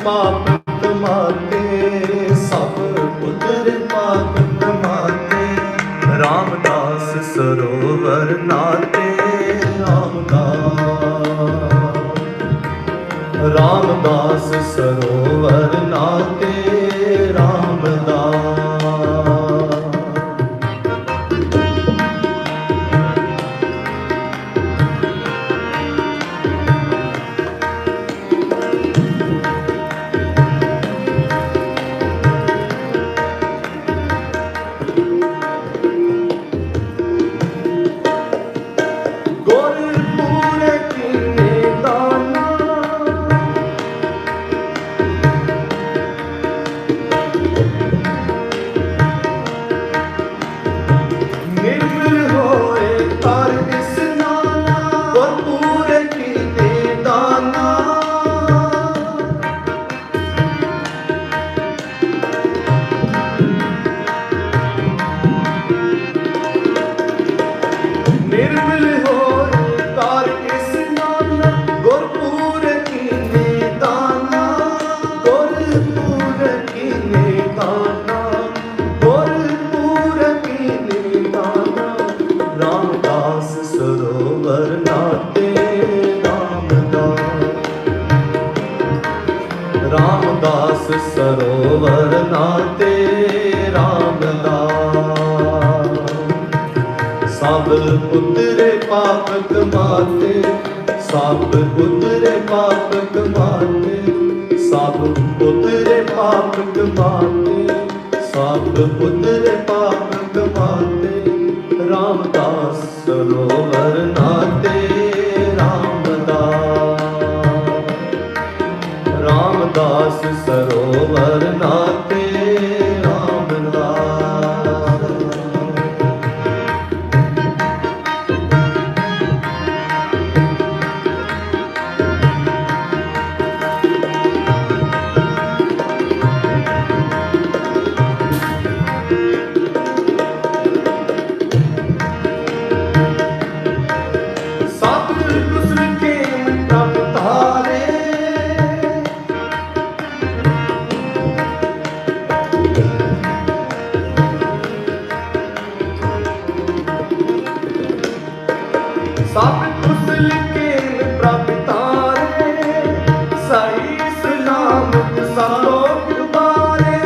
पाप कमाते, सब उतरे पाप कमाते। रामदास सरोवर नाते, रामदास सरोवर नाते, रामदास। रामदास सरोवर नाते, रामदास। सब उतरे पाप कमाते, सब उतरे पाप कमाते, सब उतरे पाप कमाते, सब उतरे पाप कमाते। रामदास सरोवर नाते, रामदास सरोवर नाते, रामदास। सब कुशल के प्रभुतारे, सही सलामत सब बारे,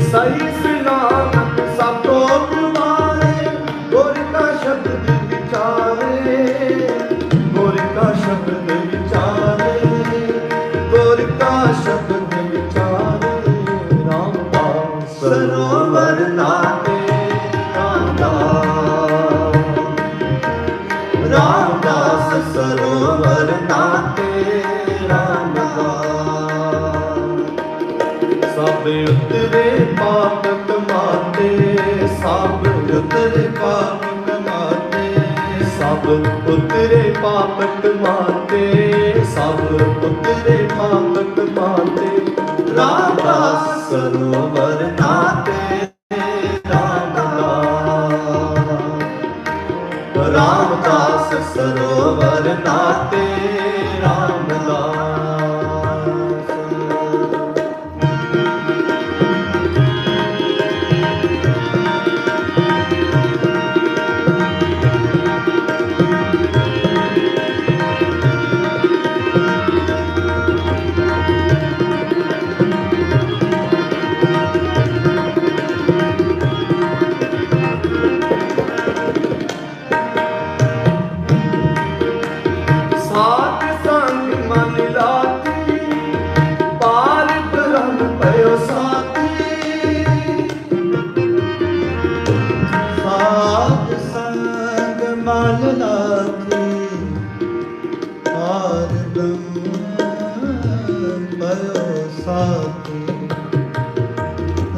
सही सलामत सब बारे। गुर का शब्द विचारे, गुर का शब्द विचारे, गुर का शब्द विचारे। रामदास सरोवर नाते, रामदास सरोवर नाते, रामदास। सब उतरे पाप कमाते, सब उतरे पाप कमाते, सब उतरे पाप कमाते, सब उतरे पाप कमाते। रामदास सरोवर नाते, रामदास सरोवर नाते, रामदास।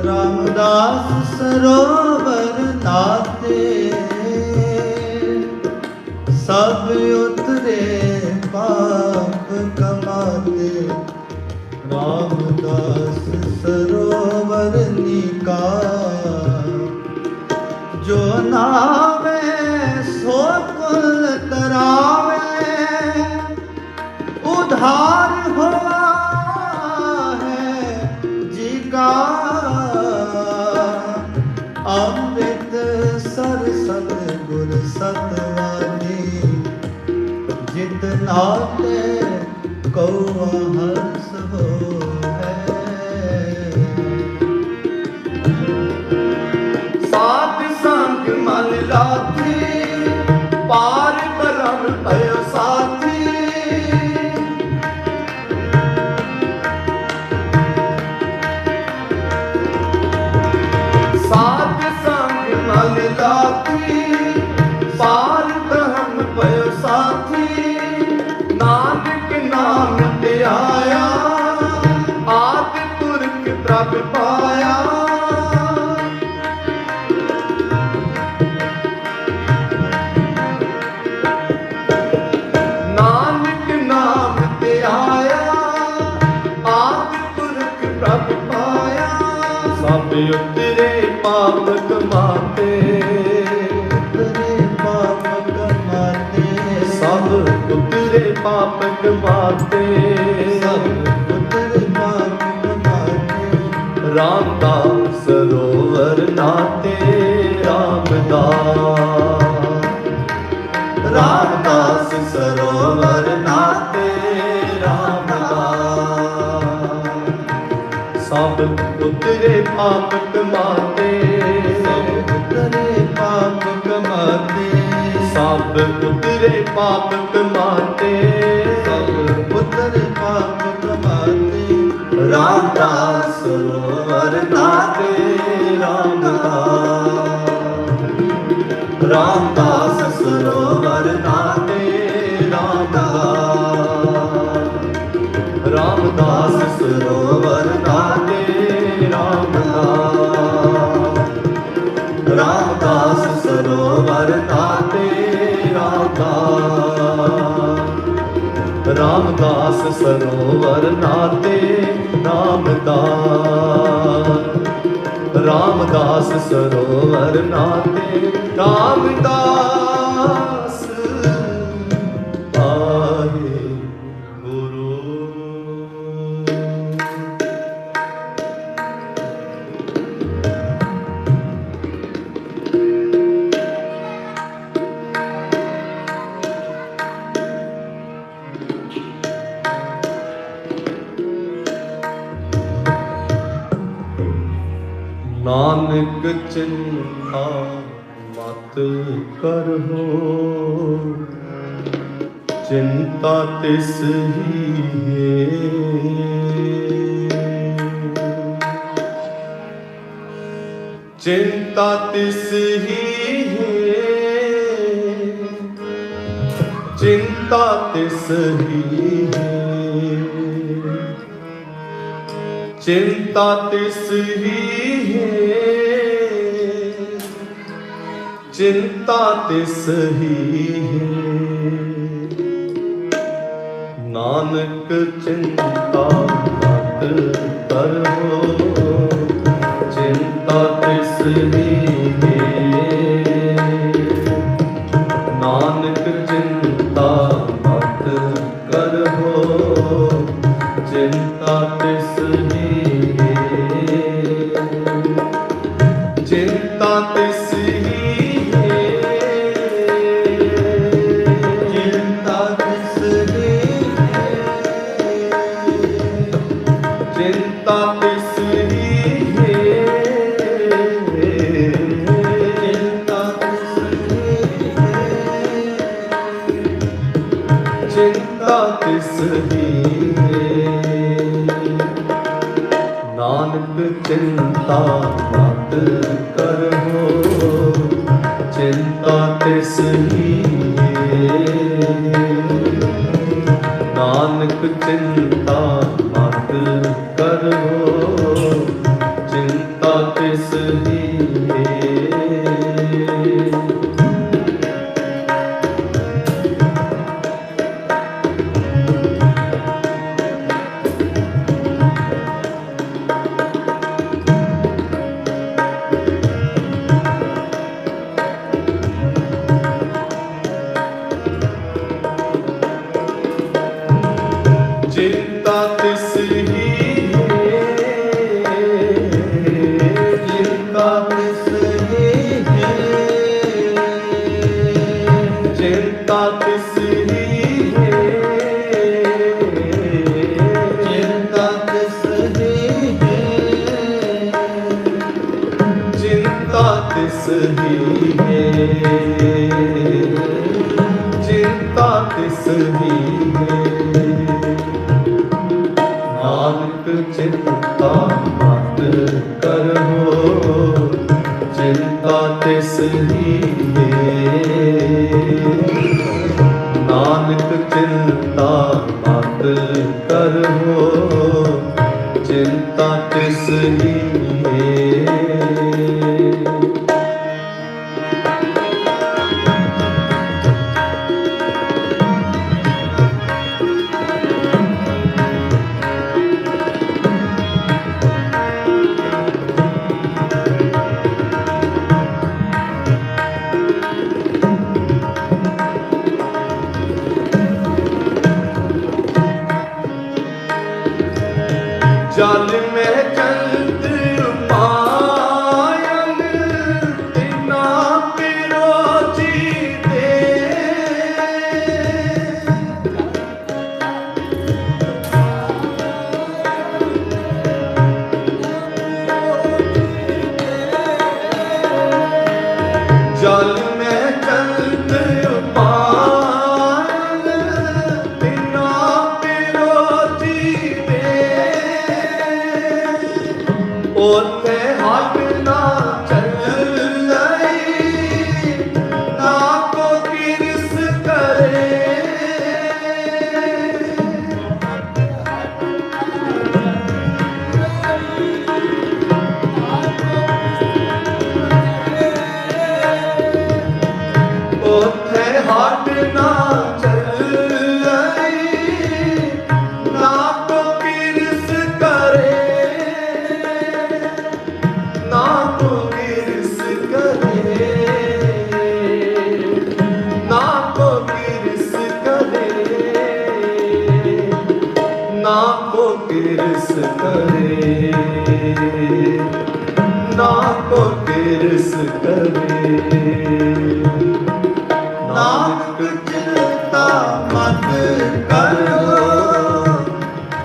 रामदास सरोवर नाते, सब उतरे पाप कमाते। रामदास सरोवर निका, जो नावे सो कुल तरावे। हार हुआ है जी का अमृत सर सतगुर सतवानी जितना ते कौआ हर्ष हो है। साध संग मन लाथी पार करम भयो साथी साध संग मन लाथी पार करम भयो साथी नानक नाम ते आया आदि पुरख प्रभ पाया। नानक नाम ते आया आदि पुरख प्रभ पाया। सब उतरे पाप कमाते उतरे पाप कमाते सब उतरे पाप कमाते सब उतरे पाप कमाते। रामदास सरोवर नाते रामदास रामदास सरोवर नाते रामदास। सब उतरे पाप कमाते सब उतरे पाप कमाते सब उतरे पाप कमाते सब उतरे पाप कमाते। रामदास सरोवर नाते रामदास रामदास सरोवर नाते रामदास रामदास सरोवर नाते रामदास रामदास सरोवर नाते रामदास रामदास सरोवर नाते रामदास रामदास सरोवर नाते रामदास आए गुरु। नानक चिंता मत करहो चिंता तिस ही है। चिंता तिस ही है चिंता तिस ही है चिंता तिस ही है चिंता तिस ही है। नानक चिंता मत करहो चिंता तिस ही है। नानक चिंता मत करहो चिंता तिस ही है चिंता तिस ही है चिंता तिस ही है चिंता तिस ही है चिंता तिस ही है चिंता तिस ही है। नानक चिंता मत करहो चिंता तिस ही है। नानक चिंता मत करहो चिंता तिस ही है। चिंता तिस ही नानक चिंता मत करहो चिंता तिस ही नानक चिंता मत करहो चिंता तिस ही जल में चलत पायल तिना पिरोची दे जल में चलत पायल तिना पिरोची दे ओथे हट ना चलई ना को किरस करे ओथे हट ना चलई ना को किरस करे ना को किरस करे ना को किरस करे ना को किरस करे ना को किरस करे नानक चिंता मत करो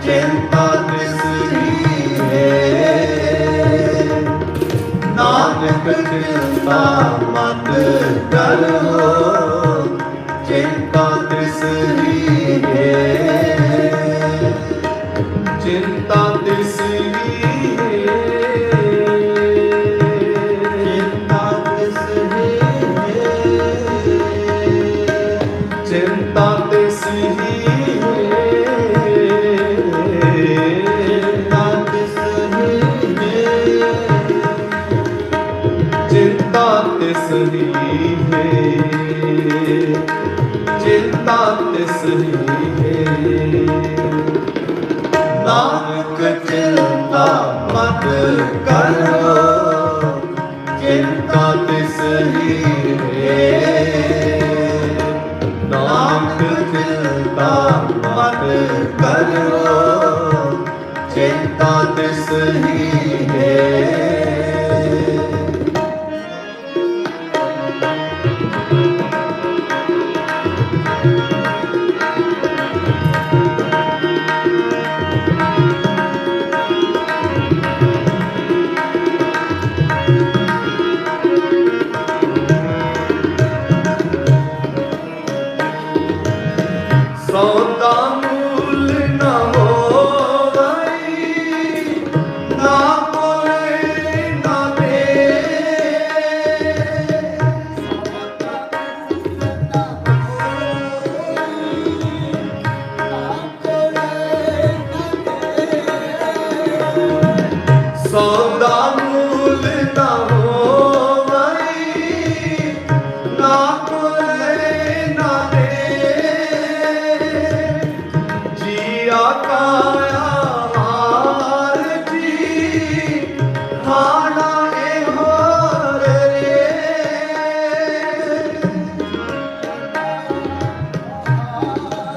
चिंता तिस ही नानक चिंता मत करो चिंता तिस ही चिंता तिस ही चिंता तिस ही चिंता तिस ही चिंता तिस ही चिंता तिस ही चिंता तिस ही नानक चिंता मत करो चिंता तिस ही नानक चिंता मत करो चिंता तिस ही सौदा मूल न होवई ना कोई ना दे सौदा मूल न होवई ना कोई ना दे जिया काया हार जी खाना ए होर रे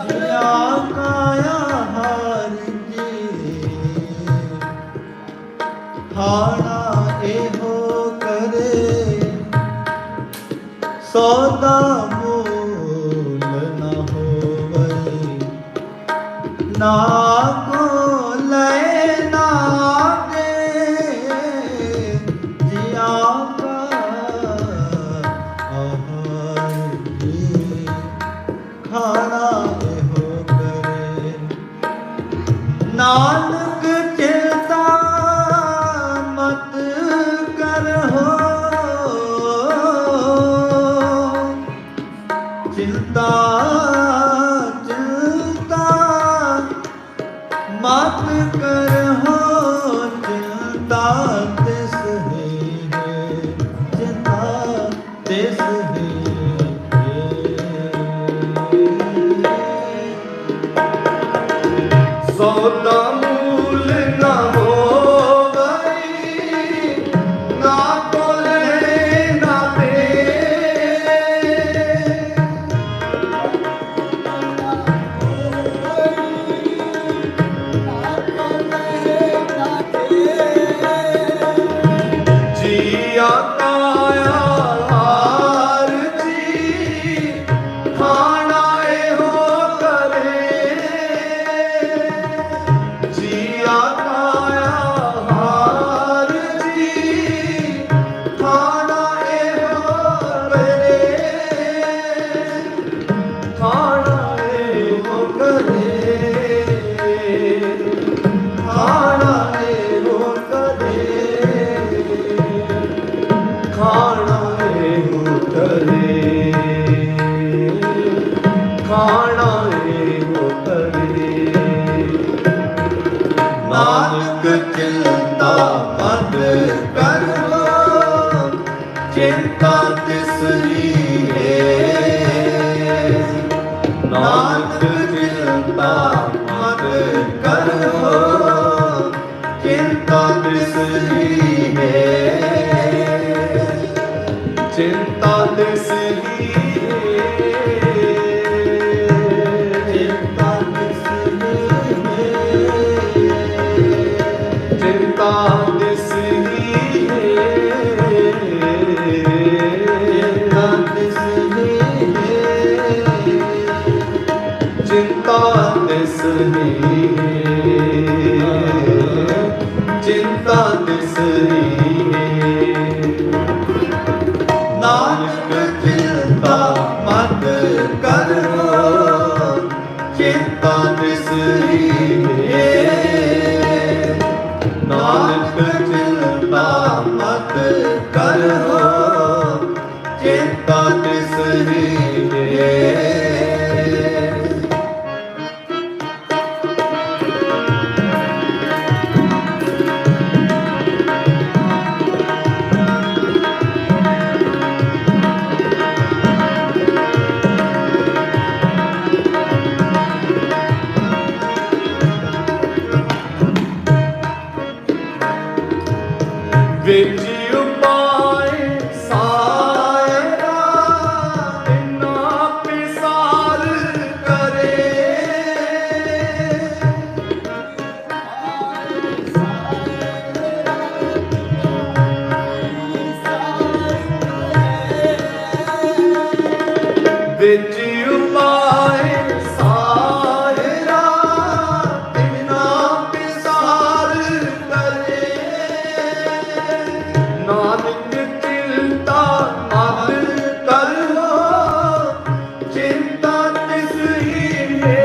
जिया काया हार जी खाना ए हो करे सौदा मूल न होवई ना को लय ना दे जिया का चिंता चिंता मत करहो, चिंता तिस ही है, चिंता तिस ही है। सौदा मूल न होवई, ना कोले ना दे। जिया काया हार जी, खाना एहो करे। जिया काया हार जी, खाना एहो करे। खाना एहो करे, खाना एहो करे। खाना एहो करे, खाना एहो करे। नानक चिंता मत करो, चिंता तिस ही है। नानक चिंता मत करो, चिंता तिस ही है। चिंता तिस ही है, चिंता तिस ही है। चिंता तिस ही है, चिंता तिस ही है। चिंता तिस ही है, चिंता तिस ही है। नानक चिंता मत करो, चिंता तिस ही है। नानक चिंता मत करो, चिंता तिस ही है। विच उपाय सायरा, बिना पिसार करे। विच उपाय सायरा, बिना पिसार करे। नानक चिंता मत करो, चिंता तिस ही है।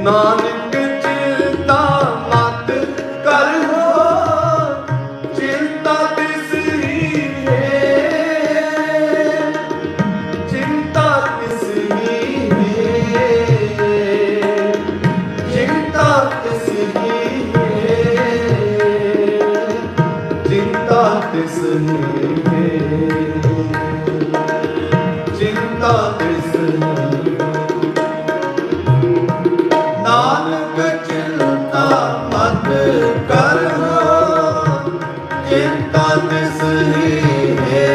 नानक चिंता मत करो, चिंता तिस ही है। चिंता तिस ही है, चिंता तिस ही है। चिंता तिस ही है, चिंता तिस ही है। नानक चिंता मत करो, चिंता तिस ही है।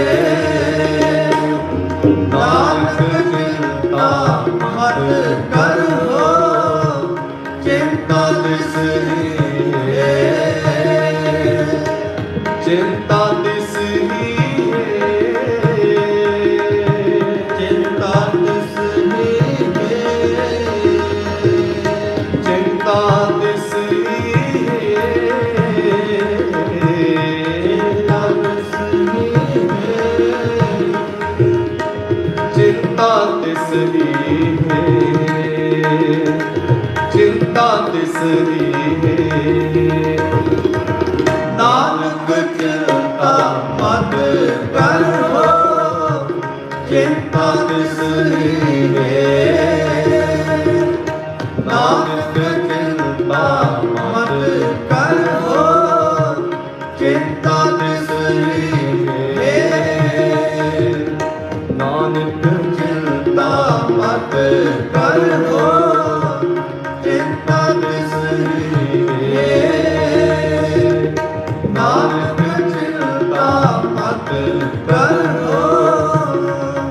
नानक चिंता मत करो, चिंता तिस ही है। चिंता तिस ही है, चिंता तिस ही है। चिंता तिस ही है, चिंता तिस ही है। करो चिंता तिसरी है, नानक चिंता मत करो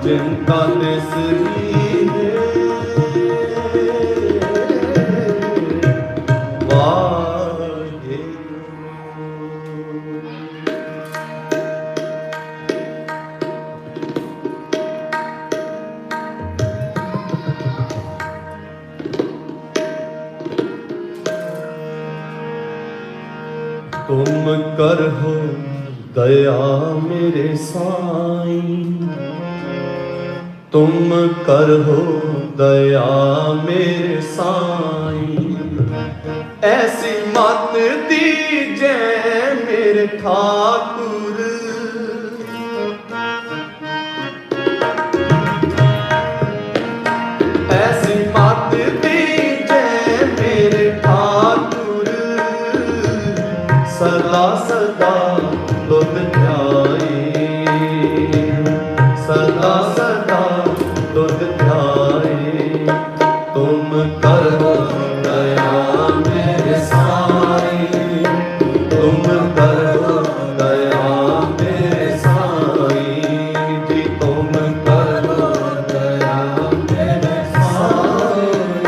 चिंता तिसरी है। तुम करहो दया मेरे साईं, तुम करहो दया मेरे साईं, ऐसी मत दीजे मेरे ठाकुर, ऐसी मत दीजे मेरे ठाकुर, सदा सदा तुध ध्याए, सदा सदा तुध ध्याए। तुम करो दया मेरे साईं, तुम करो दया मेरे साईं जी, तुम करो दया मेरे साईं,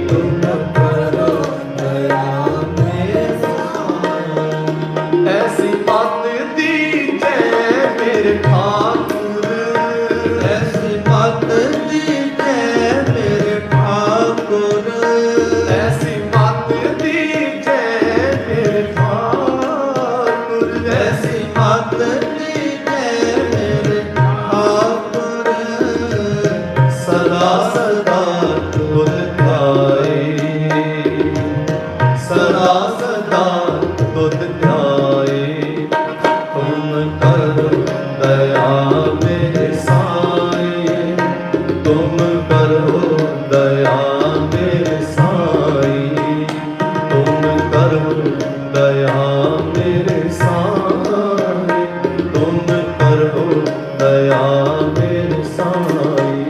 तुम करो दया मेरे साईं, ऐसी मत दीजे मेरे ठाकुर, ऐसी मत दीजे मेरे ठाकुर, ऐसी मत दीजे मेरे ठाकुर, ऐसी मत दीजे मेरे ठाकुर, सदा सदा तुध ध्याए, सदा सदा तुध ध्याए। तुम करो दया मेरे साईं, तुम करो दया मेरे साईं, तुम करो दया मेरे साईं, तुम करो दया मेरे साईं।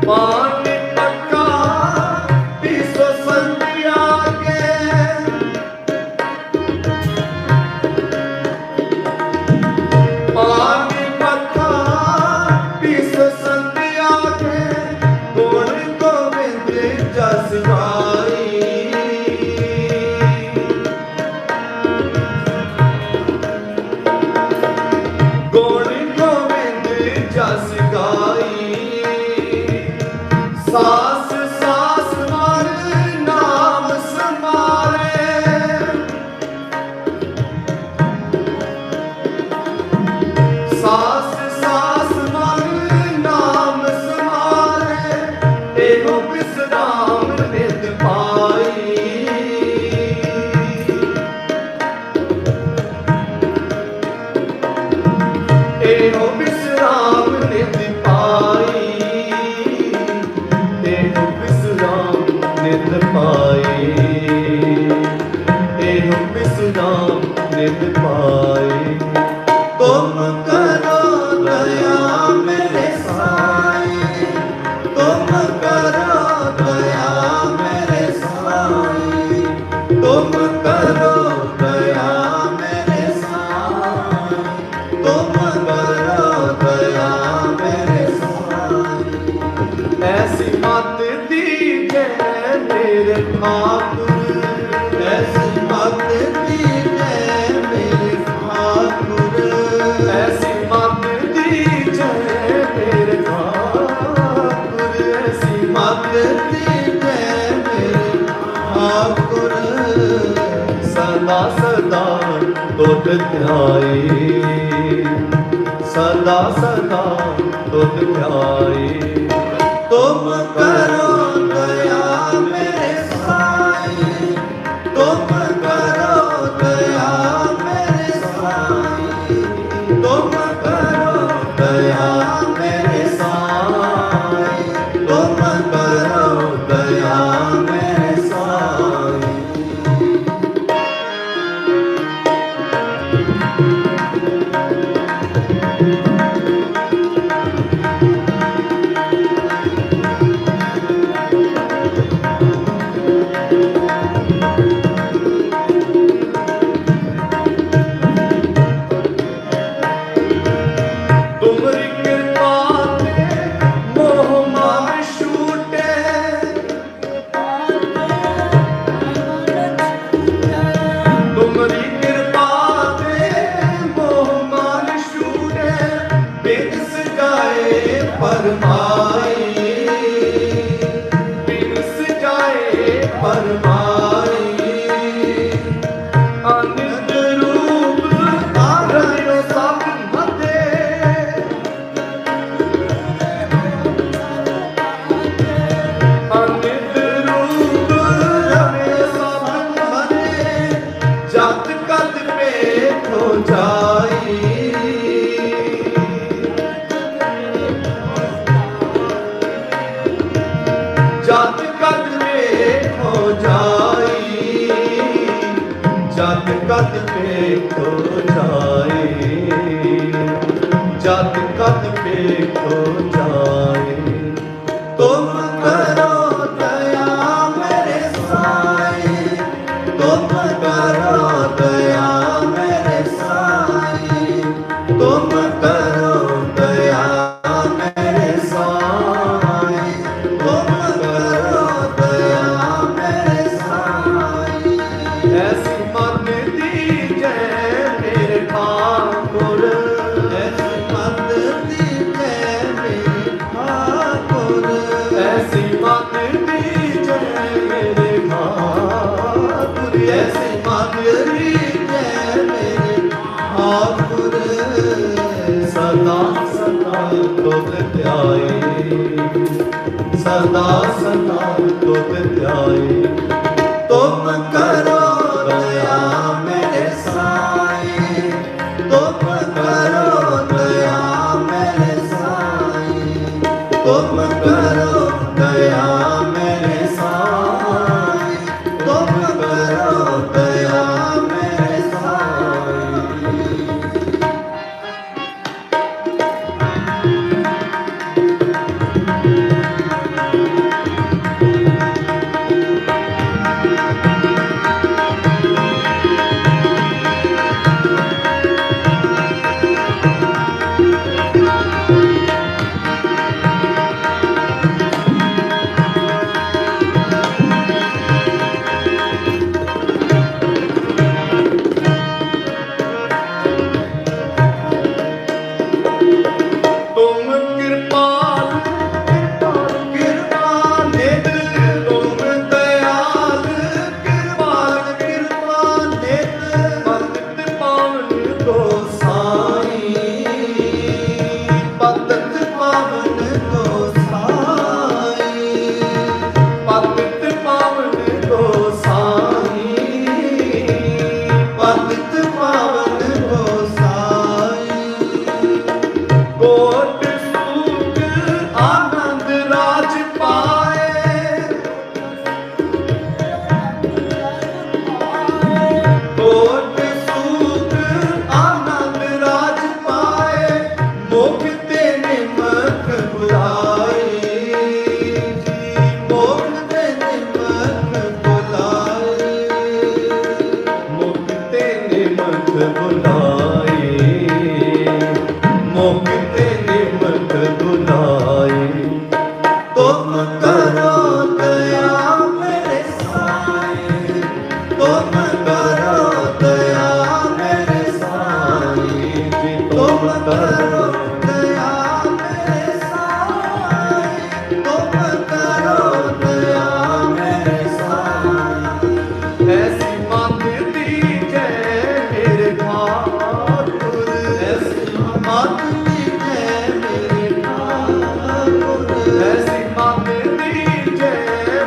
पानी पक्का पीसो संधिया के, पानी पक्का पीसो संधिया के, गुण गोविंद जस गाई, गुण गोविंद जस गाई, सास सास मार नाम समारे, सास सास मार नाम समारे, एहो विश्राम नित पाई, एहो विश्राम नित पाई, एहो विश्राम नित पाए, एहो विश्राम नित पाए। तुम करो दया मेरे साईं, तुम करो दया मेरे साईं, तुम करो दया मेरे साईं, तुम करो दया मेरे साईं, ऐसी मत दीजे मेरे ठाकुर, ऐसी मत दीजे मेरे ठाकुर, ऐसी मत दीजे मेरे ठाकुर, ऐसी मत दीजे मेरे ठाकुर, सदा सदा तुध ध्याए, सदा सदा तुध ध्याए। तुम करो दया मेरे साईं, तुम करो कद पेखो जाए, जद कद पेखो जाए, तुम करो दया मेरे साए, तुम करो दया मेरे साए, तुम करो दया मेरे साए, तुम करो दया मेरे साए। ऐसी मन दीजे मेरे ठाकुर, ऐसी मन दीजे मेरे ठाकुर, ऐसी मन दीजे मेरे ठाकुर, ऐसी मन दीजे मेरे ठाकुर। सदा सदा तुझ ध्याए, सदा सदा तुझ ध्याए, तुम करो दया मेरे साए, तुम करो दया मेरे साए, तुम करो दया मेरे साए, तुम करो दया मेरे साए। तुम कृपाल कृपाल निधि, तुम दयाल कृपाल कृपाल निधि, पतित पावन गोसाई, पतित पावन गोसाई, पतित पावन गोसाई, पतित पावन गोसाई। कोट सूख आनंद राज पाए, कोट सूख आनंद राज पाए, मुक्ति निमक बुलाए जी, मुक्ति निमक बुलाए, मुक्ति निमक बुलाए, मुक्ति निमक बुलाए। तुम करो दया मेरे साए, तुम करो दया मेरे साए जी, तुम करो दया मेरे साए, तुम करो दया मेरे साए। ऐसी मत दीजे मेरे ठाकुर, ऐसी मत दीजे मेरे ठाकुर, ऐसी मत दीजे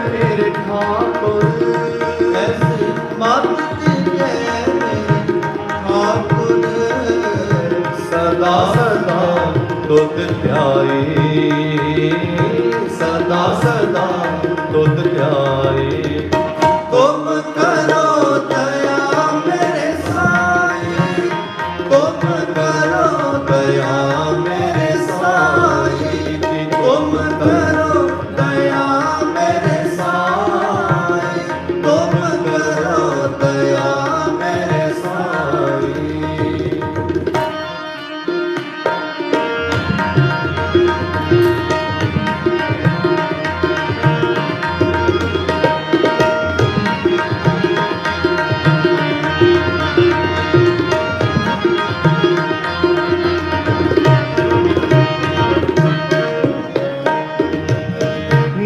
मेरे ठाकुर, ऐसी मत दीजे मेरे ठाकुर। सदा सदा तुझ ध्याए, सदा सदा तुझ ध्याए, तुम करो दया मेरे साए, तुम करो दया मेरे साए जी, तुम करो दया मेरे साए, तुम करो दया मेरे साए।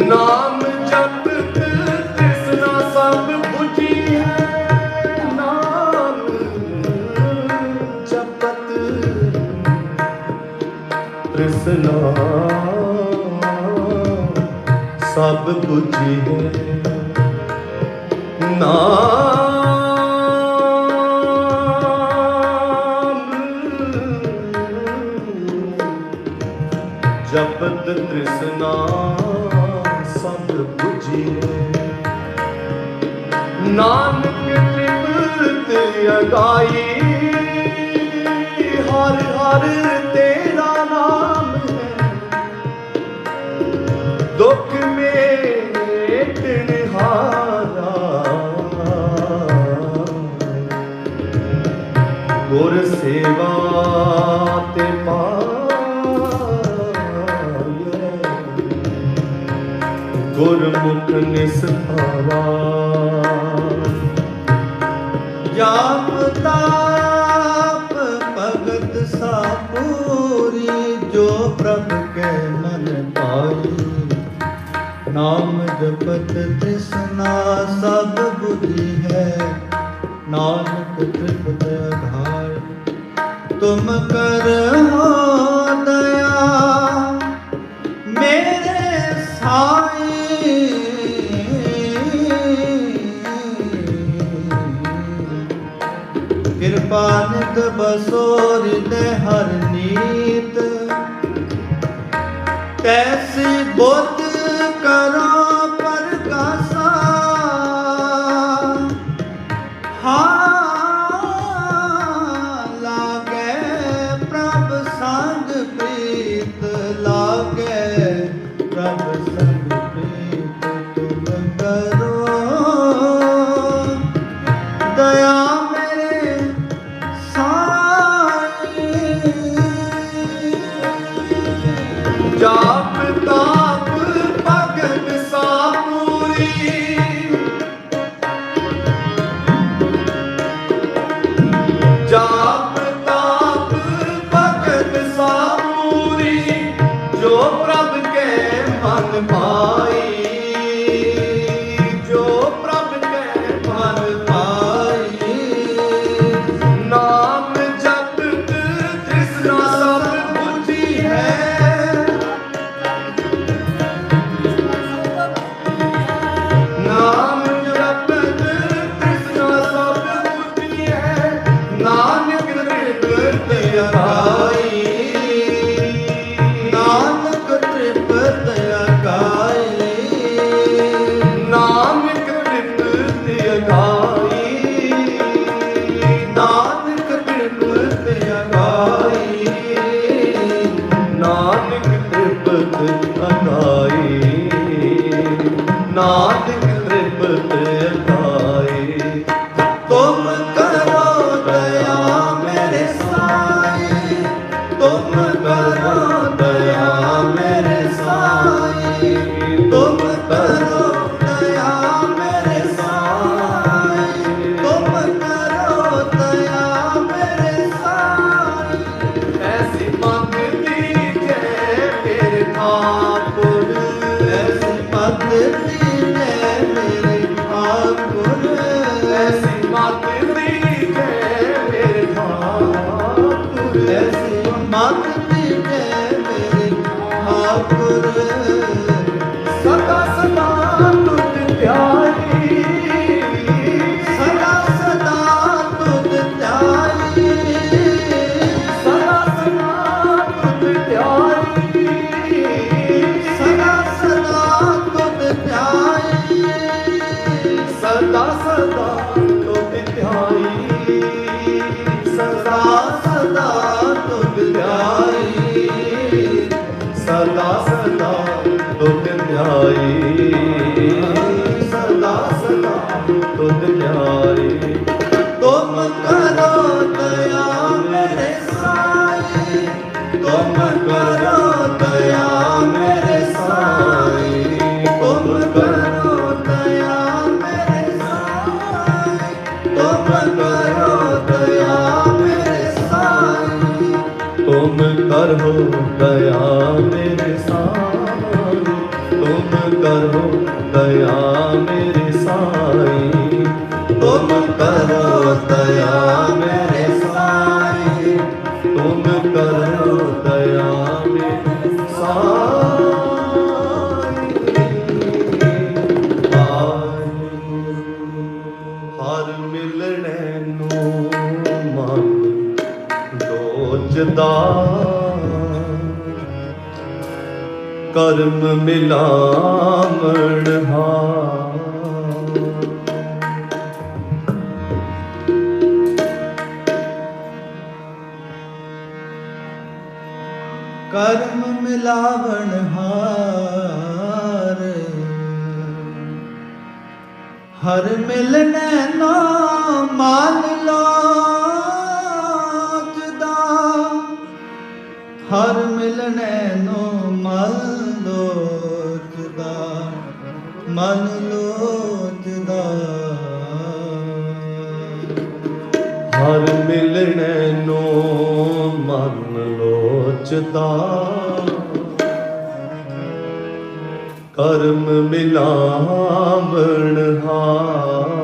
नाम जपत तृष्णा सब बुझी है, नाम जपत तृष्णा सब बुझी है, नाम जपत तृष्णा सब बुझिए, नानक लिपत अगाई, हर हर तेरा नाम है, दुख मेटन हारा। गुर सेवा ते पाए, गुरमुख निस्तारा। जाप ताप भगत सापूरी, जो प्रभु के मन पाई। नाम जपत तृष्णा सब बुद्धि है, नानक तृप्त आधार। तुम करो दया मेरे साईं, कृपा नित बसो हृदय हर नीत। कैसी बुद्ध करो प्रकाशा, लागे प्रभ संग प्रीत, लागे प्रभ संग प्रीत। तुम करो दया मेरे साईं। जाप ताप भगत सापूरी, जाप ताप भगत सापूरी, जो प्रभु के मन पाई। जो प्रभु के मन पाई, नाम जपत तृष्णा सब बुझी है। नाम जपत तृष्णा सब बुझी है, नानक तृप्त अगाई। नानक तृप्त अगाई, नानक तृप्त अगाई। नानक तृप्त अगाई, नानक तृप्त अगाई। नानक तृप्त अगाई। तुम करो दया मेरे साईं, तुम करो दया मेरे साईं। तुम करो दया मेरे साईं, तुम करो दया मेरे साईं। ऐसी मत दीजे मेरे ठाकुर, ऐसी मत दीजे मेरे ठाकुर। ऐसी मत दीजे मेरे ठाकुर, ऐसी मत दीजे मेरे ठाकुर। सदा सदा तुझ ध्याई, सदा सदा तुझ ध्याई। सदा सदा तुझ ध्याई, सदा सदा तुझ ध्याई। सदा सदा तुझ ध्याई, सदा सदा तुझ ध्याई। सदा सदा तुझ ध्याई, सदा सदा तुझ ध्याई। तुम करो दया मेरे साईं, तुम करो दया मेरे साईं। तुम करो दया मेरे साईं, तुम करो दया मेरे साईं। तुम करो दया मेरे साईं, तुम करो दया मेरे साईं। तुम करो दया मेरे साईं, तुम करो दया मेरे साईं। हर मिलने नू मन लोचदा, कर्म मिलावण हार। कर्म मिलावन हार, हर मिलने ना मान लोचदा, हर मिलने नो मन लोचदा, मन लोचदा। हर मिलने नो मन लोचदा, कर्म मिलावण हार।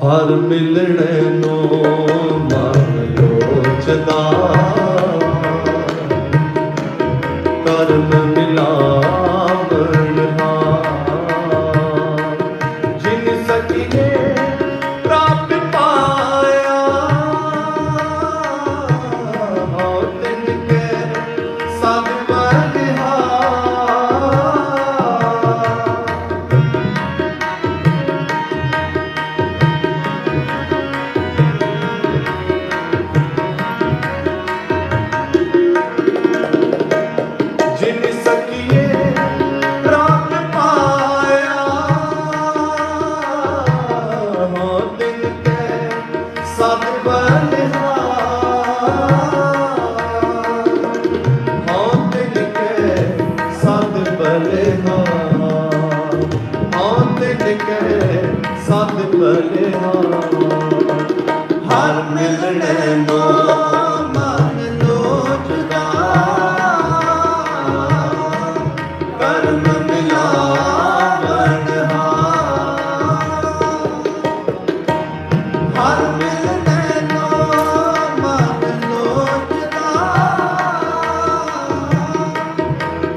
हर मिलने नो मन लोचदा, कर्म मिलावण हार। जिन सकिए प्राप्त पाया, तिनके सब सद बलिहार। हर मिलने नो मन लोचदा, कर्म मिलावन हार। हर मिलने नो मन लोचदा,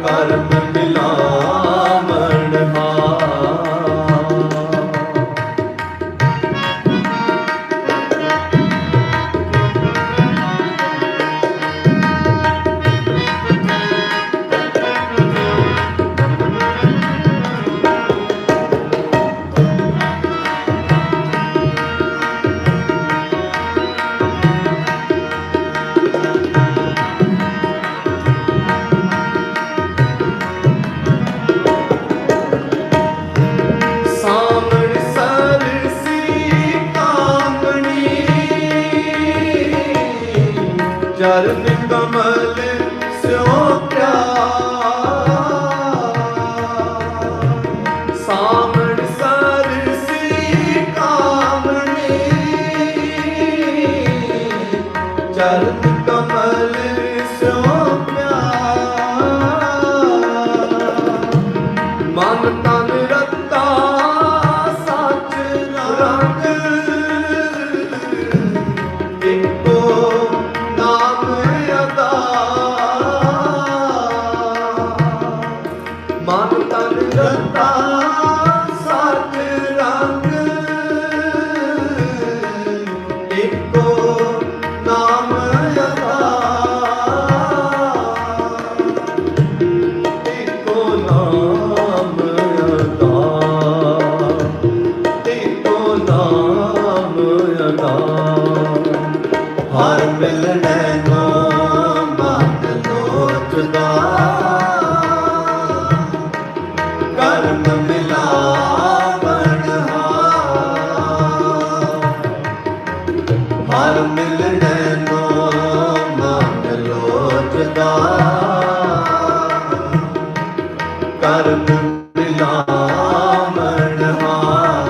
कर्म मिलावण हार। चरण कमल स्यो प्यार, सामण सरसी कामणी। चरण कमल स्यो प्यार, मन तन रता सच रंग। एको नाम अदा, मन तन रता सच रंग। एको नाम अदा, एको नाम अदा, एको नाम अदा। हर मिलने नो मन लोचदा, कर्म मिलावन हार। हर मिलने नो मन लोचदा, कर्म मिलावन हार।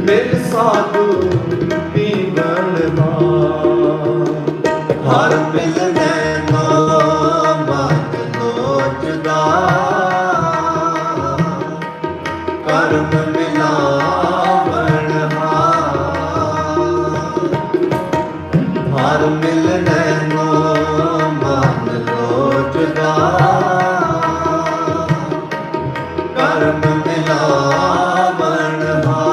ਮਿਲ ਸਾਧੂ ਪੀਵਨ ਹਾਰ। ਹਰ ਮਿਲਨੇ ਨੋ ਮਤ ਲੋਚਦਾ ਕਰਮ ਮਿਲਾਵਣ ਹਾਰ। ਹਰ ਮਿਲਨੇ ਨੋ ਮਤ ਲੋਚਦਾ ਕਰਮ ਮਿਲਾਵਣ ਹਾਰ।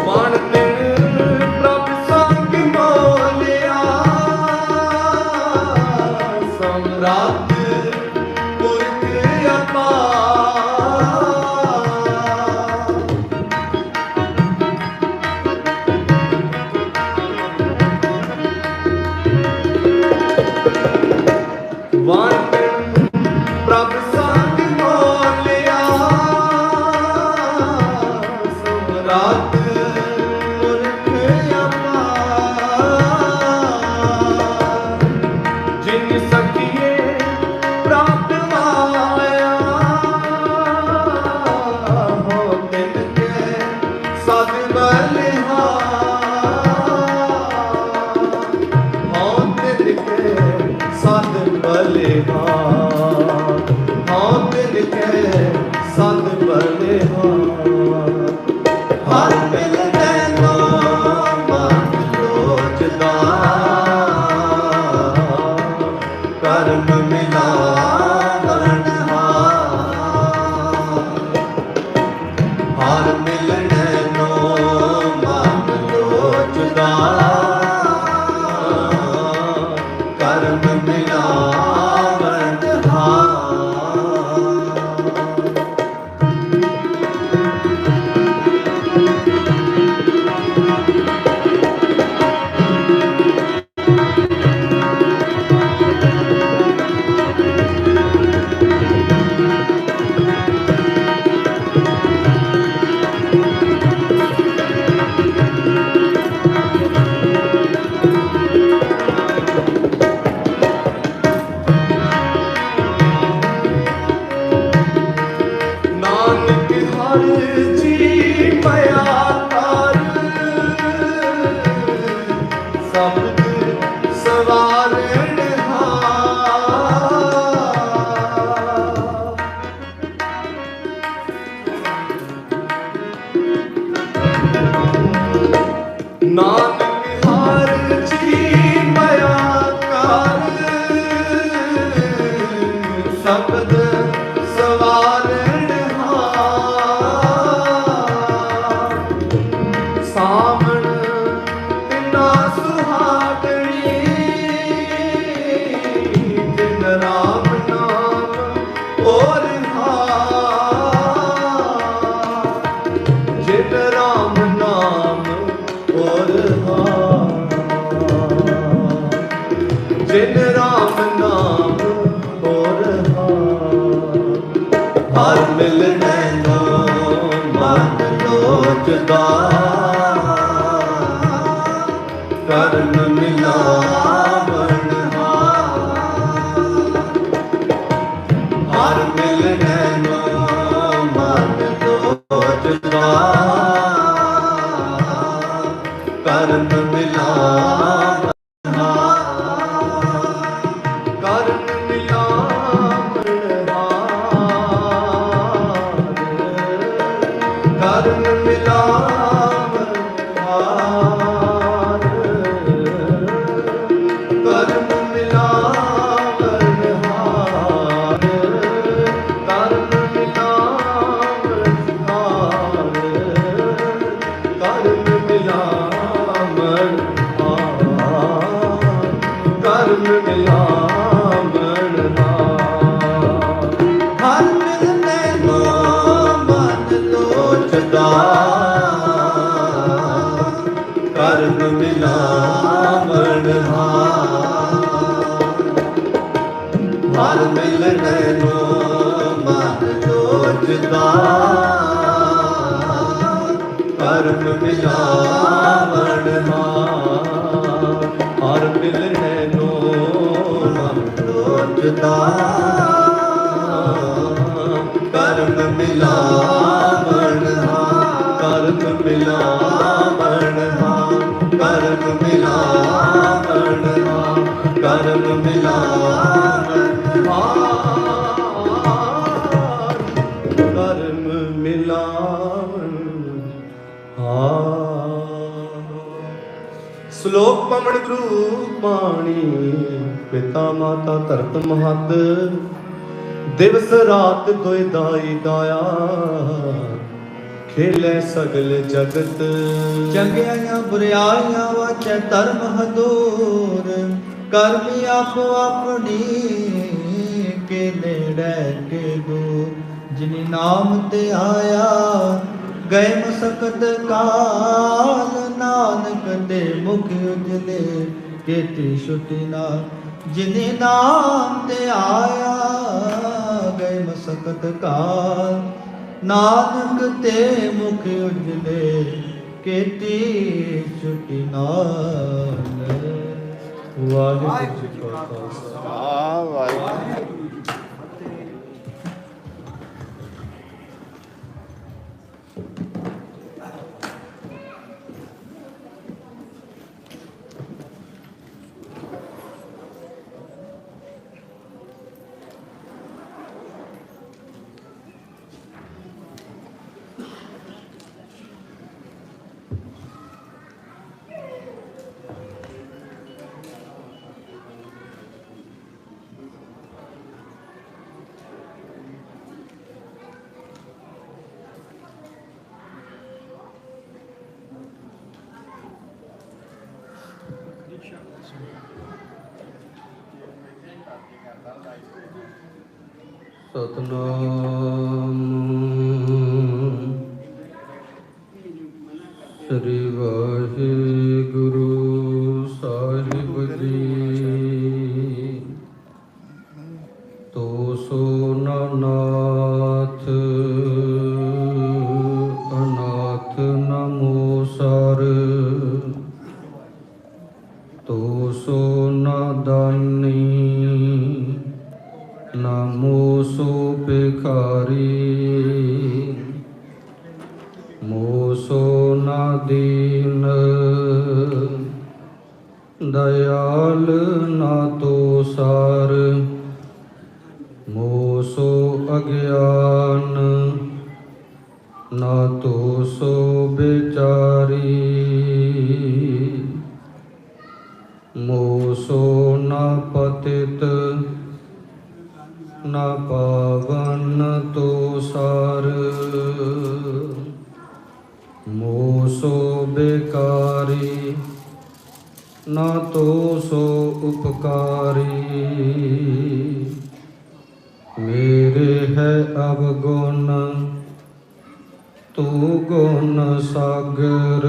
ਮਨ ਤਿਨ ਪ੍ਰਭ ਸੰਗ ਮੋਲਿਆ ਸਮਰਾਟ ਪੁਰਖ ਅਪਾਰ। ਮਨ ਤਿਨ ਪ੍ਰਭ ਸੰਗ ਮੋਲਿਆ ਸਮਰਾਟ ਪੁਰਖ ਅਪਾਰ। ਜਿਨ ਸਖੀਏ ਪ੍ਰਾਪਤ ਮਾਇਆ ਹੋ ਤਿਨ ਕੇ ਸਦ ਬਲਿਹਾਰ। ਹੋ ਤਿਨ ਕੇ ਸਦ ਬਲਿਹਾਰ। ਹੋ ਤਿਨ ਕੇ ਸਦ ਬਲਿਹਾਰ। ਹਰ ਮਿਲਨੇ ਨੋ ਮਤ ਲੋਚਦਾ ਕਰਮ ਮਿਲਾਵਣ ਹਾਰ। ਹਰ ਮਿਲਨੇ ਨੋ ਮਤ ਲੋਚਦਾ ਕਰਮ ਮਿਲਾਵਣ ਹਾਰ। ਨਾਨਕ ਹਰ ਜੀ ਪਿਆ ਕਰ ਸਬਦ ਸਵਾਰਨ ਹਾਰ। ਨਾਨਕ ਹਰ ਜੀ ਪਿਆ ਕਰ ਸਬਦ ਸਵਾਰਨ ਹਾਰ। ਸਾਵਣ ਤਿਨਾ ਸੁਹਾਗਣੀ ਜਿਨ ਰਾਮ ਨਾਮ ਔਰ ਹਾਰ। ਜਿਨ ਰਾਮ ਨਾਮ ਔਰ ਹਾਰ। ਜਿਨ ਰਾਮ ਨਾਮ ਔਰ ਹਾਰ। ਹਰ ਮਿਲਨੇ ਨੋ ਮਤ ਲੋਚਦਾ ਕਰਮ ਮਿਲਾਵਣ ਹਾਰ। ਹਰ ਮਿਲਨੇ ਨੋ ਮਤ ਲੋਚਦਾ ਕਰਮ ਮਿਲਾਵਣ ਹਾਰ। ਕਰਨ ਮਿਲਾਵਣ ਹਾਰ। ਕਰਨ ਮਿਲਾਵਣ ਹਾਰ। ਕਰਨ ਮਿਲਾਵਣ ਹਾਰ। ਕਰਨ ਮਿਲਾਵਣ ਹਾਰ। ਕਰਨ ਮਿਲਾਵਣ ਹਾਰ। ਕਰਨ ਮਿਲਾਵਣ ਹਾਰ। ਹਰ ਮਿਲਨੇ ਨੋ ਮਤ ਲੋਚਦਾ ਕਰਮ ਮਿਲਾਵਣ ਹਾਰ। ਹਰ ਮਿਲਣੇ ਨੂੰ ਮਨ ਜੋਜਦਾ ਕਰਮ ਮਿਲਾਵਣ ਹਾਰ। ਹਰ ਮਿਲਣੇ ਨੂੰ ਮਨ ਜੋਜਦਾ ਕਰਮ ਮਿਲਾਵਣ ਹਾਰ। ਕਰਮ ਮਿਲਾਵਣ ਹਾਰ। ਕਰਮ ਮਿਲਾਵਣ ਹਾਰ। ਕਰਮ ਮਿਲਾਵਣ ਹਾਰ। ਕਰਮ ਮਿਲਾਵਣ ਹਾਰ। ਸ਼ਲੋਕ ਪਵਨ ਗੁਰੂ ਬਾਣੀ ਪਿਤਾ ਮਾਤਾ ਧਰਤ ਮਹੱਤ ਦਿਵਸ ਰਾਤ ਦੁਇ ਦਾਈ ਦਾਇਆ ਖੇਲੇ ਸਗਲ ਜਗਤ। ਚੰਗਿਆਈਆਂ ਬੁਰਿਆਈਆਂ ਵਾਚੈ ਧਰਮ ਹਦੂਰ ਕਰਮੀ ਆਪੋ ਆਪਣੀ ਕੇ ਨੇੜੇ ਕੇ ਦੂਰ। ਜਿਨੀ ਨਾਮ ਤੇ ਆਇਆ ਗਏ ਮਸਕਤ ਕਾਲ ਨਾਨਕ ਤੇ ਮੁਖ ਉਜਲੇ ਕੀਤੀ ਛੁਟੀ ਨਾਲ। ਜਿਨੇ ਨਾਮ ਤੇ ਆਇਆ ਗਏ ਮਸਕਤ ਕਾਲ ਨਾਨਕ ਤੇ ਮੁਖ ਉਜਲੇ ਕੀਤੀ ਛੁਟੀ ਨਾਲ। ਵਾਹਿਗੁਰੂ ਜੀ ਕਾ ਖਾਲਸਾ ਵਾਹਿਗੁਰੂ। ਸਤਨਾਮ ਸ੍ਰੀ ਵਾਹਿਗੁਰੂ ਸਾਹਿਬ ਜੀ। ਤੋ ਸੋ ਨਾਥ ਅਨਾਥ ਨਮੋ ਸਰ। ਤੋ ਸੋ ਨਾਦਾਨੀ ਨਾਮੋ ਸੋ ਭਿਖਾਰੀ। ਮੋ ਸੋ ਨਾ ਦੀਨ ਦਇਆਲ ਨਾ ਤੋ ਸਾਰ। ਮੋ ਸੋ ਅਗਿਆਨ ਨਾ ਤੋ ਸੋ ਵਿਚਾਰੀ। ਮੋ ਸੋ ਨਾ ਪਤਿਤ ਨਾ ਪਾਵਨ ਤੋ ਸਾਰ। ਮੋ ਸੋ ਬੇਕਾਰੀ ਨਾ ਤੋ ਸੋ ਉਪਕਾਰੀ। ਮੇਰੇ ਹੈ ਅਵਗੁਣ ਤੂ ਗੁਣ ਸਾਗਰ।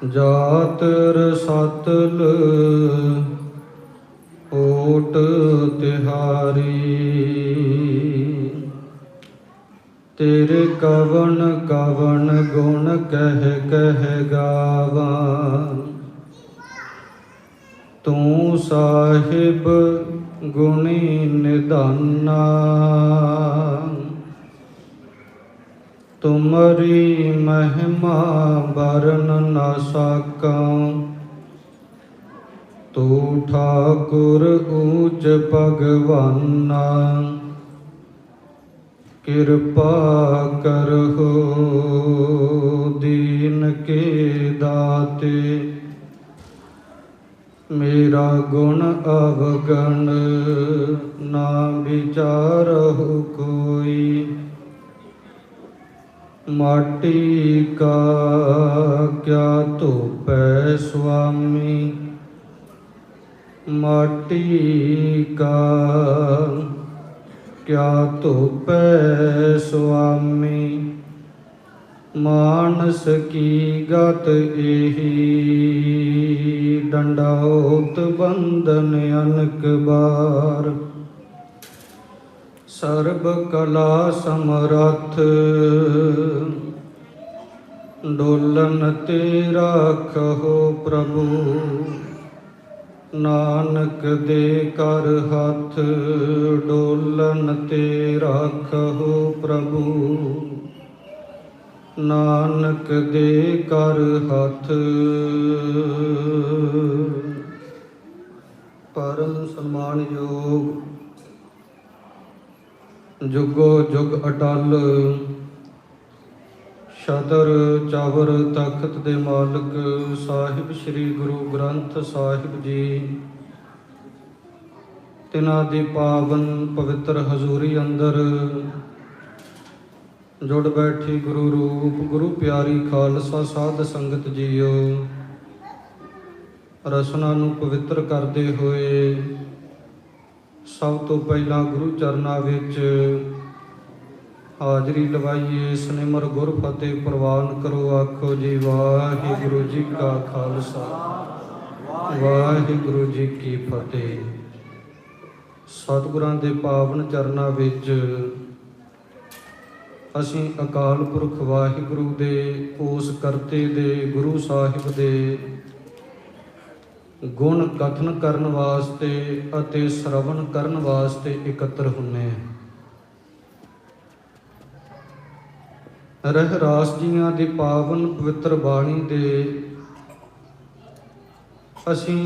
ਜਾਤ ਰਸਤਲ ਓਟ ਤਿਹਾਰੀ। ਤੇਰੇ ਕਵਣ ਕਵਣ ਗੁਣ ਕਹਿ ਕਹਿ ਗਾਵਾਂ। ਤੂੰ ਸਾਹਿਬ ਗੁਣੀ ਨਿਧਾਨਾ। ਤੁਮਰੀ ਮਹਿਮਾ ਵਰਨ ਨਾ ਸਾਕਾਂ। ਤੂ ਠਾਕੁਰ ਊਚ ਭਗਵਾਨਾ। ਕਿਰਪਾ ਕਰਹੁ ਦੀਨ ਕੇ ਦਾਤੇ। ਮੇਰਾ ਗੁਣ ਅਵਗਣ ਨਾ ਵਿਚਾਰਹੁ ਕੋਈ। ਮਾਟੀ ਕਾ ਕਿਆ ਧੋਪੈ ਸੁਆਮੀ। ਮਾਟੀ ਕਾ ਕਿਆ ਧੋਪੈ ਸੁਆਮੀ। ਮਾਨਸ ਕੀ ਗਤ ਏਹੀ, ਡੰਡਾਉਤ ਬੰਧਨ ਅਨਕ ਬਾਰ। ਸਰਬ ਕਲਾ ਸਮਰੱਥ, ਡੋਲਨ ਤੇ ਰਾਖਹੁ ਪ੍ਰਭੂ। ਨਾਨਕ ਦੇ ਕਰ ਹੱਥ, ਡੋਲਨ ਤੇ ਰਾਖਹੁ ਪ੍ਰਭੂ। ਨਾਨਕ ਦੇ ਕਰ ਹੱਥ। ਪਰਮ ਸਨਮਾਨਯੋਗ ਜੁਗੋ ਜੁਗ ਅਟਲ ਛਤਰ ਚਾਵਰ ਤਖਤ ਦੇ ਮਾਲਕ ਸਾਹਿਬ ਸ੍ਰੀ ਗੁਰੂ ਗ੍ਰੰਥ ਸਾਹਿਬ ਜੀ, ਤਿਨਾਂ ਦੀ ਪਾਵਨ ਪਵਿੱਤਰ ਹਜ਼ੂਰੀ ਅੰਦਰ ਜੁੜ ਬੈਠੀ ਗੁਰੂ ਰੂਪ ਗੁਰੂ ਪਿਆਰੀ ਖਾਲਸਾ ਸਾਧ ਸੰਗਤ ਜੀਓ, ਰਸਨਾ ਨੂੰ ਪਵਿੱਤਰ ਕਰਦੇ ਹੋਏ ਸਭ ਤੋਂ ਪਹਿਲਾਂ ਗੁਰੂ ਚਰਨਾਂ ਵਿੱਚ ਹਾਜ਼ਰੀ ਲਵਾਈਏ। ਸਿਮਰ ਗੁਰ ਫਤਿਹ ਪ੍ਰਵਾਨ ਕਰੋ, ਆਖੋ ਜੀ ਵਾਹਿਗੁਰੂ ਜੀ ਕਾ ਖਾਲਸਾ ਵਾਹਿਗੁਰੂ ਜੀ ਕੀ ਫਤਿਹ। ਸਤਿਗੁਰਾਂ ਦੇ ਪਾਵਨ ਚਰਨਾਂ ਵਿੱਚ ਅਸੀਂ ਅਕਾਲ ਪੁਰਖ ਵਾਹਿਗੁਰੂ ਦੇ ਉਸ ਕਰਤੇ ਦੇ ਗੁਰੂ ਸਾਹਿਬ ਦੇ ਗੁਣ ਕਥਨ ਕਰਨ ਵਾਸਤੇ ਅਤੇ ਸ਼ਰਵਣ ਕਰਨ ਵਾਸਤੇ ਇਕੱਤਰ ਹੁੰਨੇ ਹਾਂ। ਰਹਿ ਰਾਸ ਜੀਆਂ ਦੀ ਪਾਵਨ ਪਵਿੱਤਰ ਬਾਣੀ ਦੇ ਅਸੀਂ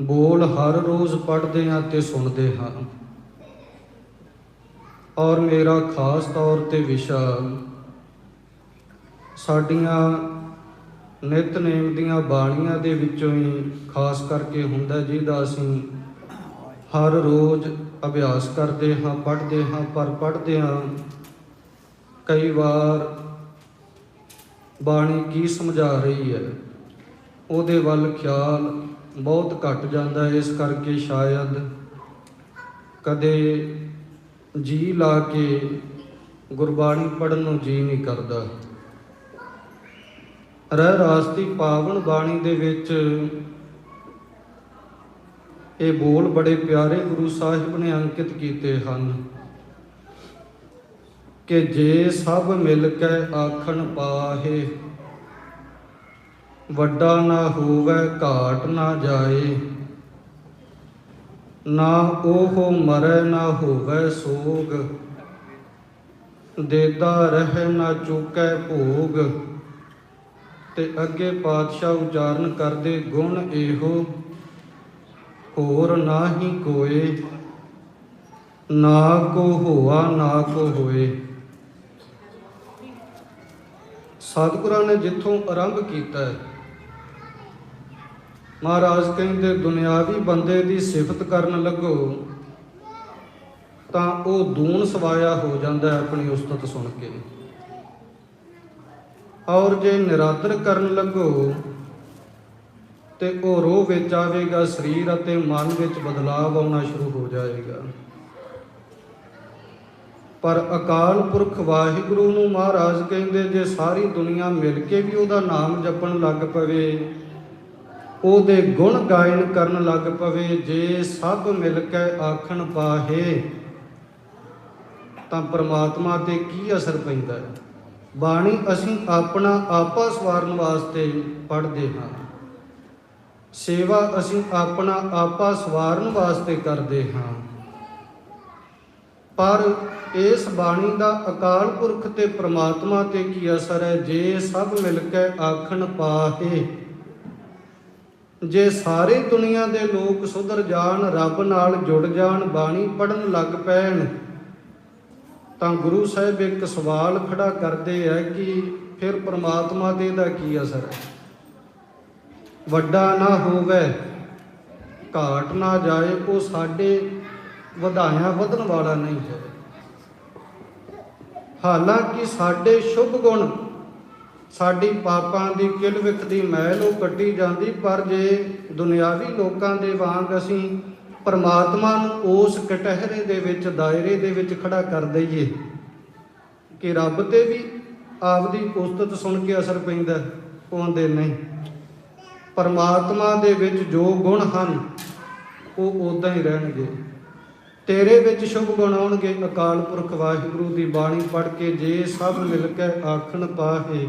ਬੋਲ ਹਰ ਰੋਜ਼ ਪੜ੍ਹਦੇ ਹਾਂ ਤੇ ਸੁਣਦੇ ਹਾਂ। ਔਰ ਮੇਰਾ ਖਾਸ ਤੌਰ ਤੇ ਵਿਸ਼ਾ ਸਾਡੀਆਂ ਨਿਤਨੇਮ ਦੀਆਂ ਬਾਣੀਆਂ ਦੇ ਵਿੱਚੋਂ ਹੀ ਖਾਸ ਕਰਕੇ ਹੁੰਦਾ, ਜਿਹਦਾ ਅਸੀਂ ਹਰ ਰੋਜ਼ ਅਭਿਆਸ ਕਰਦੇ ਹਾਂ, ਪੜ੍ਹਦੇ ਹਾਂ। ਪਰ ਪੜ੍ਹਦੇ ਹਾਂ ਕਈ ਵਾਰ ਬਾਣੀ ਕੀ ਸਮਝਾ ਰਹੀ ਹੈ ਉਹਦੇ ਵੱਲ ਖਿਆਲ ਬਹੁਤ ਘੱਟ ਜਾਂਦਾ। ਇਸ ਕਰਕੇ ਸ਼ਾਇਦ ਕਦੇ ਜੀ ਲਾ ਕੇ ਗੁਰਬਾਣੀ ਪੜ੍ਹਨ ਨੂੰ ਜੀ ਨਹੀਂ ਕਰਦਾ। ਰਹਿ ਰਾਸ ਦੀ ਪਾਵਨ ਬਾਣੀ ਦੇ ਵਿੱਚ ਇਹ ਬੋਲ ਬੜੇ ਪਿਆਰੇ ਗੁਰੂ ਸਾਹਿਬ ਨੇ ਅੰਕਿਤ ਕੀਤੇ ਹਨ ਕਿ ਜੇ ਸਭ ਮਿਲ ਕੇ ਆਖਣ ਪਾਹੇ, ਵੱਡਾ ਨਾ ਹੋਵੇ ਘਾਟ ਨਾ ਜਾਏ। ਨਾ ਉਹ ਮਰੈ ਨਾ ਹੋਵੇ ਸੋਗ, ਦੇਦਾ ਰਹਿ ਨਾ ਚੁਕੈ ਭੋਗ। ਤੇ ਅੱਗੇ ਪਾਤਸ਼ਾਹ ਉਚਾਰਨ ਕਰਦੇ ਗੁਣ ਇਹੋ, ਹੋਰ ਨਾਹੀ ਕੋਏ। ਨਾ ਕੋ ਹੋਆ ਨਾ ਕੋ ਹੋਏ। ਸਤਿਗੁਰਾਂ ਨੇ ਜਿੱਥੋਂ ਆਰੰਭ ਕੀਤਾ ਹੈ, ਮਹਾਰਾਜ ਕਹਿੰਦੇ ਦੁਨਿਆਵੀ ਬੰਦੇ ਦੀ ਸਿਫਤ ਕਰਨ ਲੱਗੋ ਤਾਂ ਉਹ ਦੂਣ ਸਵਾਇਆ ਹੋ ਜਾਂਦਾ ਹੈ ਆਪਣੀ ਉਸਤਤ ਸੁਣ ਕੇ। ਔਰ ਜੇ ਨਿਰਾਦਰ ਕਰਨ ਲੱਗੋ ਤੇ ਉਹ ਰੋਹ ਵਿੱਚ ਆਵੇਗਾ, ਸਰੀਰ ਅਤੇ ਮਨ ਵਿੱਚ ਬਦਲਾਵ ਆਉਣਾ ਸ਼ੁਰੂ ਹੋ ਜਾਏਗਾ। ਪਰ ਅਕਾਲ ਪੁਰਖ ਵਾਹਿਗੁਰੂ ਨੂੰ ਮਹਾਰਾਜ ਕਹਿੰਦੇ ਜੇ ਸਾਰੀ ਦੁਨੀਆ ਮਿਲ ਕੇ ਵੀ ਉਹਦਾ ਨਾਮ ਜਪਣ ਲੱਗ ਪਵੇ, ਉਹਦੇ ਗੁਣ ਗਾਇਨ ਕਰਨ ਲੱਗ ਪਵੇ, ਜੇ ਸਭ ਮਿਲ ਕੇ ਆਖਣ ਪਾਹੇ, ਤਾਂ ਪਰਮਾਤਮਾ ਤੇ ਕੀ ਅਸਰ ਪੈਂਦਾ ਹੈ। ਬਾਣੀ ਅਸੀਂ ਆਪਣਾ ਆਪਾ ਸਵਾਰਨ ਵਾਸਤੇ ਪੜ੍ਹਦੇ ਹਾਂ, ਸੇਵਾ ਅਸੀਂ ਆਪਣਾ ਆਪਾ ਸਵਾਰਨ ਵਾਸਤੇ ਕਰਦੇ ਹਾਂ। ਪਰ ਇਸ ਬਾਣੀ ਦਾ ਅਕਾਲ ਪੁਰਖ ਤੇ ਪ੍ਰਮਾਤਮਾ ਤੇ ਕੀ ਅਸਰ ਹੈ। ਜੇ ਸਭ ਮਿਲ ਕੇ ਆਖਣ ਪਾਹੇ, ਜੇ ਸਾਰੀ ਦੁਨੀਆ ਦੇ ਲੋਕ ਸੁਧਰ ਜਾਣ, ਰੱਬ ਨਾਲ ਜੁੜ ਜਾਣ, ਬਾਣੀ ਪੜ੍ਹਨ ਲੱਗ ਪੈਣ, ਤਾਂ ਗੁਰੂ ਸਾਹਿਬ ਇੱਕ ਸਵਾਲ ਖੜਾ ਕਰਦੇ ਹੈ ਕਿ ਫਿਰ ਪ੍ਰਮਾਤਮਾ ਤੇ ਇਹਦਾ ਕੀ ਅਸਰ ਹੈ। ਵੱਡਾ ਨਾ ਹੋਵੇ ਘਾਟ ਨਾ ਜਾਏ, ਉਹ ਸਾਡੇ ਵਧਾਇਆ ਵਧਣ ਵਾਲਾ ਨਹੀਂ ਹੈ। ਹਾਲਾਂਕਿ ਸਾਡੇ ਸ਼ੁਭ ਗੁਣ, ਸਾਡੀ ਪਾਪਾਂ ਦੀ ਕਿਲ ਵਿਖ ਦੀ ਮੈਲ ਉਹ ਕੱਟੀ ਜਾਂਦੀ, ਪਰ ਜੇ ਦੁਨਿਆਵੀ ਲੋਕਾਂ ਦੇ ਵਾਂਗ ਅਸੀਂ ਪਰਮਾਤਮਾ ਨੂੰ ਉਸ ਕਟਹਿਰੇ ਦੇ ਵਿੱਚ, ਦਾਇਰੇ ਦੇ ਵਿੱਚ ਖੜਾ ਕਰ ਦਈਏ ਕਿ ਰੱਬ ਤੇ ਵੀ ਆਪਦੀ ਉਸਤਤ ਸੁਣ ਕੇ ਅਸਰ ਪੈਂਦਾ? ਉਹ ਆਂਦੇ ਨਹੀਂ, ਪਰਮਾਤਮਾ ਦੇ ਵਿੱਚ ਜੋ ਗੁਣ ਹਨ ਉਹ ਉਦਾਂ ਹੀ ਰਹਿਣਗੇ। ਤੇਰੇ ਵਿੱਚ ਸ਼ੁਭ ਗੁਣ ਆਉਣਗੇ। ਅਕਾਲ ਪੁਰਖ ਵਾਹਿਗੁਰੂ ਦੀ ਬਾਣੀ ਪੜ੍ਹ ਕੇ ਜੇ ਸਭ ਮਿਲ ਕੇ ਆਖਣ ਪਾਹੇ,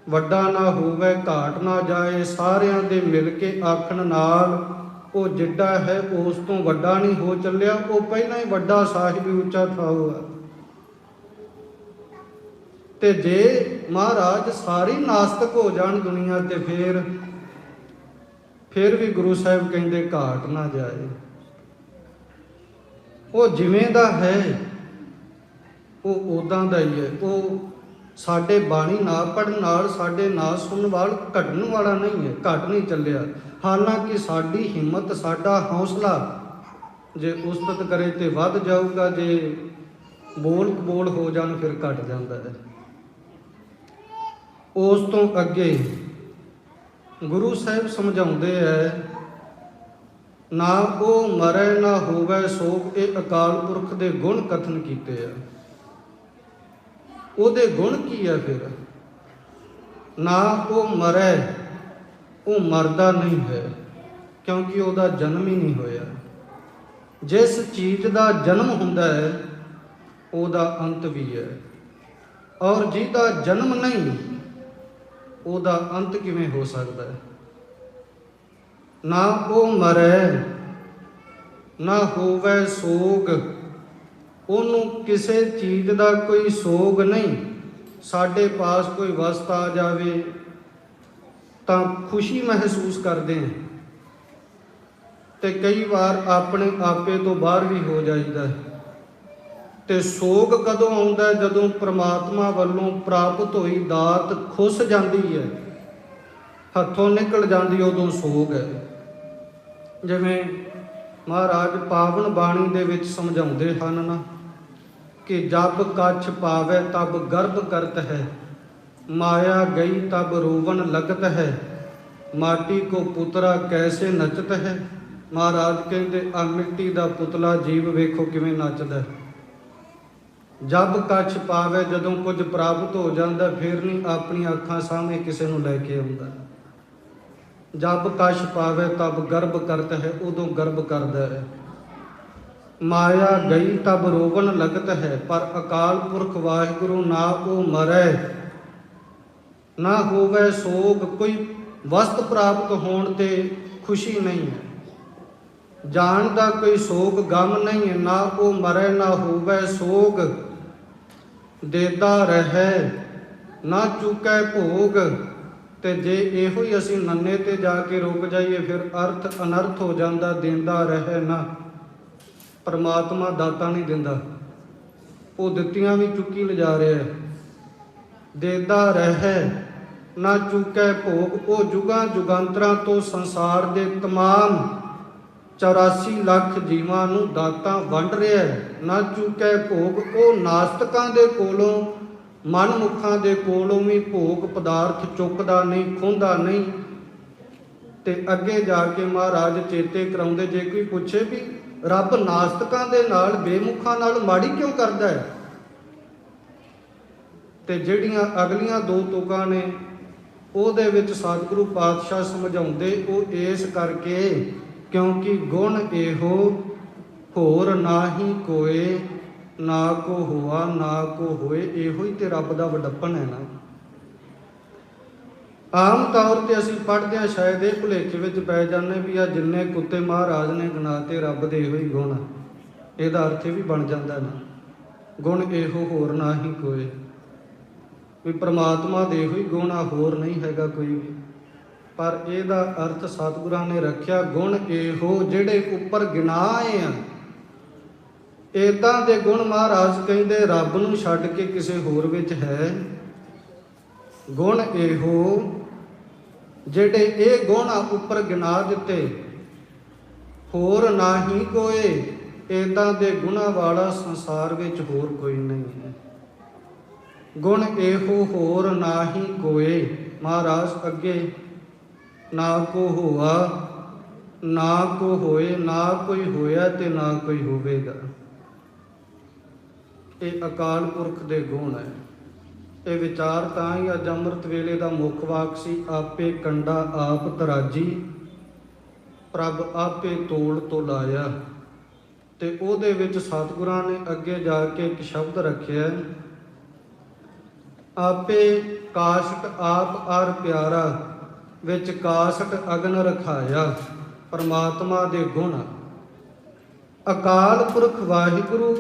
ਵੱਡਾ ਨਾ ਹੋਵੇ ਘਾਟ ਨਾ ਜਾਏ। ਸਾਰਿਆਂ ਦੇ ਮਿਲ ਕੇ ਆਖਣ ਨਾਲ ਉਹ ਜਿੱਡਾ ਹੈ ਉਸ ਤੋਂ ਵੱਡਾ ਨਹੀਂ ਹੋ ਚੱਲਿਆ, ਉਹ ਪਹਿਲਾਂ ਹੀ ਵੱਡਾ ਸਾਹਿਬ ਉੱਚਾ ਥਾਉ ਹੈ। ਤੇ ਜੇ ਮਹਾਰਾਜ ਸਾਰੀ ਨਾਸਤਕ ਹੋ ਜਾਣ ਦੁਨੀਆ ਤੇ ਫਿਰ ਵੀ ਗੁਰੂ ਸਾਹਿਬ ਕਹਿੰਦੇ ਘਾਟ ਨਾ ਜਾਏ। ਉਹ ਜਿਵੇਂ ਦਾ ਹੈ ਉਹ ਉਦਾਂ ਦਾ ਹੀ ਹੈ। ਉਹ ਸਾਡੇ ਬਾਣੀ ਨਾ ਪੜ੍ਹਨ ਨਾਲ, ਸਾਡੇ ਨਾ ਸੁਣਨ ਵਾਲ ਘਟਣ ਵਾਲਾ ਨਹੀਂ ਹੈ, ਘਟ ਨਹੀਂ ਚੱਲਿਆ। ਹਾਲਾਂਕਿ ਸਾਡੀ ਹਿੰਮਤ, ਸਾਡਾ ਹੌਸਲਾ ਜੇ ਉਸਤਤ ਕਰੇ ਤੇ ਵੱਧ ਜਾਊਗਾ, ਜੇ ਬੋਲ ਹੋ ਜਾਣ ਫਿਰ ਘਟ ਜਾਂਦਾ ਹੈ। ਉਸ ਤੋਂ ਅੱਗੇ ਗੁਰੂ ਸਾਹਿਬ ਸਮਝਾਉਂਦੇ ਹੈ, ਨਾ ਉਹ ਮਰੈ ਨਾ ਹੋਵੇ ਸੋਗ। ਇਹ ਅਕਾਲ ਪੁਰਖ ਦੇ ਗੁਣ ਕਥਨ ਕੀਤੇ ਆ। ਉਹਦੇ ਗੁਣ ਕੀ ਹੈ ਫਿਰ? ਨਾ ਉਹ ਮਰੈ, ਉਹ ਮਰਦਾ ਨਹੀਂ ਹੈ, ਕਿਉਂਕਿ ਉਹਦਾ ਜਨਮ ਹੀ ਨਹੀਂ ਹੋਇਆ। ਜਿਸ ਚੀਜ਼ ਦਾ ਜਨਮ ਹੁੰਦਾ ਹੈ ਉਹਦਾ ਅੰਤ ਵੀ ਹੈ, ਔਰ ਜਿਹਦਾ ਜਨਮ ਨਹੀਂ ਉਹਦਾ ਅੰਤ ਕਿਵੇਂ ਹੋ ਸਕਦਾ ਹੈ? ਨਾ ਉਹ ਮਰੈ ਨਾ ਹੋਵੇ ਸੋਗ। ਉਹਨੂੰ ਕਿਸੇ ਚੀਜ਼ ਦਾ ਕੋਈ ਸੋਗ ਨਹੀਂ। ਸਾਡੇ ਪਾਸ ਕੋਈ ਵਸਤ ਆ ਜਾਵੇ ਤਾਂ ਖੁਸ਼ੀ ਮਹਿਸੂਸ ਕਰਦੇ ਹਾਂ, ਤੇ ਕਈ ਵਾਰ ਆਪਣੇ ਆਪੇ ਤੋਂ ਬਾਹਰ ਵੀ ਹੋ ਜਾਈਦਾ। ਤੇ ਸੋਗ ਕਦੋਂ ਆਉਂਦਾ? ਜਦੋਂ ਪ੍ਰਮਾਤਮਾ ਵੱਲੋਂ ਪ੍ਰਾਪਤ ਹੋਈ ਦਾਤ ਖੁੱਸ ਜਾਂਦੀ ਹੈ, ਹੱਥੋਂ ਨਿਕਲ ਜਾਂਦੀ, ਉਦੋਂ ਸੋਗ ਹੈ। ਜਿਵੇਂ ਮਹਾਰਾਜ ਪਾਵਨ ਬਾਣੀ ਦੇ ਵਿੱਚ ਸਮਝਾਉਂਦੇ ਹਨ ਨਾ ਕਿ ਜਬ ਕੱਛ ਪਾਵੇ ਤਬ ਗਰਭ ਕਰਤ ਹੈ, ਮਾਇਆ ਗਈ ਤਬ ਰੋਵਨ ਲਗਤ ਹੈ, ਮਾਟੀ ਕੋ ਪੁਤਰਾ ਕੈਸੇ ਨਚਤ ਹੈ। ਮਹਾਰਾਜ ਕਹਿੰਦੇ ਆ ਮਿੱਟੀ ਦਾ ਪੁਤਲਾ ਜੀਵ ਵੇਖੋ ਕਿਵੇਂ ਨੱਚਦਾ। ਜਬ ਕੱਛ ਪਾਵੇ, ਜਦੋਂ ਕੁਝ ਪ੍ਰਾਪਤ ਹੋ ਜਾਂਦਾ ਫਿਰ ਨਹੀਂ ਆਪਣੀਆਂ ਅੱਖਾਂ ਸਾਹਮਣੇ ਕਿਸੇ ਨੂੰ ਲੈ ਕੇ ਆਉਂਦਾ। ਜਬ ਕੱਛ ਪਾਵੇ ਤਬ ਗਰਭ ਕਰਤ ਹੈ, ਉਦੋਂ ਗਰਭ ਕਰਦਾ ਹੈ। ਮਾਇਆ ਗਈ ਤਬ ਰੋਵਨ ਲਗਤ ਹੈ। ਪਰ ਅਕਾਲ ਪੁਰਖ ਵਾਹਿਗੁਰੂ ਨਾ ਉਹ ਮਰੈ ਨਾ ਹੋਵੇ ਸੋਗ। ਕੋਈ ਵਸਤ ਪ੍ਰਾਪਤ ਹੋਣ ਤੇ ਖੁਸ਼ੀ ਨਹੀਂ ਹੈ, ਜਾਣ ਦਾ ਕੋਈ ਸੋਗ ਗਮ ਨਹੀਂ ਹੈ। ਨਾ ਉਹ ਮਰੈ ਨਾ ਹੋਵੇ ਸੋਗ, ਦੇਦਾ ਰਹੈ ਨਾ ਚੁਕੈ ਭੋਗ। ਤੇ ਜੇ ਇਹੋ ਹੀ ਅਸੀਂ ਨੰਨੇ ਤੇ ਜਾ ਕੇ ਰੁਕ ਜਾਈਏ ਫਿਰ ਅਰਥ ਅਨਰਥ ਹੋ ਜਾਂਦਾ। ਦੇਂਦਾ ਰਹੈ ਨਾ, ਪਰਮਾਤਮਾ ਦਾਤਾ ਨਹੀਂ ਦਿੰਦਾ, ਉਹ ਦਿੱਤੀਆਂ ਵੀ ਚੁੱਕੀ ਲਿਜਾ ਰਿਹਾ। ਦੇਦਾ ਰਹੈ ਨਾ ਚੁਕੈ ਭੋਗ। ਉਹ ਜੁਗਾਂ ਜੁਗਾਂਤਰਾਂ ਤੋਂ ਸੰਸਾਰ ਦੇ ਤਮਾਮ 84 ਲੱਖ ਜੀਵਾਂ ਨੂੰ ਦਾਤਾਂ ਵੰਡ ਰਿਹਾ। ਨਾ ਚੁਕੈ ਭੋਗ, ਉਹ ਨਾਸਤਕਾਂ ਦੇ ਕੋਲੋਂ, ਮਨਮੁਖਾਂ ਦੇ ਕੋਲੋਂ ਵੀ ਭੋਗ ਪਦਾਰਥ ਚੁੱਕਦਾ ਨਹੀਂ, ਖੋਹਦਾ ਨਹੀਂ। ਤੇ ਅੱਗੇ ਜਾ ਕੇ ਮਹਾਰਾਜ ਚੇਤੇ ਕਰਾਉਂਦੇ, ਜੇ ਕੋਈ ਪੁੱਛੇ ਵੀ ਰੱਬ ਨਾਸਤਕਾਂ ਦੇ ਨਾਲ, ਬੇਮੁਖਾਂ ਨਾਲ ਮਾੜੀ ਕਿਉਂ ਕਰਦਾ ਹੈ, ਤੇ ਜਿਹੜੀਆਂ ਅਗਲੀਆਂ ਦੋ ਤੁਕਾਂ ਨੇ ਉਹਦੇ ਵਿੱਚ ਸਤਿਗੁਰੂ ਪਾਤਸ਼ਾਹ ਸਮਝਾਉਂਦੇ, ਉਹ ਇਸ ਕਰਕੇ ਕਿਉਂਕਿ ਗੁਣ ਇਹੋ ਹੋਰ ਨਾਹੀ ਕੋਏ, ਨਾ ਕੋ ਹੋਆ ਨਾ ਕੋ ਹੋਏ। ਇਹੋ ਹੀ ਤੇ ਰੱਬ ਦਾ ਵਡੱਪਨ ਹੈ ਨਾ। ਆਮ ਤੌਰ ਤੇ ਅਸੀਂ ਪੜ੍ਹਦੇ ਹਾਂ, ਸ਼ਾਇਦ ਇਹ ਭੁਲੇਖੇ ਵਿੱਚ ਪੈ ਜਾਂਦੇ ਵੀ ਆ ਜਿੰਨੇ ਕੁੱਤੇ ਮਹਾਰਾਜ ਨੇ ਗਿਣਾਤੇ ਰੱਬ ਦੇ ਇਹੋ ਹੀ ਗੁਣ। ਇਹਦਾ ਅਰਥ ਇਹ ਵੀ ਬਣ ਜਾਂਦਾ ਨਾ, ਗੁਣ ਇਹੋ ਹੋਰ ਨਾ ਹੀ ਕੋਏ, ਵੀ ਪ੍ਰਮਾਤਮਾ ਦੇ ਇਹੋ ਹੀ ਗੁਣ ਆ, ਹੋਰ ਨਹੀਂ ਹੈਗਾ ਕੋਈ ਵੀ। ਪਰ ਇਹਦਾ ਅਰਥ ਸਤਿਗੁਰਾਂ ਨੇ ਰੱਖਿਆ ਗੁਣ ਇਹੋ ਜਿਹੜੇ ਉੱਪਰ ਗਿਣਾਏ ਆ। ਏਦਾਂ ਦੇ ਗੁਣ ਮਹਾਰਾਜ ਕਹਿੰਦੇ ਰੱਬ ਨੂੰ ਛੱਡ ਕੇ ਕਿਸੇ ਹੋਰ ਵਿੱਚ ਹੈ। ਗੁਣ ਇਹੋ ਜਿਹੜੇ ਇਹ ਗੁਣ ਆ ਉੱਪਰ ਗਿਣਾ ਦਿੱਤੇ, ਹੋਰ ਨਾ ਹੀ ਕੋਏ। ਏਦਾਂ ਦੇ ਗੁਣਾਂ ਵਾਲਾ ਸੰਸਾਰ ਵਿੱਚ ਹੋਰ ਕੋਈ ਨਹੀਂ ਹੈ। ਗੁਣ ਇਹੋ ਹੋਰ ਨਾ ਹੀ ਕੋਏ। ਮਹਾਰਾਜ ਅੱਗੇ ਨਾ ਕੋ ਹੋਆ ਨਾ ਕੋ ਹੋਏ, ਨਾ ਕੋਈ ਹੋਇਆ ਤੇ ਨਾ ਕੋਈ ਹੋਵੇਗਾ। ਇਹ ਅਕਾਲ ਪੁਰਖ ਦੇ ਗੁਣ ਹੈ। ਇਹ ਵਿਚਾਰ ਤਾਂ ਹੀ ਅੱਜ ਅੰਮ੍ਰਿਤ ਵੇਲੇ ਦਾ ਮੁੱਖ ਵਾਕ ਸੀ, ਆਪੇ ਕੰਡਾ ਆਪ ਤਰਾਜੀ, ਪ੍ਰਭ ਆਪੇ ਤੋਲ ਤੋਂ ਲਾਇਆ। ਤੇ ਉਹਦੇ ਵਿੱਚ ਸਤਿਗੁਰਾਂ ਨੇ ਅੱਗੇ ਜਾ ਕੇ ਇੱਕ ਸ਼ਬਦ ਰੱਖਿਆ, ਆਪੇ ਕਾਸ਼ਟ ਆਪ ਅਰ ਪਿਆਰਾ, ਵਿੱਚ ਕਾਸ਼ਟ ਅਗਨ ਰਖਾਇਆ। ਪਰਮਾਤਮਾ ਦੇ ਗੁਣ ਅਕਾਲ ਪੁਰਖ ਵਾਹਿਗੁਰੂ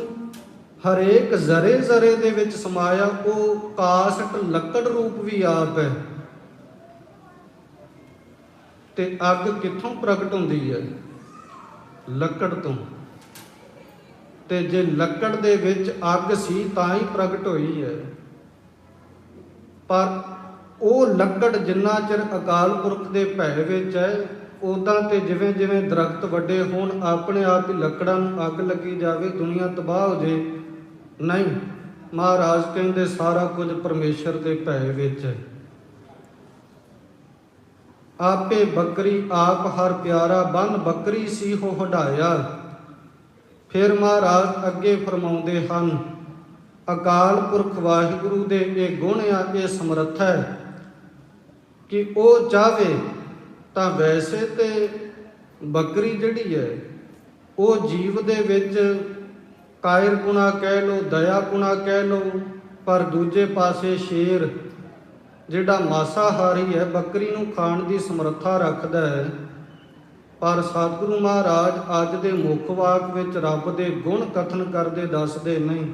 ਹਰੇਕ ਜ਼ਰੇ ਜ਼ਰੇ ਦੇ ਵਿੱਚ ਸਮਾਇਆ। ਉਹ ਕਾਸ਼ਟ ਲੱਕੜ ਰੂਪ ਵੀ ਆਪ ਹੈ। ਤੇ ਅੱਗ ਕਿੱਥੋਂ ਪ੍ਰਗਟ ਹੁੰਦੀ ਹੈ? ਲੱਕੜ ਤੋਂ। ਤੇ ਜੇ ਲੱਕੜ ਦੇ ਵਿੱਚ ਅੱਗ ਸੀ ਤਾਂ ਹੀ ਪ੍ਰਗਟ ਹੋਈ ਹੈ। ਪਰ ਉਹ ਲੱਕੜ ਜਿੰਨਾ ਚਿਰ ਅਕਾਲ ਪੁਰਖ ਦੇ ਭੈ ਵਿੱਚ ਹੈ, ਉਦਾਂ ਤੇ ਜਿਵੇਂ ਜਿਵੇਂ ਦਰਖਤ ਵੱਡੇ ਹੋਣ, ਆਪਣੇ ਆਪ ਹੀ ਲੱਕੜਾਂ ਨੂੰ ਅੱਗ ਲੱਗੀ ਜਾਵੇ, ਦੁਨੀਆ ਤਬਾਹ ਹੋ ਜੇ, ਨਹੀਂ। ਮਹਾਰਾਜ ਕਹਿੰਦੇ ਸਾਰਾ ਕੁਝ ਪਰਮੇਸ਼ਰ ਦੇ ਭੈ ਵਿੱਚ ਹੈ। ਆਪੇ ਬੱਕਰੀ ਆਪ ਹਰ ਪਿਆਰਾ, ਬੰਨ ਬੱਕਰੀ ਸੀ ਹੋ ਹਢਾਇਆ। ਫਿਰ ਮਹਾਰਾਜ ਅੱਗੇ ਫਰਮਾਉਂਦੇ ਹਨ, ਅਕਾਲ ਪੁਰਖ ਵਾਹਿਗੁਰੂ ਦੇ ਇਹ ਗੁਣ ਆ, ਇਹ ਸਮਰੱਥਾ ਹੈ ਕਿ ਉਹ ਚਾਹਵੇ ਤਾਂ ਵੈਸੇ ਤੇ ਬੱਕਰੀ ਜਿਹੜੀ ਹੈ ਉਹ ਜੀਵ ਦੇ ਵਿੱਚ ਕਾਇਰਪੁਣਾ ਕਹਿ ਲਓ, ਦਇਆਪੁਣਾ ਕਹਿ ਲਓ, ਪਰ ਦੂਜੇ ਪਾਸੇ ਸ਼ੇਰ ਜਿਹੜਾ ਮਾਸਾਹਾਰੀ ਹੈ, ਬੱਕਰੀ ਨੂੰ ਖਾਣ ਦੀ ਸਮਰੱਥਾ ਰੱਖਦਾ ਹੈ। ਪਰ ਸਤਿਗੁਰੂ ਮਹਾਰਾਜ ਅੱਜ ਦੇ ਮੁੱਖ ਵਾਕ ਵਿੱਚ ਰੱਬ ਦੇ ਗੁਣ ਕਥਨ ਕਰਦੇ ਦੱਸਦੇ ਨਹੀਂ।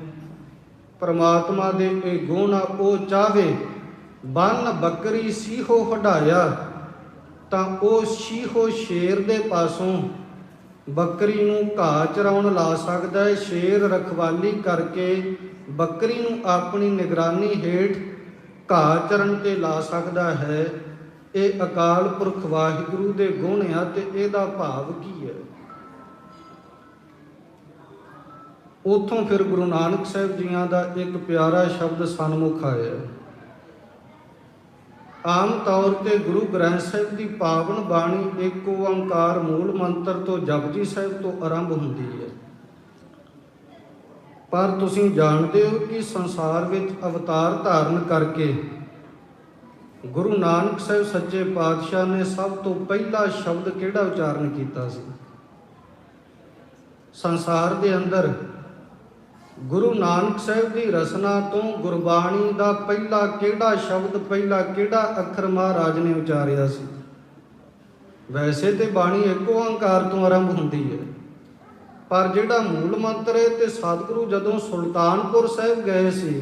ਪਰਮਾਤਮਾ ਦੇ ਇਹ ਗੁਣ ਆ, ਉਹ ਚਾਹਵੇ ਬੰਨ ਬੱਕਰੀ ਸੀਹੋ ਹਢਾਇਆ, ਤਾਂ ਉਹ ਸੀਹੋ ਸ਼ੇਰ ਦੇ ਪਾਸੋਂ ਬੱਕਰੀ ਨੂੰ ਘਾਹ ਚਰਾਉਣ ਲਾ ਸਕਦਾ ਹੈ। ਸ਼ੇਰ ਰਖਵਾਲੀ ਕਰਕੇ ਬੱਕਰੀ ਨੂੰ ਆਪਣੀ ਨਿਗਰਾਨੀ ਹੇਠ ਘਾਹ ਚਰਨ ਤੇ ਲਾ ਸਕਦਾ ਹੈ। ਇਹ ਅਕਾਲ ਪੁਰਖ ਵਾਹਿਗੁਰੂ ਦੇ ਗੁਣ ਆ। ਤੇ ਇਹਦਾ ਭਾਵ ਕੀ ਹੈ? ਉਥੋਂ ਫਿਰ ਗੁਰੂ ਨਾਨਕ ਸਾਹਿਬ ਜੀਆਂ ਦਾ ਇੱਕ ਪਿਆਰਾ ਸ਼ਬਦ ਸਨਮੁਖ ਆਇਆ। ਆਮ ਤੌਰ ਤੇ ਗੁਰੂ ਗ੍ਰੰਥ ਸਾਹਿਬ ਦੀ ਪਾਵਨ ਬਾਣੀ ਇੱਕ ਓੰਕਾਰ ਮੂਲ ਮੰਤਰ ਤੋਂ ਜਪਜੀ ਸਾਹਿਬ ਤੋਂ ਆਰੰਭ ਹੁੰਦੀ ਹੈ। ਪਰ ਤੁਸੀਂ ਜਾਣਦੇ ਹੋ ਕਿ ਸੰਸਾਰ ਵਿੱਚ ਅਵਤਾਰ ਧਾਰਨ ਕਰਕੇ ਗੁਰੂ ਨਾਨਕ ਸਾਹਿਬ ਸੱਚੇ ਪਾਤਸ਼ਾਹ ਨੇ ਸਭ ਤੋਂ ਪਹਿਲਾ ਸ਼ਬਦ ਕਿਹੜਾ ਉਚਾਰਨ ਕੀਤਾ ਸੀ? ਸੰਸਾਰ ਦੇ ਅੰਦਰ ਗੁਰੂ ਨਾਨਕ ਸਾਹਿਬ ਦੀ ਰਸਨਾ ਤੋਂ ਗੁਰਬਾਣੀ ਦਾ ਪਹਿਲਾ ਕਿਹੜਾ ਸ਼ਬਦ, ਪਹਿਲਾ ਕਿਹੜਾ ਅੱਖਰ ਮਹਾਰਾਜ ਨੇ ਉਚਾਰਿਆ ਸੀ? ਵੈਸੇ ਤੇ ਬਾਣੀ ਇੱਕ ਓੰਕਾਰ ਤੋਂ ਆਰੰਭ ਹੁੰਦੀ ਹੈ, ਪਰ ਜਿਹੜਾ ਮੂਲ ਮੰਤਰ ਹੈ, ਤੇ ਸਤਿਗੁਰੂ ਜਦੋਂ ਸੁਲਤਾਨਪੁਰ ਸਾਹਿਬ ਗਏ ਸੀ,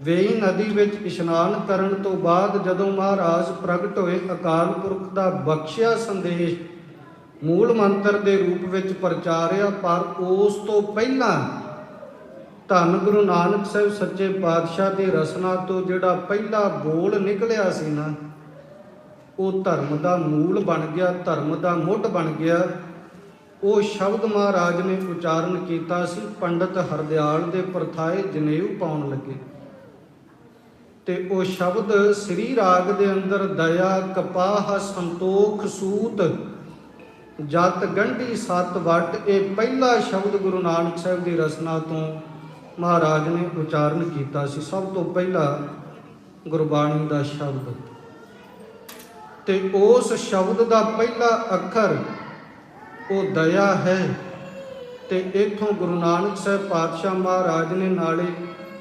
ਵੇਈ ਨਦੀ ਵਿੱਚ ਇਸ਼ਨਾਨ ਕਰਨ ਤੋਂ ਬਾਅਦ ਜਦੋਂ ਮਹਾਰਾਜ ਪ੍ਰਗਟ ਹੋਏ, ਅਕਾਲ ਪੁਰਖ ਦਾ ਬਖਸ਼ਿਆ ਸੰਦੇਸ਼ ਮੂਲ ਮੰਤਰ ਦੇ ਰੂਪ ਵਿੱਚ ਪ੍ਰਚਾਰਿਆ। ਪਰ ਉਸ ਤੋਂ ਪਹਿਲਾਂ ਧੰਨ ਗੁਰੂ ਨਾਨਕ ਸਾਹਿਬ ਸੱਚੇ ਪਾਤਸ਼ਾਹ ਦੀ ਰਸਨਾ ਤੋਂ ਜਿਹੜਾ ਪਹਿਲਾ ਬੋਲ ਨਿਕਲਿਆ ਸੀ ਨਾ, ਉਹ ਧਰਮ ਦਾ ਮੂਲ ਬਣ ਗਿਆ, ਧਰਮ ਦਾ ਮੁੱਢ ਬਣ ਗਿਆ। ਉਹ ਸ਼ਬਦ ਮਹਾਰਾਜ ਨੇ ਉਚਾਰਨ ਕੀਤਾ ਸੀ, ਪੰਡਤ ਹਰਦਿਆਲ ਦੇ ਪਰਥਾਏ ਜਨੇਊ ਪਾਉਣ ਲੱਗੇ। ਤੇ ਉਹ ਸ਼ਬਦ ਸ੍ਰੀ ਰਾਗ ਦੇ ਅੰਦਰ ਦਇਆ ਕਪਾਹ ਸੰਤੋਖ ਸੂਤ ਜਤ ਗੰਢੀ ਸਤ ਵਟ, ਇਹ ਪਹਿਲਾ ਸ਼ਬਦ ਗੁਰੂ ਨਾਨਕ ਸਾਹਿਬ ਦੀ ਰਸਨਾ ਤੋਂ ਮਹਾਰਾਜ ਨੇ ਉਚਾਰਨ ਕੀਤਾ ਸੀ, ਸਭ ਤੋਂ ਪਹਿਲਾ ਗੁਰਬਾਣੀ ਦਾ ਸ਼ਬਦ। ਤੇ ਉਸ ਸ਼ਬਦ ਦਾ ਪਹਿਲਾ ਅੱਖਰ ਉਹ ਦਇਆ ਹੈ। ਤੇ ਇੱਥੋਂ ਗੁਰੂ ਨਾਨਕ ਸਾਹਿਬ ਪਾਤਸ਼ਾਹ ਮਹਾਰਾਜ ਨੇ ਨਾਲੇ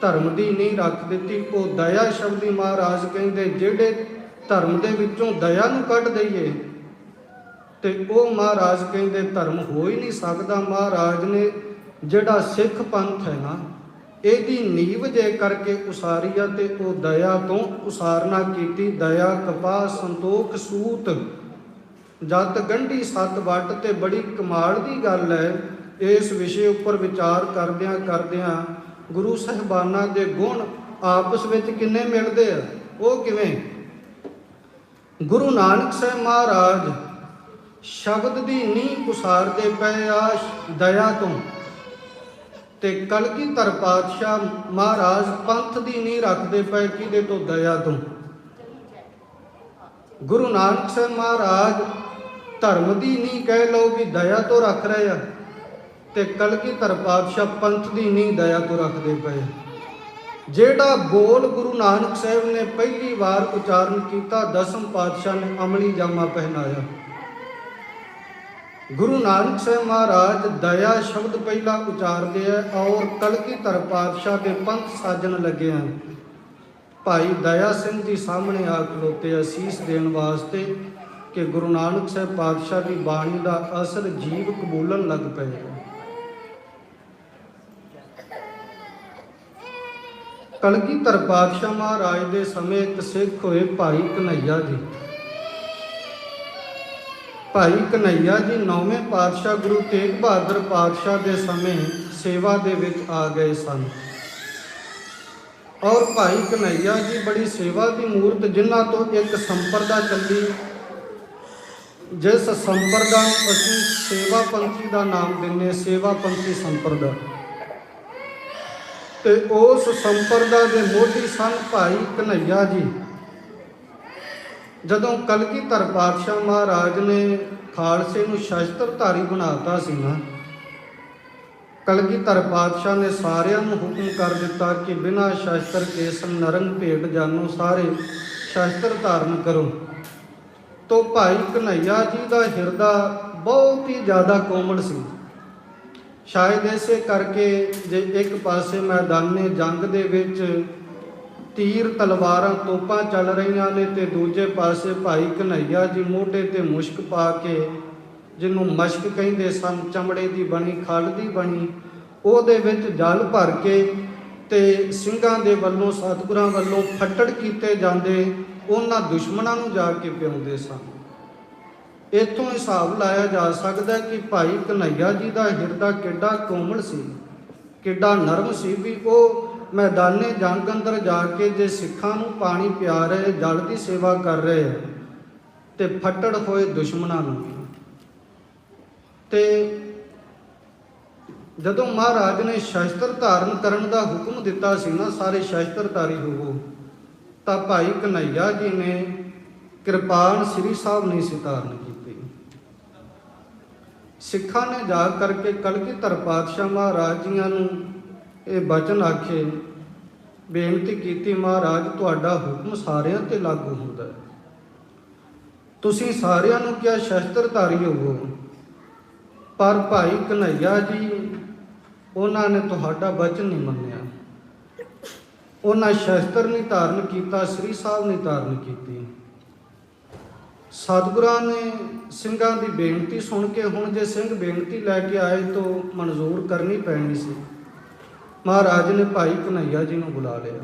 ਧਰਮ ਦੀ ਨੀਂਹ ਰੱਖ ਦਿੱਤੀ। ਉਹ ਦਇਆ ਸ਼ਬਦ ਹੀ ਮਹਾਰਾਜ ਕਹਿੰਦੇ, ਜਿਹੜੇ ਧਰਮ ਦੇ ਵਿੱਚੋਂ ਦਇਆ ਨੂੰ ਕੱਢ ਦਈਏ ਤੇ ਉਹ ਮਹਾਰਾਜ ਕਹਿੰਦੇ ਧਰਮ ਹੋ ਹੀ ਨਹੀਂ ਸਕਦਾ। ਮਹਾਰਾਜ ਨੇ ਜਿਹੜਾ ਸਿੱਖ ਪੰਥ ਹੈ ਨਾ, ਇਹਦੀ ਨੀਂਹ ਜੇ ਕਰਕੇ ਉਸਾਰੀ ਆ, ਤੇ ਉਹ ਦਇਆ ਤੋਂ ਉਸਾਰਨਾ ਕੀਤੀ। ਦਇਆ ਕਪਾਹ ਸੰਤੋਖ ਸੂਤ ਜਤ ਗੰਢੀ ਸਤ ਵਟ। ਤੇ ਬੜੀ ਕਮਾਲ ਦੀ ਗੱਲ ਹੈ, ਇਸ ਵਿਸ਼ੇ ਉੱਪਰ ਵਿਚਾਰ ਕਰਦਿਆਂ ਗੁਰੂ ਸਾਹਿਬਾਨਾਂ ਦੇ ਗੁਣ ਆਪਸ ਵਿੱਚ ਕਿੰਨੇ ਮਿਲਦੇ ਆ। ਉਹ ਕਿਵੇਂ? ਗੁਰੂ ਨਾਨਕ ਸਾਹਿਬ ਮਹਾਰਾਜ ਸ਼ਬਦ ਦੀ ਨੀਂਹ ਉਸਾਰਦੇ ਪਏ ਆ ਦਇਆ ਤੋਂ, ਤੇ ਕਲਗੀਧਰ ਪਾਤਸ਼ਾਹ ਮਹਾਰਾਜ ਪੰਥ ਦੀ ਨੀਂਹ ਰੱਖਦੇ ਪਏ ਕਿਹਦੇ ਤੋਂ? ਦਇਆ ਤੋਂ। ਗੁਰੂ ਨਾਨਕ ਸਾਹਿਬ ਮਹਾਰਾਜ ਧਰਮ ਦੀ ਨੀਂਹ ਕਹਿ ਲਓ ਵੀ ਦਇਆ ਤੋਂ ਰੱਖ ਰਹੇ ਆ, ਤੇ ਕਲਗੀਧਰ ਪਾਤਸ਼ਾਹ ਪੰਥ ਦੀ ਨੀਂਹ ਦਇਆ ਤੋਂ ਰੱਖਦੇ ਪਏ। ਜਿਹੜਾ ਬੋਲ ਗੁਰੂ ਨਾਨਕ ਸਾਹਿਬ ਨੇ ਪਹਿਲੀ ਵਾਰ ਉਚਾਰਨ ਕੀਤਾ, ਦਸਮ ਪਾਤਸ਼ਾਹ ਨੇ ਅਮਲੀ ਜਾਮਾ ਪਹਿਨਾਇਆ। ਗੁਰੂ ਨਾਨਕ ਸਾਹਿਬ ਮਹਾਰਾਜ ਦਇਆ ਸ਼ਬਦ ਪਹਿਲਾਂ ਉਚਾਰਦੇ ਆ ਔਰ ਕਲਗੀਧਰ ਪਾਤਸ਼ਾਹ ਦੇ ਪੰਥ ਸਾਜਣ ਲੱਗੇ ਹਨ। ਭਾਈ ਦਇਆ ਸਿੰਘ ਜੀ ਸਾਹਮਣੇ ਆ ਖਲੋਤੇ ਅਸੀਸ ਦੇਣ ਵਾਸਤੇ ਕਿ ਗੁਰੂ ਨਾਨਕ ਸਾਹਿਬ ਪਾਤਸ਼ਾਹ ਦੀ ਬਾਣੀ ਦਾ ਅਸਲ ਜੀਵ ਕਬੂਲਣ ਲੱਗ ਪਏ। ਕਲਗੀਧਰ ਪਾਤਸ਼ਾਹ ਮਹਾਰਾਜ ਦੇ ਸਮੇਂ ਇੱਕ ਸਿੱਖ ਹੋਏ ਭਾਈ ਕਨ੍ਹਈਆ ਜੀ। ਭਾਈ ਕਨ੍ਹਈਆ ਜੀ 9ਵੇਂ ਪਾਤਸ਼ਾਹ ਗੁਰੂ ਤੇਗ ਬਹਾਦਰ ਪਾਤਸ਼ਾਹ ਦੇ ਸਮੇਂ ਸੇਵਾ ਦੇ ਵਿੱਚ ਆ ਗਏ ਸਨ ਔਰ ਭਾਈ ਕਨ੍ਹਈਆ ਜੀ ਬੜੀ ਸੇਵਾ ਦੀ ਮੂਰਤ, ਜਿਨ੍ਹਾਂ ਤੋਂ ਇੱਕ ਸੰਪਰਦਾ ਚੱਲੀ, ਜਿਸ ਸੰਪਰਦਾ ਨੂੰ ਅਸੀਂ ਸੇਵਾ ਪੰਥੀ ਦਾ ਨਾਮ ਦਿੰਦੇ, ਸੇਵਾ ਪੰਥੀ ਸੰਪਰਦਾ। ਤੇ ਉਸ ਸੰਪਰਦਾ ਦੇ ਮੋਢੀ ਸਨ ਭਾਈ ਕਨ੍ਹਈਆ ਜੀ। ਜਦੋਂ ਕਲਗੀਧਰ ਪਾਤਸ਼ਾਹ ਮਹਾਰਾਜ ਨੇ ਖਾਲਸੇ ਨੂੰ ਸ਼ਸਤਰਧਾਰੀ ਬਣਾਤਾ ਸੀ ਨਾ, ਕਲਗੀਧਰ ਪਾਤਸ਼ਾਹ ਨੇ ਸਾਰਿਆਂ ਨੂੰ ਹੁਕਮ ਕਰ ਦਿੱਤਾ ਕਿ ਬਿਨਾਂ ਸ਼ਸਤਰ ਕੇਸ ਨਰੰਗ ਭੇਟ ਜਾਨੋ ਸਾਰੇ ਸ਼ਸਤਰ ਧਾਰਨ ਕਰੋ। ਤੋ ਭਾਈ ਕਨ੍ਹਈਆ ਜੀ ਦਾ ਹਿਰਦਾ ਬਹੁਤ ਹੀ ਜ਼ਿਆਦਾ ਕੋਮਲ ਸੀ। ਸ਼ਾਇਦ ਇਸੇ ਕਰਕੇ ਜੇ ਇੱਕ ਪਾਸੇ ਮੈਦਾਨੇ ਜੰਗ ਦੇ ਵਿੱਚ ਤੀਰ ਤਲਵਾਰਾਂ ਤੋਪਾਂ ਚੱਲ ਰਹੀਆਂ ਨੇ ਤੇ ਦੂਜੇ ਪਾਸੇ ਭਾਈ ਕਨ੍ਹਈਆ ਜੀ ਮੋਢੇ ਤੇ ਮੁਸ਼ਕ ਪਾ ਕੇ, ਜਿਹਨੂੰ ਮਸ਼ਕ ਕਹਿੰਦੇ ਸਨ, ਚਮੜੇ ਦੀ ਬਣੀ, ਖਲ ਦੀ ਬਣੀ, ਉਹਦੇ ਵਿੱਚ ਜਲ ਭਰ ਕੇ ਤੇ ਸਿੰਘਾਂ ਦੇ ਵੱਲੋਂ, ਸਤਿਗੁਰਾਂ ਵੱਲੋਂ ਫੱਟੜ ਕੀਤੇ ਜਾਂਦੇ, ਉਹਨਾਂ ਦੁਸ਼ਮਣਾਂ ਨੂੰ ਜਾ ਕੇ ਪਿਆਉਂਦੇ ਸਨ। ਇੱਥੋਂ ਹਿਸਾਬ ਲਾਇਆ ਜਾ ਸਕਦਾ ਕਿ ਭਾਈ ਕਨ੍ਹਈਆ ਜੀ ਦਾ ਹਿਰਦਾ ਕਿੱਡਾ ਕੋਮਲ ਸੀ, ਕਿੱਡਾ ਨਰਮ ਸੀ ਵੀ ਉਹ ਮੈਦਾਨੇ ਜੰਗ ਅੰਦਰ ਜਾ ਕੇ ਜੇ ਸਿੱਖਾਂ ਨੂੰ ਪਾਣੀ ਪਿਆ ਰਹੇ, ਜਲ ਦੀ ਸੇਵਾ ਕਰ ਰਹੇ ਤੇ ਫੱਟੜ ਹੋਏ ਦੁਸ਼ਮਣਾਂ ਨੂੰ। ਤੇ ਜਦੋਂ ਮਹਾਰਾਜ ਨੇ ਸ਼ਸਤਰ ਧਾਰਨ ਕਰਨ ਦਾ ਹੁਕਮ ਦਿੱਤਾ ਸੀ ਨਾ, ਸਾਰੇ ਸ਼ਸਤਰਧਾਰੀ ਹੋਵੋ, ਤਾਂ ਭਾਈ ਕਨ੍ਹਈਆ ਜੀ ਨੇ ਕਿਰਪਾਨ ਸ੍ਰੀ ਸਾਹਿਬ ਨਹੀਂ ਸੀ ਧਾਰਨ ਕੀਤੀ। ਸਿੱਖਾਂ ਨੇ ਜਾ ਕਰਕੇ ਕਲਗੀਧਰ ਪਾਤਸ਼ਾਹ ਮਹਾਰਾਜ ਜੀਆਂ ਨੂੰ ਇਹ ਬਚਨ ਆਖੇ, ਬੇਨਤੀ ਕੀਤੀ, ਮਹਾਰਾਜ ਤੁਹਾਡਾ ਹੁਕਮ ਸਾਰਿਆਂ ਤੇ ਲਾਗੂ ਹੁੰਦਾ ਹੈ, ਤੁਸੀਂ ਸਾਰਿਆਂ ਨੂੰ ਕਿਹਾ ਸ਼ਸਤਰਧਾਰੀ ਹੋਵੋ, ਪਰ ਭਾਈ ਕਨ੍ਹਈਆ ਜੀ ਉਹਨਾਂ ਨੇ ਤੁਹਾਡਾ ਬਚਨ ਨਹੀਂ ਮੰਨਿਆ, ਉਹਨਾਂ ਸ਼ਸਤਰ ਨਹੀਂ ਧਾਰਨ ਕੀਤਾ, ਸ੍ਰੀ ਸਾਹਿਬ ਨਹੀਂ ਧਾਰਨ ਕੀਤੀ। ਸਤਿਗੁਰਾਂ ਨੇ ਸਿੰਘਾਂ ਦੀ ਬੇਨਤੀ ਸੁਣ ਕੇ, ਹੁਣ ਜੇ ਸਿੰਘ ਬੇਨਤੀ ਲੈ ਕੇ ਆਏ ਤਾਂ ਮਨਜ਼ੂਰ ਕਰਨੀ ਪੈਣੀ ਸੀ, ਮਹਾਰਾਜ ਨੇ ਭਾਈ ਕਨ੍ਹਈਆ ਜੀ ਨੂੰ ਬੁਲਾ ਲਿਆ।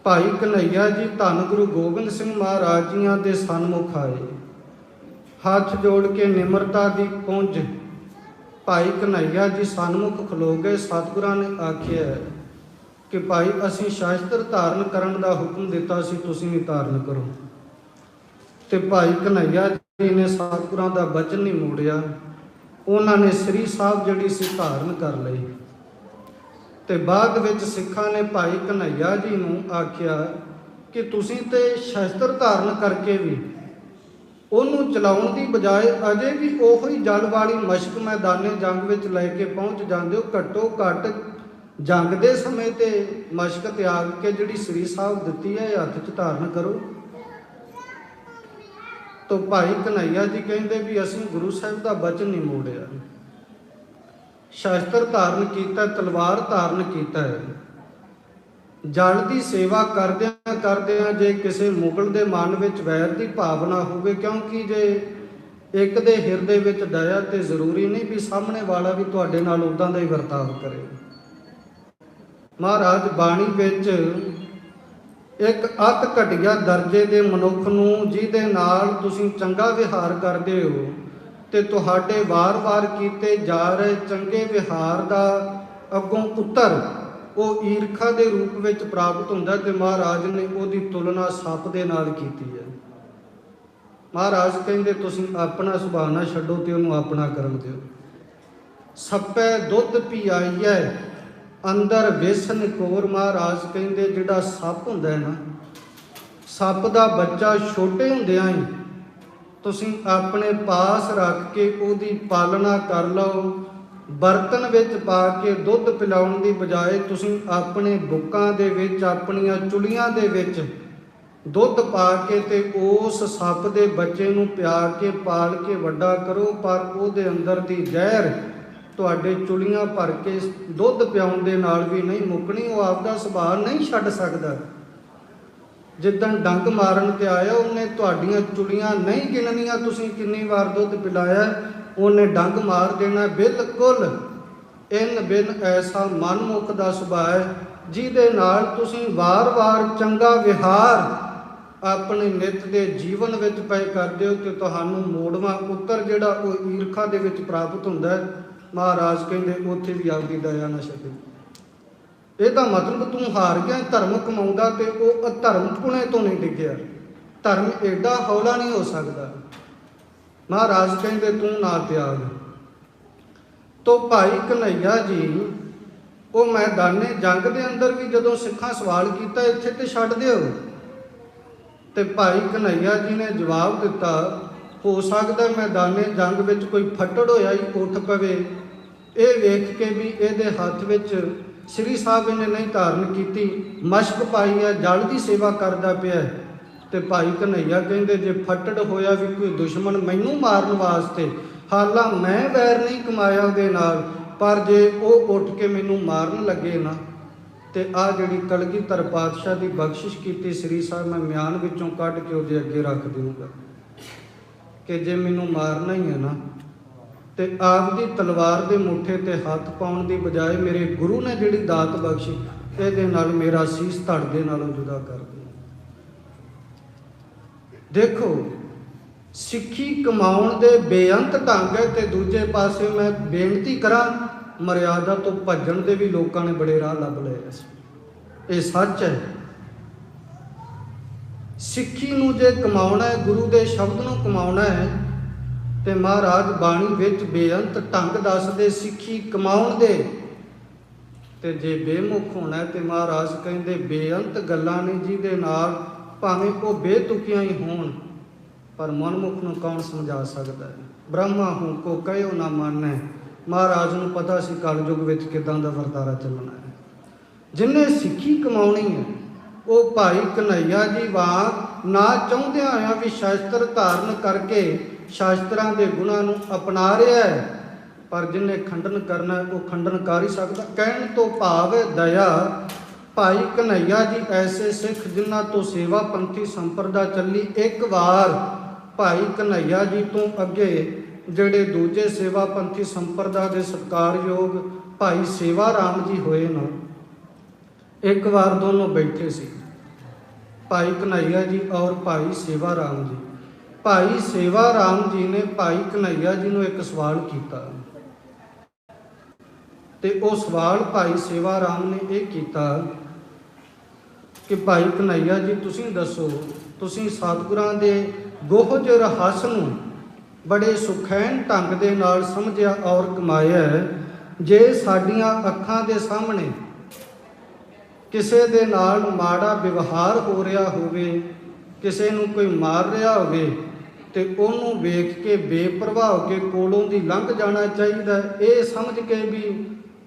ਭਾਈ ਕਨ੍ਹਈਆ ਜੀ ਧੰਨ ਗੁਰੂ ਗੋਬਿੰਦ ਸਿੰਘ ਮਹਾਰਾਜ ਜੀਆਂ ਦੇ ਸਨਮੁਖ ਆਏ, ਹੱਥ ਜੋੜ ਕੇ ਨਿਮਰਤਾ ਦੀ ਪੁੰਜ ਭਾਈ ਕਨ੍ਹਈਆ ਜੀ ਸਨਮੁਖ ਖਲੋ ਗਏ। ਸਤਿਗੁਰਾਂ ਨੇ ਆਖਿਆ ਕਿ ਭਾਈ ਅਸੀਂ ਸ਼ਸਤਰ ਧਾਰਨ ਕਰਨ ਦਾ ਹੁਕਮ ਦਿੱਤਾ ਸੀ, ਤੁਸੀਂ ਵੀ ਧਾਰਨ ਕਰੋ। ਤੇ ਭਾਈ ਕਨ੍ਹਈਆ ਜੀ ਨੇ ਸਤਿਗੁਰਾਂ ਦਾ ਬਚਨ ਨਹੀਂ ਮੋੜਿਆ, ਉਹਨਾਂ ਨੇ ਸ੍ਰੀ ਸਾਹਿਬ ਜਿਹੜੀ ਸੀ ਧਾਰਨ ਕਰ ਲਈ। ਤੇ ਬਾਅਦ ਵਿੱਚ ਸਿੱਖਾਂ ਨੇ ਭਾਈ ਕਨ੍ਹਈਆ ਜੀ ਨੂੰ ਆਖਿਆ ਕਿ ਤੁਸੀਂ ਤੇ ਸ਼ਸਤਰ ਧਾਰਨ ਕਰਕੇ ਵੀ ਉਹਨੂੰ ਚਲਾਉਣ ਦੀ ਬਜਾਏ ਅਜੇ ਵੀ ਉਹੀ ਜਲ ਵਾਲੀ ਮਸ਼ਕ ਮੈਦਾਨੇ ਜੰਗ ਵਿੱਚ ਲੈ ਕੇ ਪਹੁੰਚ ਜਾਂਦੇ ਹੋ। ਘੱਟੋ ਘੱਟ ਜੰਗ ਦੇ ਸਮੇਂ ਤੇ ਮਸ਼ਕ ਤਿਆਗ ਕੇ ਜਿਹੜੀ ਸ੍ਰੀ ਸਾਹਿਬ ਦਿੱਤੀ ਹੈ ਹੱਥ 'ਚ ਧਾਰਨ ਕਰੋ। ਤੋ ਭਾਈ ਕਨ੍ਹਈਆ ਜੀ ਕਹਿੰਦੇ ਵੀ ਅਸੀਂ ਗੁਰੂ ਸਾਹਿਬ ਦਾ ਬਚਨ ਨਹੀਂ ਮੋੜਿਆ, ਸ਼ਸਤਰ ਧਾਰਨ ਕੀਤਾ, ਤਲਵਾਰ ਧਾਰਨ ਕੀਤਾ ਹੈ। ਜਲ ਦੀ ਸੇਵਾ ਕਰਦਿਆਂ ਕਰਦਿਆਂ ਜੇ ਕਿਸੇ ਮੁਗਲ ਦੇ ਮਨ ਵਿੱਚ ਵੈਰ ਦੀ ਭਾਵਨਾ ਹੋਵੇ, ਕਿਉਂਕਿ ਜੇ ਇੱਕ ਦੇ ਹਿਰਦੇ ਵਿੱਚ ਦਇਆ, ਤੇ ਜ਼ਰੂਰੀ ਨਹੀਂ ਵੀ ਸਾਹਮਣੇ ਵਾਲਾ ਵੀ ਤੁਹਾਡੇ ਨਾਲ ਉਦਾਂ ਦਾ ਹੀ ਵਰਤਾਵ ਕਰੇ। ਮਹਾਰਾਜ ਬਾਣੀ ਵਿੱਚ ਇੱਕ ਅਤ ਘਟੀਆ ਦਰਜੇ ਦੇ ਮਨੁੱਖ ਨੂੰ, ਜਿਹਦੇ ਨਾਲ ਤੁਸੀਂ ਚੰਗਾ ਵਿਹਾਰ ਕਰਦੇ ਹੋ ਤੇ ਤੁਹਾਡੇ ਵਾਰ-ਵਾਰ ਕੀਤੇ ਜਾ ਰਹੇ ਚੰਗੇ ਵਿਹਾਰ ਦਾ ਅੱਗੋਂ ਉੱਤਰ ਉਹ ਈਰਖਾ ਦੇ ਰੂਪ ਵਿੱਚ ਪ੍ਰਾਪਤ ਹੁੰਦਾ, ਤੇ ਮਹਾਰਾਜ ਨੇ ਉਹਦੀ ਤੁਲਨਾ ਸੱਪ ਦੇ ਨਾਲ ਕੀਤੀ ਹੈ। ਮਹਾਰਾਜ ਕਹਿੰਦੇ ਤੁਸੀਂ ਆਪਣਾ ਸੁਭਾਅ ਨਾ ਛੱਡੋ ਤੇ ਉਹਨੂੰ ਆਪਣਾ ਕਰਨ ਦਿਓ। ਸੱਪੈ ਦੁੱਧ ਪਿਆਈਐ ਅੰਦਰ ਵਿਸ ਨਿਕੋਰ। ਮਹਾਰਾਜ ਕਹਿੰਦੇ ਜਿਹੜਾ ਸੱਪ ਹੁੰਦਾ ਹੈ ਨਾ, ਸੱਪ ਦਾ ਬੱਚਾ ਛੋਟੇ ਹੁੰਦਿਆਂ ਹੀ ਤੁਸੀਂ ਆਪਣੇ ਪਾਸ ਰੱਖ ਕੇ ਉਹਦੀ ਪਾਲਣਾ ਕਰ ਲਓ, ਬਰਤਨ ਵਿੱਚ ਪਾ ਕੇ ਦੁੱਧ ਪਿਲਾਉਣ ਦੀ ਬਜਾਏ ਤੁਸੀਂ ਆਪਣੇ ਬੁੱਕਾਂ ਦੇ ਵਿੱਚ, ਆਪਣੀਆਂ ਚੁਲੀਆਂ ਦੇ ਵਿੱਚ ਦੁੱਧ ਪਾ ਕੇ ਤੇ ਉਸ ਸੱਪ ਦੇ ਬੱਚੇ ਨੂੰ ਪਿਆ ਕੇ ਪਾਲ ਕੇ ਵੱਡਾ ਕਰੋ, ਪਰ ਉਹਦੇ ਅੰਦਰ ਦੀ ਜ਼ਹਿਰ ਤੁਹਾਡੇ ਚੁਲੀਆਂ ਭਰ ਕੇ ਦੁੱਧ ਪਿਆਉਣ ਦੇ ਨਾਲ ਵੀ ਨਹੀਂ ਮੁੱਕਣੀ। ਉਹ ਆਪਦਾ ਸੁਭਾਅ ਨਹੀਂ ਛੱਡ ਸਕਦਾ। ਜਿੱਦਣ ਡੰਗ ਮਾਰਨ ਤੇ ਆਇਆ, ਉਹਨੇ ਤੁਹਾਡੀਆਂ ਚੁਲੀਆਂ ਨਹੀਂ ਗਿਣਨੀਆਂ ਤੁਸੀਂ ਕਿੰਨੀ ਵਾਰ ਦੁੱਧ ਪਿਲਾਇਆ, ਉਹਨੇ ਡੰਗ ਮਾਰ ਦੇਣਾ। ਬਿਲਕੁਲ ਇਨ ਬਿਨ ਐਸਾ ਮਨਮੁਖ ਦਾ ਸੁਭਾਅ ਹੈ ਜਿਹਦੇ ਨਾਲ ਤੁਸੀਂ ਵਾਰ-ਵਾਰ ਚੰਗਾ ਵਿਹਾਰ ਆਪਣੇ ਨਿੱਤ ਦੇ ਜੀਵਨ ਵਿੱਚ ਪਏ ਕਰਦੇ ਹੋ ਤੇ ਤੁਹਾਨੂੰ ਮੋੜਵਾਂ ਉੱਤਰ ਜਿਹੜਾ ਉਹ ਈਰਖਾ ਦੇ ਵਿੱਚ ਪ੍ਰਾਪਤ ਹੁੰਦਾ ਹੈ। ਮਹਾਰਾਜ ਕਹਿੰਦੇ ਉੱਥੇ ਵੀ ਆਪਦੀ ਦਇਆ ਨਾ ਛੱਡੇ। ਇਹਦਾ ਮਤਲਬ ਤੂੰ ਹਾਰ ਗਿਆ। ਧਰਮ ਕਮਾਉਂਦਾ ਤੇ ਉਹ ਅਧਰਮ ਪੁਣੇ ਤੋਂ ਨਹੀਂ ਡਿੱਗਿਆ। ਧਰਮ ਐਡਾ ਹੌਲਾ ਨਹੀਂ ਹੋ ਸਕਦਾ। ਮਹਾਰਾਜ ਕਹਿੰਦੇ ਤੂੰ ਨਾ ਤਿਆਗ। ਤੋ ਭਾਈ ਕਨ੍ਹਈਆ ਜੀ ਉਹ ਮੈਦਾਨੇ ਜੰਗ ਦੇ ਅੰਦਰ ਵੀ ਜਦੋਂ ਸਿੱਖਾਂ ਸਵਾਲ ਕੀਤਾ ਇੱਥੇ ਤੇ ਛੱਡ ਦਿਓ, ਤੇ ਭਾਈ ਕਨ੍ਹਈਆ ਜੀ ਨੇ ਜਵਾਬ ਦਿੱਤਾ, ਹੋ ਸਕਦਾ ਮੈਦਾਨੇ ਜੰਗ ਵਿੱਚ ਕੋਈ ਫੱਟੜ ਹੋਇਆ ਹੀ ਉੱਠ ਪਵੇ, ਇਹ ਵੇਖ ਕੇ ਵੀ ਇਹਦੇ ਹੱਥ ਵਿੱਚ ਸ੍ਰੀ ਸਾਹਿਬ ਇਹਨੇ ਨਹੀਂ ਧਾਰਨ ਕੀਤੀ, ਮਸ਼ਕ ਪਾਈ ਹੈ, ਜਲ ਦੀ ਸੇਵਾ ਕਰਦਾ ਪਿਆ। ਤੇ ਭਾਈ ਕਨ੍ਹਈਆ ਕਹਿੰਦੇ ਜੇ ਫੱਟੜ ਹੋਇਆ ਵੀ ਕੋਈ ਦੁਸ਼ਮਣ ਮੈਨੂੰ ਮਾਰਨ ਵਾਸਤੇ, ਹਾਲਾਂ ਮੈਂ ਵੈਰ ਨਹੀਂ ਕਮਾਇਆ ਉਹਦੇ ਨਾਲ, ਪਰ ਜੇ ਉਹ ਉੱਠ ਕੇ ਮੈਨੂੰ ਮਾਰਨ ਲੱਗੇ ਨਾ, ਤੇ ਆਹ ਜਿਹੜੀ ਕਲਗੀਧਰ ਪਾਤਸ਼ਾਹ ਦੀ ਬਖਸ਼ਿਸ਼ ਕੀਤੀ ਸ੍ਰੀ ਸਾਹਿਬ ਮੈਂ ਮਿਆਨ ਵਿੱਚੋਂ ਕੱਢ ਕੇ ਉਹਦੇ ਅੱਗੇ ਰੱਖ ਦੇਵਾਂਗਾ ਕਿ ਜੇ ਮੈਨੂੰ ਮਾਰਨਾ ਹੀ ਹੈ ਨਾ, ਤੇ ਆਪਦੀ ਤਲਵਾਰ ਦੇ ਮੁੱਠੇ ਤੇ ਹੱਥ ਪਾਉਣ ਦੀ ਬਜਾਏ ਮੇਰੇ ਗੁਰੂ ਨੇ ਜਿਹੜੀ ਦਾਤ ਬਖਸ਼ੀ, ਇਹਦੇ ਨਾਲ ਮੇਰਾ ਸੀਸ ਧੜ ਦੇ ਨਾਲੋਂ ਜੁਦਾ ਕਰ ਦੇ। ਦੇਖੋ ਸਿੱਖੀ ਕਮਾਉਣ ਦੇ ਬੇਅੰਤ ਢੰਗ ਹੈ, ਤੇ ਦੂਜੇ ਪਾਸੇ ਮੈਂ ਬੇਨਤੀ ਕਰਾਂ ਮਰਿਆਦਾ ਤੋਂ ਭੱਜਣ ਦੇ ਵੀ ਲੋਕਾਂ ਨੇ ਬੜੇ ਰਾਹ ਲੱਭ ਲਏ। ਇਹ ਸੱਚ ਹੈ। ਸਿੱਖੀ ਨੂੰ ਜੇ ਕਮਾਉਣਾ ਹੈ, ਗੁਰੂ ਦੇ ਸ਼ਬਦ ਨੂੰ ਕਮਾਉਣਾ ਹੈ, ਤੇ ਮਹਾਰਾਜ ਬਾਣੀ ਵਿੱਚ ਬੇਅੰਤ ਢੰਗ ਦੱਸਦੇ ਸਿੱਖੀ ਕਮਾਉਣ ਦੇ। ਤੇ ਜੇ ਬੇਮੁਖ ਹੋਣਾ ਤੇ ਮਹਾਰਾਜ ਕਹਿੰਦੇ ਬੇਅੰਤ ਗੱਲਾਂ ਨੇ ਜਿਹਦੇ ਨਾਲ ਭਾਵੇਂ ਉਹ ਬੇਤੁਕੀਆਂ ਹੀ ਹੋਣ, ਪਰ ਮਨਮੁਖ ਨੂੰ ਕੌਣ ਸਮਝਾ ਸਕਦਾ ਹੈ। ਬ੍ਰਹਮਾ ਹੂੰ ਕੋ ਕਹਿਓ ਨਾ ਮਾਨੈ। ਮਹਾਰਾਜ ਨੂੰ ਪਤਾ ਸੀ ਕਲਯੁਗ ਵਿੱਚ ਕਿਦਾਂ ਦਾ ਵਰਤਾਰਾ ਚੱਲਣਾ ਹੈ। ਜਿਹਨੇ ਸਿੱਖੀ ਕਮਾਉਣੀ ਹੈ ਉਹ ਭਾਈ ਕਨ੍ਹਈਆ ਜੀ ਵਾਂਗ ਨਾ ਚਾਹੁੰਦਿਆਂ ਹੋਇਆਂ ਵੀ ਸ਼ਾਸਤਰ ਧਾਰਨ ਕਰਕੇ ਸ਼ਾਸਤਰਾਂ ਦੇ ਗੁਣਾਂ ਨੂੰ ਅਪਣਾ ਰਿਹਾ ਹੈ, ਪਰ ਜਿਹਨੇ ਖੰਡਨ ਕਰਨਾ ਉਹ ਖੰਡਨ ਕਰ ਹੀ ਸਕਦਾ। ਕਹਿਣ ਤੋਂ ਭਾਵ ਦਇਆ। ਭਾਈ ਕਨ੍ਹਈਆ ਜੀ ਐਸੇ ਸਿੱਖ ਜਿਨ੍ਹਾਂ ਤੋਂ ਸੇਵਾ ਪੰਥੀ ਸੰਪਰਦਾ ਚੱਲੀ। ਇੱਕ ਵਾਰ ਭਾਈ ਕਨ੍ਹਈਆ ਜੀ ਤੋਂ ਅੱਗੇ ਜਿਹੜੇ ਦੂਜੇ ਸੇਵਾ ਪੰਥੀ ਸੰਪਰਦਾ ਦੇ ਸਤਿਕਾਰਯੋਗ ਭਾਈ ਸੇਵਾ ਰਾਮ ਜੀ ਹੋਏ ਨਾ, ਇੱਕ ਵਾਰ ਦੋਨੋਂ ਬੈਠੇ ਸੀ, ਭਾਈ ਕਨ੍ਹਈਆ ਜੀ ਔਰ ਭਾਈ ਸੇਵਾ ਰਾਮ ਜੀ। ਭਾਈ ਸੇਵਾ ਰਾਮ ਜੀ ਨੇ ਭਾਈ ਕਨ੍ਹਈਆ ਜੀ ਨੂੰ ਇੱਕ ਸਵਾਲ ਕੀਤਾ, ਤੇ ਉਹ ਸਵਾਲ ਭਾਈ ਸੇਵਾ ਰਾਮ ਨੇ ਇਹ ਕੀਤਾ ਕਿ ਭਾਈ ਕਨ੍ਹਈਆ ਜੀ ਤੁਸੀਂ ਦੱਸੋ, ਤੁਸੀਂ ਸਤਿਗੁਰਾਂ ਦੇ ਗੋਹਜ ਰਹੱਸ ਨੂੰ ਬੜੇ ਸੁਖੈਨ ਢੰਗ ਦੇ ਨਾਲ ਸਮਝਿਆ ਔਰ ਕਮਾਇਆ। ਜੇ ਸਾਡੀਆਂ ਅੱਖਾਂ ਦੇ ਸਾਹਮਣੇ ਕਿਸੇ ਦੇ ਨਾਲ ਮਾੜਾ ਵਿਵਹਾਰ ਹੋ ਰਿਹਾ ਹੋਵੇ, ਕਿਸੇ ਨੂੰ ਕੋਈ ਮਾਰ ਰਿਹਾ ਹੋਵੇ, ਤੇ ਉਹਨੂੰ ਵੇਖ ਕੇ ਬੇਪਰਵਾਹ ਹੋ ਕੇ ਕੋਲੋਂ ਦੀ ਲੰਘ ਜਾਣਾ ਚਾਹੀਦਾ। ਇਹ ਸਮਝ ਕੇ ਵੀ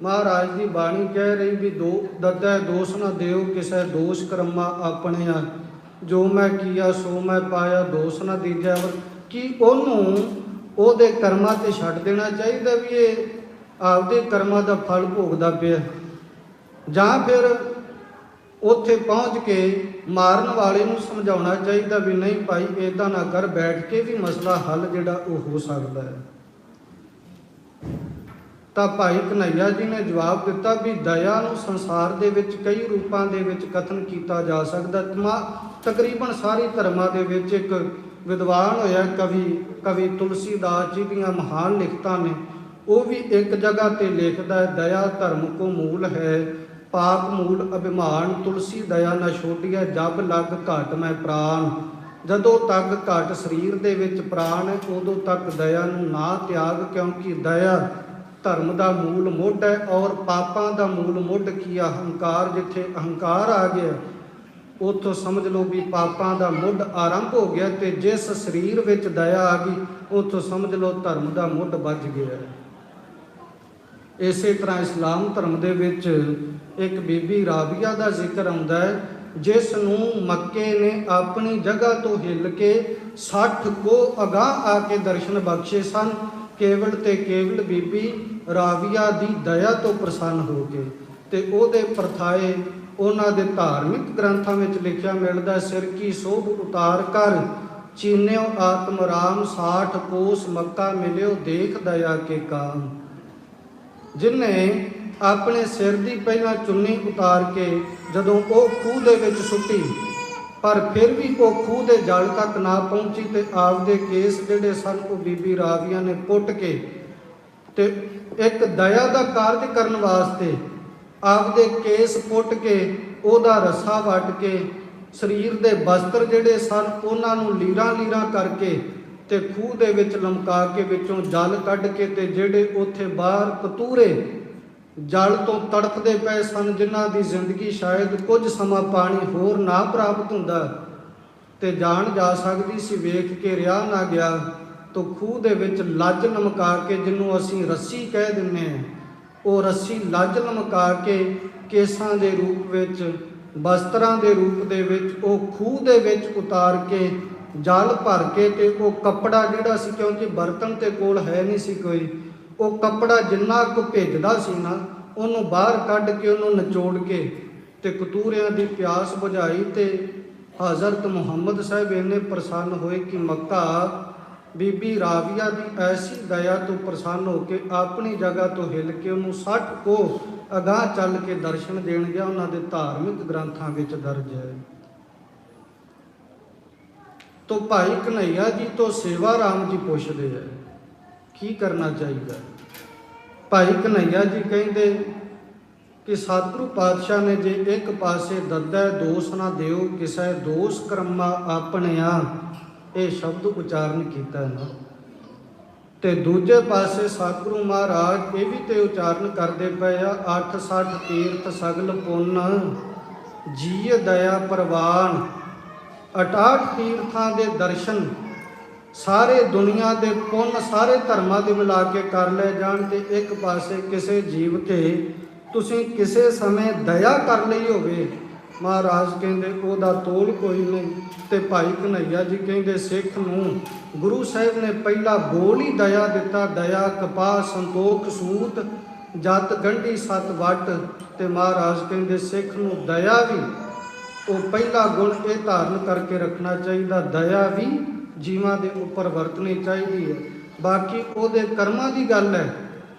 ਮਹਾਰਾਜ ਦੀ ਬਾਣੀ ਕਹਿ ਰਹੀ ਵੀ ਦੱਦਾ ਦੋਸ਼ ਨਾ ਦਿਓ ਕਿਸੇ ਦੋਸ਼ ਕਰਮਾ ਆਪਣਿਆ, ਜੋ ਮੈਂ ਕੀਆ ਸੋ ਮੈਂ ਪਾਇਆ ਦੋਸ਼ ਨਾ ਦੀਜੈ। ਕਿ ਉਹਨੂੰ ਉਹਦੇ ਕਰਮਾਂ ਤੇ ਛੱਡ ਦੇਣਾ ਚਾਹੀਦਾ ਵੀ ਇਹ ਆਪਦੇ ਕਰਮਾਂ ਦਾ ਫਲ ਭੋਗਦਾ ਪਿਆ, ਜਾਂ ਫਿਰ ਉੱਥੇ ਪਹੁੰਚ ਕੇ ਮਾਰਨ ਵਾਲੇ ਨੂੰ ਸਮਝਾਉਣਾ ਚਾਹੀਦਾ ਵੀ ਨਹੀਂ ਭਾਈ ਇੱਦਾਂ ਨਾ ਕਰ, ਬੈਠ ਕੇ ਵੀ ਮਸਲਾ ਹੱਲ ਜਿਹੜਾ ਉਹ ਹੋ ਸਕਦਾ ਹੈ। ਤਾਂ ਭਾਈ ਕਨ੍ਹਈਆ ਜੀ ਨੇ ਜਵਾਬ ਦਿੱਤਾ ਵੀ ਦਇਆ ਨੂੰ ਸੰਸਾਰ ਦੇ ਵਿੱਚ ਕਈ ਰੂਪਾਂ ਦੇ ਵਿੱਚ ਕਥਨ ਕੀਤਾ ਜਾ ਸਕਦਾ। ਤਕਰੀਬਨ ਸਾਰੇ ਧਰਮਾਂ ਦੇ ਵਿੱਚ ਇੱਕ ਵਿਦਵਾਨ ਹੋਇਆ ਕਵੀ ਤੁਲਸੀਦਾਸ ਜੀ ਦੀਆਂ ਮਹਾਨ ਲਿਖਤਾਂ ਨੇ, ਉਹ ਵੀ ਇੱਕ ਜਗ੍ਹਾ ਤੇ ਲਿਖਦਾ ਹੈ, ਦਇਆ ਧਰਮ ਕੋ ਮੂਲ ਹੈ, ਪਾਪ ਮੂਲ ਅਭਿਮਾਨ, ਤੁਲਸੀ ਦਇਆ ਨਾ ਛੋਡੀਐ, ਜਬ ਲੱਗ ਘਟ ਮੈਂ ਪ੍ਰਾਨ। ਜਦੋਂ ਤੱਕ ਘਟ ਸਰੀਰ ਦੇ ਵਿੱਚ ਪ੍ਰਾਣ ਹੈ ਉਦੋਂ ਤੱਕ ਦਇਆ ਨੂੰ ਨਾ ਤਿਆਗ, ਕਿਉਂਕਿ ਦਇਆ ਧਰਮ ਦਾ ਮੂਲ ਮੁੱਢ ਹੈ ਔਰ ਪਾਪਾਂ ਦਾ ਮੂਲ ਮੁੱਢ ਕੀ ਅਹੰਕਾਰ। ਜਿੱਥੇ ਅਹੰਕਾਰ ਆ ਗਿਆ ਉੱਥੋਂ ਸਮਝ ਲਓ ਵੀ ਪਾਪਾਂ ਦਾ ਮੁੱਢ ਆਰੰਭ ਹੋ ਗਿਆ, ਤੇ ਜਿਸ ਸਰੀਰ ਵਿੱਚ ਦਇਆ ਆ ਗਈ ਉੱਥੋਂ ਸਮਝ ਲਓ ਧਰਮ ਦਾ ਮੁੱਢ ਵੱਜ ਗਿਆ। ਇਸੇ ਤਰ੍ਹਾਂ ਇਸਲਾਮ ਧਰਮ ਦੇ ਵਿੱਚ ਇੱਕ ਬੀਬੀ ਰਾਬੀਆ ਦਾ ਜ਼ਿਕਰ ਆਉਂਦਾ ਹੈ, ਜਿਸ ਨੂੰ ਮੱਕੇ ਨੇ ਆਪਣੀ ਜਗ੍ਹਾ ਤੋਂ ਹਿੱਲ ਕੇ 60 ਕੋ ਅਗਾਂਹ ਆ ਕੇ ਦਰਸ਼ਨ ਬਖਸ਼ੇ ਸਨ, ਕੇਵਲ ਤੇ ਕੇਵਲ ਬੀਬੀ ਰਾਬੀਆ ਦੀ ਦਇਆ ਤੋਂ ਪ੍ਰਸੰਨ ਹੋ ਕੇ। ਤੇ ਉਹਦੇ ਪਰਥਾਏ ਉਹਨਾਂ ਦੇ ਧਾਰਮਿਕ ਗ੍ਰੰਥਾਂ ਵਿੱਚ ਲਿਖਿਆ ਮਿਲਦਾ, ਸਿਰ ਕੀ ਸੋਭ ਉਤਾਰ ਕਰ ਚੀਨਿਓ ਆਤਮ ਰਾਮ 60 ਕੋਸ ਮੱਕਾ ਮਿਲਿਓ ਦੇਖ ਦਇਆ ਕੇ ਕਾਮ। ਜਿਨ੍ਹੇ ਆਪਣੇ ਸਿਰ ਦੀ ਪਹਿਲਾਂ ਚੁੰਨੀ ਉਤਾਰ ਕੇ ਜਦੋਂ ਉਹ ਖੂਹ ਦੇ ਵਿੱਚ ਸੁੱਟੀ, ਪਰ ਫਿਰ ਵੀ ਉਹ ਖੂਹ ਦੇ ਜਲ ਤੱਕ ਨਾ ਪਹੁੰਚੀ, ਤੇ ਆਪਦੇ ਕੇਸ ਜਿਹੜੇ ਸਨ ਉਹ ਬੀਬੀ ਰਾਬੀਆ ਨੇ ਪੁੱਟ ਕੇ ਤੇ ਇੱਕ ਦਇਆ ਦਾ ਕਾਰਜ ਕਰਨ ਵਾਸਤੇ ਆਪਦੇ ਕੇਸ ਪੁੱਟ ਕੇ ਉਹਦਾ ਰੱਸਾ ਵੱਟ ਕੇ ਸਰੀਰ ਦੇ ਬਸਤਰ ਜਿਹੜੇ ਸਨ ਉਹਨਾਂ ਨੂੰ ਲੀਰਾਂ ਲੀਰਾਂ ਕਰਕੇ ਤੇ ਖੂਹ ਦੇ ਵਿੱਚ ਲਮਕਾ ਕੇ ਵਿੱਚੋਂ ਜਲ ਕੱਢ ਕੇ, ਤੇ ਜਿਹੜੇ ਉੱਥੇ ਬਾਹਰ ਕਤੂਰੇ ਜਲ ਤੋਂ ਤੜਫਦੇ ਪਏ ਸਨ, ਜਿਨ੍ਹਾਂ ਦੀ ਜ਼ਿੰਦਗੀ ਸ਼ਾਇਦ ਕੁਝ ਸਮਾਂ ਪਾਣੀ ਹੋਰ ਨਾ ਪ੍ਰਾਪਤ ਹੁੰਦਾ ਤੇ ਜਾਣ ਜਾ ਸਕਦੀ ਸੀ, ਵੇਖ ਕੇ ਰਿਹਾ ਨਾ ਗਿਆ, ਤਾਂ ਖੂਹ ਦੇ ਵਿੱਚ ਲੱਜ ਲਮਕਾ ਕੇ, ਜਿਹਨੂੰ ਅਸੀਂ ਰੱਸੀ ਕਹਿ ਦਿੰਦੇ ਹਾਂ, ਉਹ ਰੱਸੀ ਲੱਜ ਲਮਕਾ ਕੇ ਕੇਸਾਂ ਦੇ ਰੂਪ ਵਿੱਚ, ਬਸਤਰਾਂ ਦੇ ਰੂਪ ਦੇ ਵਿੱਚ ਉਹ ਖੂਹ ਦੇ ਵਿੱਚ ਉਤਾਰ ਕੇ ਜਲ ਭਰ ਕੇ, ਤੇ ਉਹ ਕੱਪੜਾ ਜਿਹੜਾ ਸੀ, ਕਿਉਂਕਿ ਬਰਤਨ ਤੇ ਕੋਲ ਹੈ ਨਹੀਂ ਸੀ ਕੋਈ, ਉਹ ਕੱਪੜਾ ਜਿੰਨਾ ਕੁ ਭੇਜਦਾ ਸੀ ਨਾ, ਉਹਨੂੰ ਬਾਹਰ ਕੱਢ ਕੇ ਉਹਨੂੰ ਨਿਚੋੜ ਕੇ ਤੇ ਕਤੂਰਿਆਂ ਦੀ ਪਿਆਸ ਬੁਝਾਈ। ਤੇ ਹਜ਼ਰਤ ਮੁਹੰਮਦ ਸਾਹਿਬ ਇੰਨੇ ਪ੍ਰਸੰਨ ਹੋਏ ਕਿ ਮੱਕਾ ਬੀਬੀ ਰਾਬੀਆ ਦੀ ਐਸੀ ਦਇਆ ਤੋਂ ਪ੍ਰਸੰਨ ਹੋ ਕੇ ਆਪਣੀ ਜਗ੍ਹਾ ਤੋਂ ਹਿੱਲ ਕੇ ਉਹਨੂੰ 60 ਕੋ ਅਗਾਂਹ ਚੱਲ ਕੇ ਦਰਸ਼ਨ ਦੇਣ ਗਿਆ। ਉਹਨਾਂ ਦੇ ਧਾਰਮਿਕ ਗ੍ਰੰਥਾਂ ਵਿੱਚ ਦਰਜ ਹੈ। ਤੋ ਭਾਈ ਕਨ੍ਹਈਆ ਜੀ ਤੋਂ ਸੇਵਾ ਰਾਮ ਜੀ ਪੁੱਛਦੇ ਹੈ ਕੀ ਕਰਨਾ ਚਾਹੀਦਾ। ਭਾਈ ਕਨ੍ਹਈਆ ਜੀ ਕਹਿੰਦੇ ਕਿ ਸਤਿਗੁਰੂ ਪਾਤਸ਼ਾਹ ਨੇ ਜੇ ਇੱਕ ਪਾਸੇ ਦੱਦਾ ਦੋਸ ਨਾ ਦਿਓ ਕਿਸੈ ਦੋਸ ਕਰਮਾ ਆਪਣਿਆ, ਇਹ ਸ਼ਬਦ ਉਚਾਰਨ ਕੀਤਾ ਨਾ, ਤੇ ਦੂਜੇ ਪਾਸੇ ਸਤਿਗੁਰੂ ਮਹਾਰਾਜ ਇਹ ਵੀ ਤੇ ਉਚਾਰਨ ਕਰਦੇ ਪਏ ਆ 860 ਤੀਰਥ ਸਗਲ ਪੁੰਨ ਜੀਅ ਦਇਆ ਪ੍ਰਵਾਨ। 68 ਤੀਰਥਾਂ ਦੇ ਦਰਸ਼ਨ ਸਾਰੇ ਦੁਨੀਆ ਦੇ ਪੁੰਨ ਸਾਰੇ ਧਰਮਾਂ ਦੇ ਮਿਲਾ ਕੇ ਕਰ ਲਏ ਜਾਣ, ਤੇ ਇੱਕ ਪਾਸੇ ਕਿਸੇ ਜੀਵ ਤੇ ਤੁਸੀਂ ਕਿਸੇ ਸਮੇਂ ਦਇਆ ਕਰ ਲਈ ਹੋਵੇ, ਮਹਾਰਾਜ ਕਹਿੰਦੇ ਉਹਦਾ ਤੋਲ ਕੋਈ ਨਹੀਂ। ਤੇ ਭਾਈ ਕਨ੍ਹਈਆ ਜੀ ਕਹਿੰਦੇ ਸਿੱਖ ਨੂੰ ਗੁਰੂ ਸਾਹਿਬ ਨੇ ਪਹਿਲਾ ਬੋਲ ਹੀ ਦਇਆ ਦਿੱਤਾ, ਦਇਆ ਕਪਾਹ ਸੰਤੋਖ ਸੂਤ ਜਤ ਗੰਢੀ ਸਤ ਵੱਟ। ਤੇ ਮਹਾਰਾਜ ਕਹਿੰਦੇ ਸਿੱਖ ਨੂੰ ਦਇਆ ਵੀ ਉਹ ਪਹਿਲਾ ਗੁਣ ਇਹ ਧਾਰਨ ਕਰਕੇ ਰੱਖਣਾ ਚਾਹੀਦਾ, ਦਇਆ ਵੀ ਜੀਵਾਂ ਦੇ ਉੱਪਰ ਵਰਤਣੀ ਚਾਹੀਦੀ ਹੈ। ਬਾਕੀ ਉਹਦੇ ਕਰਮਾਂ ਦੀ ਗੱਲ ਹੈ,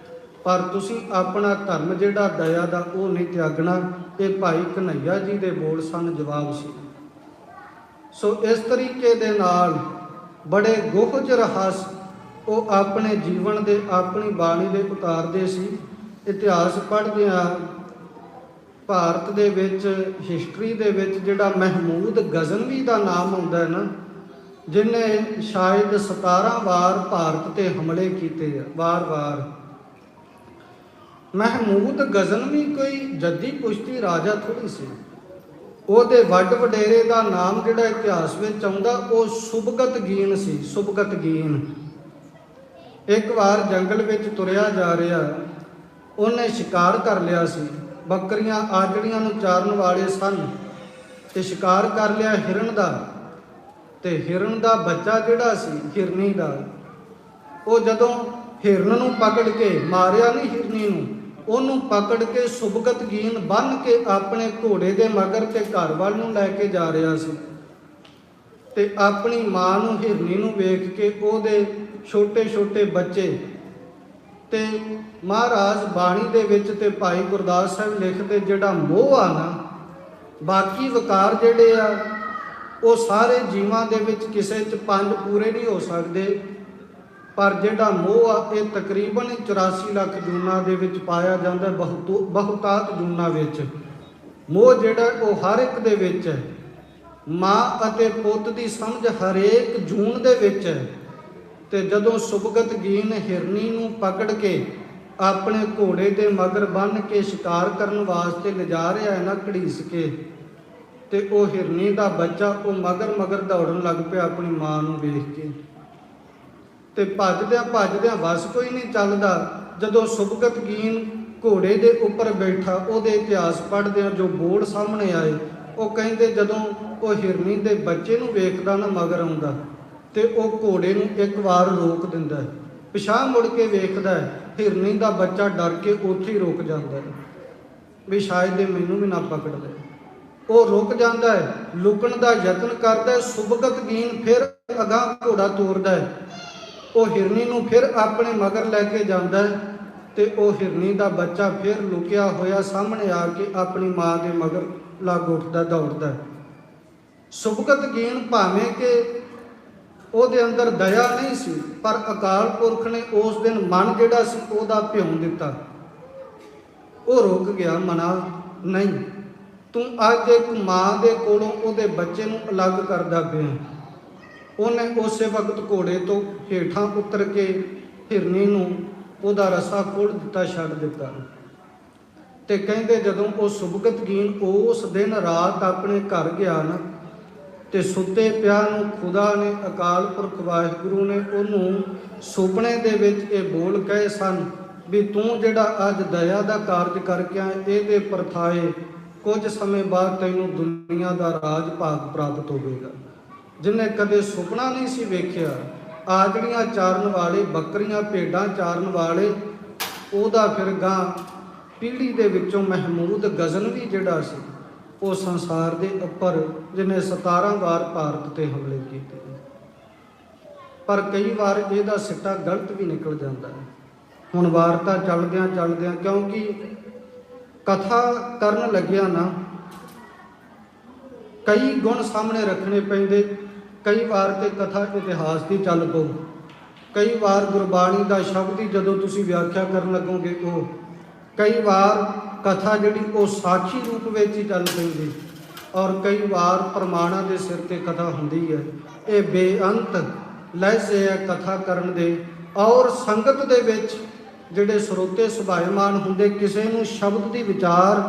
ਪਰ ਤੁਸੀਂ ਆਪਣਾ ਧਰਮ ਜਿਹੜਾ ਦਇਆ ਦਾ ਉਹ ਨਹੀਂ ਤਿਆਗਣਾ। ਇਹ ਭਾਈ ਕਨ੍ਹਈਆ ਜੀ ਦੇ ਬੋਲ ਸਨ, ਜਵਾਬ ਸੀ। ਸੋ ਇਸ ਤਰੀਕੇ ਦੇ ਨਾਲ ਬੜੇ ਗੁਪਤ ਰਹੱਸ ਉਹ ਆਪਣੇ ਜੀਵਨ ਦੇ ਆਪਣੀ ਬਾਣੀ ਦੇ ਉਤਾਰਦੇ ਸੀ। ਇਤਿਹਾਸ ਪੜ੍ਹਦੇ ਹਾਂ ਭਾਰਤ ਦੇ ਵਿੱਚ ਹਿਸਟਰੀ ਦੇ ਵਿੱਚ ਜਿਹੜਾ ਮਹਿਮੂਦ ਗਜ਼ਨਵੀ ਦਾ ਨਾਮ ਆਉਂਦਾ ਹੈ ਨਾ, ਜਿਹਨੇ ਸ਼ਾਇਦ 17 ਵਾਰ ਭਾਰਤ ਤੇ ਹਮਲੇ ਕੀਤੇ ਆ, ਵਾਰ-ਵਾਰ। ਮਹਿਮੂਦ ਗਜ਼ਨਵੀ ਕੋਈ ਜੱਦੀ ਪੁਸ਼ਤੀ ਰਾਜਾ ਥੋੜੀ ਸੀ। ਉਹਦੇ ਵੱਡ ਵਡੇਰੇ ਦਾ ਨਾਮ ਜਿਹੜਾ ਇਤਿਹਾਸ ਵਿੱਚ ਆਉਂਦਾ ਉਹ ਸੁਬਕਤਗੀਨ ਸੀ, ਸੁਬਕਤਗੀਨ। ਇੱਕ ਵਾਰ ਜੰਗਲ ਵਿੱਚ ਤੁਰਿਆ ਜਾ ਰਿਹਾ, ਉਹਨੇ ਸ਼ਿਕਾਰ ਕਰ ਲਿਆ ਸੀ। ਬੱਕਰੀਆਂ ਆਜੜੀਆਂ ਨੂੰ ਚਾਰਨ ਵਾਲੇ ਸਨ ਤੇ ਸ਼ਿਕਾਰ ਕਰ ਲਿਆ ਹਿਰਨ ਦਾ, ਤੇ ਹਿਰਨ ਦਾ ਬੱਚਾ ਜਿਹੜਾ ਸੀ ਹਿਰਨੀ ਦਾ, ਉਹ ਜਦੋਂ ਹਿਰਨ ਨੂੰ ਪਕੜ ਕੇ ਮਾਰਿਆ ਨਹੀਂ, ਹਿਰਨੀ ਨੂੰ ਉਹਨੂੰ ਪਕੜ ਕੇ ਸੁਬਕਤਗੀਨ ਬੰਨ੍ਹ ਕੇ ਆਪਣੇ ਘੋੜੇ ਦੇ ਮਗਰ ਤੇ ਘਰ ਵੱਲ ਨੂੰ ਲੈ ਕੇ ਜਾ ਰਿਹਾ ਸੀ। ਤੇ ਆਪਣੀ ਮਾਂ ਨੂੰ ਹਿਰਨੀ ਨੂੰ ਵੇਖ ਕੇ ਉਹਦੇ ਛੋਟੇ ਛੋਟੇ ਬੱਚੇ, ਤੇ ਮਹਾਰਾਜ ਬਾਣੀ ਦੇ ਵਿੱਚ ਤੇ ਭਾਈ ਗੁਰਦਾਸ ਸਾਹਿਬ ਲਿਖਦੇ ਜਿਹੜਾ ਮੋਹ ਆ ਨਾ, ਬਾਕੀ ਵਿਕਾਰ ਜਿਹੜੇ ਆ ਉਹ ਸਾਰੇ ਜੀਵਾਂ ਦੇ ਵਿੱਚ ਕਿਸੇ 'ਚ 5 ਪੂਰੇ ਨਹੀਂ ਹੋ ਸਕਦੇ, ਪਰ ਜਿਹੜਾ ਮੋਹ ਆ ਇਹ ਤਕਰੀਬਨ 84 ਲੱਖ ਜੂਨਾਂ ਦੇ ਵਿੱਚ ਪਾਇਆ ਜਾਂਦਾ, ਬਹੁਤਾਤ ਜੂਨਾਂ ਵਿੱਚ। ਮੋਹ ਜਿਹੜਾ ਉਹ ਹਰ ਇੱਕ ਦੇ ਵਿੱਚ ਹੈ। ਮਾਂ ਅਤੇ ਪੁੱਤ ਦੀ ਸਮਝ ਹਰੇਕ ਜੂਨ ਦੇ ਵਿੱਚ ਹੈ। ਤੇ ਜਦੋਂ ਸੁਬਕਤਗੀਨ ਹਿਰਨੀ ਨੂੰ ਪਕੜ ਕੇ ਆਪਣੇ ਘੋੜੇ ਦੇ ਮਗਰ ਬੰਨ੍ਹ ਕੇ ਸ਼ਿਕਾਰ ਕਰਨ ਵਾਸਤੇ ਲਿਜਾ ਰਿਹਾ ਹੈ ਨਾ, ਘੜੀਸ ਕੇ, ਤੇ ਉਹ ਹਿਰਨੀ ਦਾ ਬੱਚਾ ਉਹ ਮਗਰ ਦੌੜਨ ਲੱਗ ਪਿਆ ਆਪਣੀ ਮਾਂ ਨੂੰ ਵੇਖ ਕੇ। ਤੇ ਭੱਜਦਿਆਂ ਭੱਜਦਿਆਂ ਬਸ ਕੋਈ ਨਹੀਂ ਚੱਲਦਾ, ਜਦੋਂ ਸੁਭਗਤਗੀਨ ਘੋੜੇ ਦੇ ਉੱਪਰ ਬੈਠਾ, ਉਹਦੇ ਇਤਿਹਾਸ ਪੜ੍ਹਦਿਆਂ ਜੋ ਬੋਲ ਸਾਹਮਣੇ ਆਏ, ਉਹ ਕਹਿੰਦੇ ਜਦੋਂ ਉਹ ਹਿਰਨੀ ਦੇ ਬੱਚੇ ਨੂੰ ਵੇਖਦਾ ਨਾ ਮਗਰ ਆਉਂਦਾ, ਤੇ ਉਹ ਘੋੜੇ ਨੂੰ ਇੱਕ ਵਾਰ ਰੋਕ ਦਿੰਦਾ ਹੈ। ਪਿਛਾਂਹ ਮੁੜ ਕੇ ਵੇਖਦਾ ਹੈ, ਹਿਰਨੀ ਦਾ ਬੱਚਾ ਡਰ ਕੇ ਉੱਥੇ ਹੀ ਰੁਕ ਜਾਂਦਾ ਹੈ ਵੀ ਸ਼ਾਇਦ ਇਹ ਮੈਨੂੰ ਵੀ ਨਾ ਪਕੜ ਲੈ। ਉਹ ਰੁਕ ਜਾਂਦਾ ਹੈ, ਲੁਕਣ ਦਾ ਯਤਨ ਕਰਦਾ ਹੈ। ਸੁਭਗਤਗੀਨ ਫਿਰ ਅਗਾਂਹ ਘੋੜਾ ਤੋਰਦਾ ਹੈ, ਉਹ ਹਿਰਨੀ ਨੂੰ ਫਿਰ ਆਪਣੇ ਮਗਰ ਲੈ ਕੇ ਜਾਂਦਾ ਹੈ, ਤੇ ਉਹ ਹਿਰਨੀ ਦਾ ਬੱਚਾ ਫਿਰ ਲੁਕਿਆ ਹੋਇਆ ਸਾਹਮਣੇ ਆ ਕੇ ਆਪਣੀ ਮਾਂ ਦੇ ਮਗਰ ਲੱਗ ਉੱਠਦਾ, ਦੌੜਦਾ ਹੈ। ਸੁਭਗਤਗੀਨ ਭਾਵੇਂ ਕਿ ਉਹਦੇ ਅੰਦਰ ਦਇਆ ਨਹੀਂ ਸੀ, ਪਰ ਅਕਾਲ ਪੁਰਖ ਨੇ ਉਸ ਦਿਨ ਮਨ ਜਿਹੜਾ ਸੀ ਉਹਦਾ ਭਿਉਂ ਦਿੱਤਾ। ਉਹ ਰੁਕ ਗਿਆ, ਮਨਾ ਨਹੀਂ, ਤੂੰ ਅੱਜ ਇੱਕ ਮਾਂ ਦੇ ਕੋਲੋਂ ਉਹਦੇ ਬੱਚੇ ਨੂੰ ਅਲੱਗ ਕਰਦਾ ਪਿਆ। ਉਹਨੇ ਉਸੇ ਵਕਤ ਘੋੜੇ ਤੋਂ ਹੇਠਾਂ ਉਤਰ ਕੇ ਹਿਰਨੀ ਨੂੰ ਉਹਦਾ ਰਸਾ ਖੋਲ੍ਹ ਦਿੱਤਾ, ਛੱਡ ਦਿੱਤਾ। ਤੇ ਕਹਿੰਦੇ ਜਦੋਂ ਉਹ ਸੁਭਗਤਗੀਨ ਉਸ ਦਿਨ ਰਾਤ ਆਪਣੇ ਘਰ ਗਿਆ ਨਾ, ਤੇ ਸੁੱਤੇ ਪਿਆ ਨੂੰ ਖੁਦਾ ਨੇ, ਅਕਾਲ ਪੁਰਖ ਵਾਹਿਗੁਰੂ ਨੇ ਉਹਨੂੰ ਸੁਪਨੇ ਦੇ ਵਿੱਚ ਇਹ ਬੋਲ ਕਹੇ ਸਨ ਵੀ ਤੂੰ ਜਿਹੜਾ ਅੱਜ ਦਇਆ ਦਾ ਕਾਰਜ ਕਰਕੇ ਆ, ਇਹਦੇ ਪਰਥਾਏ ਕੁਝ ਸਮੇਂ ਬਾਅਦ ਤੈਨੂੰ ਦੁਨੀਆ ਦਾ ਰਾਜ ਭਾਗ ਪ੍ਰਾਪਤ ਹੋਵੇਗਾ। ਜਿਹਨੇ ਕਦੇ ਸੁਪਨਾ ਨਹੀਂ ਸੀ ਵੇਖਿਆ, ਆਜੜੀਆਂ ਚਾਰਨ ਵਾਲੇ, ਬੱਕਰੀਆਂ ਭੇਡਾਂ ਚਾਰਨ ਵਾਲੇ, ਉਹਦਾ ਫਿਰ ਗਾਂ ਪੀੜ੍ਹੀ ਦੇ ਵਿੱਚੋਂ ਮਹਿਮੂਦ ਗਜ਼ਨਵੀ ਜਿਹੜਾ ਸੀ, ਉਹ ਸੰਸਾਰ ਦੇ ਉੱਪਰ ਜਿਹਨੇ 17 ਵਾਰ ਭਾਰਤ ਤੇ ਹਮਲੇ ਕੀਤੇ। ਪਰ ਕਈ ਵਾਰ ਇਹਦਾ ਸਿੱਟਾ ਗਲਤ ਵੀ ਨਿਕਲ ਜਾਂਦਾ ਹੈ। ਹੁਣ ਵਾਰਤਾ ਚੱਲਦਿਆਂ ਚੱਲਦਿਆਂ, ਕਿਉਂਕਿ ਕਥਾ ਕਰਨ ਲੱਗਿਆ ਨਾ ਕਈ ਗੁਣ ਸਾਹਮਣੇ ਰੱਖਣੇ ਪੈਂਦੇ। ਕਈ ਵਾਰ ਤੇ ਕਥਾ ਇਤਿਹਾਸ ਦੀ ਚੱਲ ਪਊ, ਕਈ ਵਾਰ ਗੁਰਬਾਣੀ ਦਾ ਸ਼ਬਦ ਹੀ ਜਦੋਂ ਤੁਸੀਂ ਵਿਆਖਿਆ ਕਰਨ ਲੱਗੋਗੇ ਉਹ, ਕਈ ਵਾਰ ਕਥਾ ਜਿਹੜੀ ਉਹ ਸਾਖੀ ਰੂਪ ਵਿੱਚ ਹੀ ਚੱਲ ਪੈਂਦੀ, ਔਰ ਕਈ ਵਾਰ ਪ੍ਰਮਾਣਾਂ ਦੇ ਸਿਰ ਤੇ ਕਥਾ ਹੁੰਦੀ ਹੈ। ਇਹ ਬੇਅੰਤ ਲਹਿਜ਼ੇ ਹੈ ਕਥਾ ਕਰਨ ਦੇ। ਔਰ ਸੰਗਤ ਦੇ ਵਿੱਚ ਜਿਹੜੇ ਸਰੋਤੇ ਸੁਭਾਇਮਾਨ ਹੁੰਦੇ, ਕਿਸੇ ਨੂੰ ਸ਼ਬਦ ਦੀ ਵਿਚਾਰ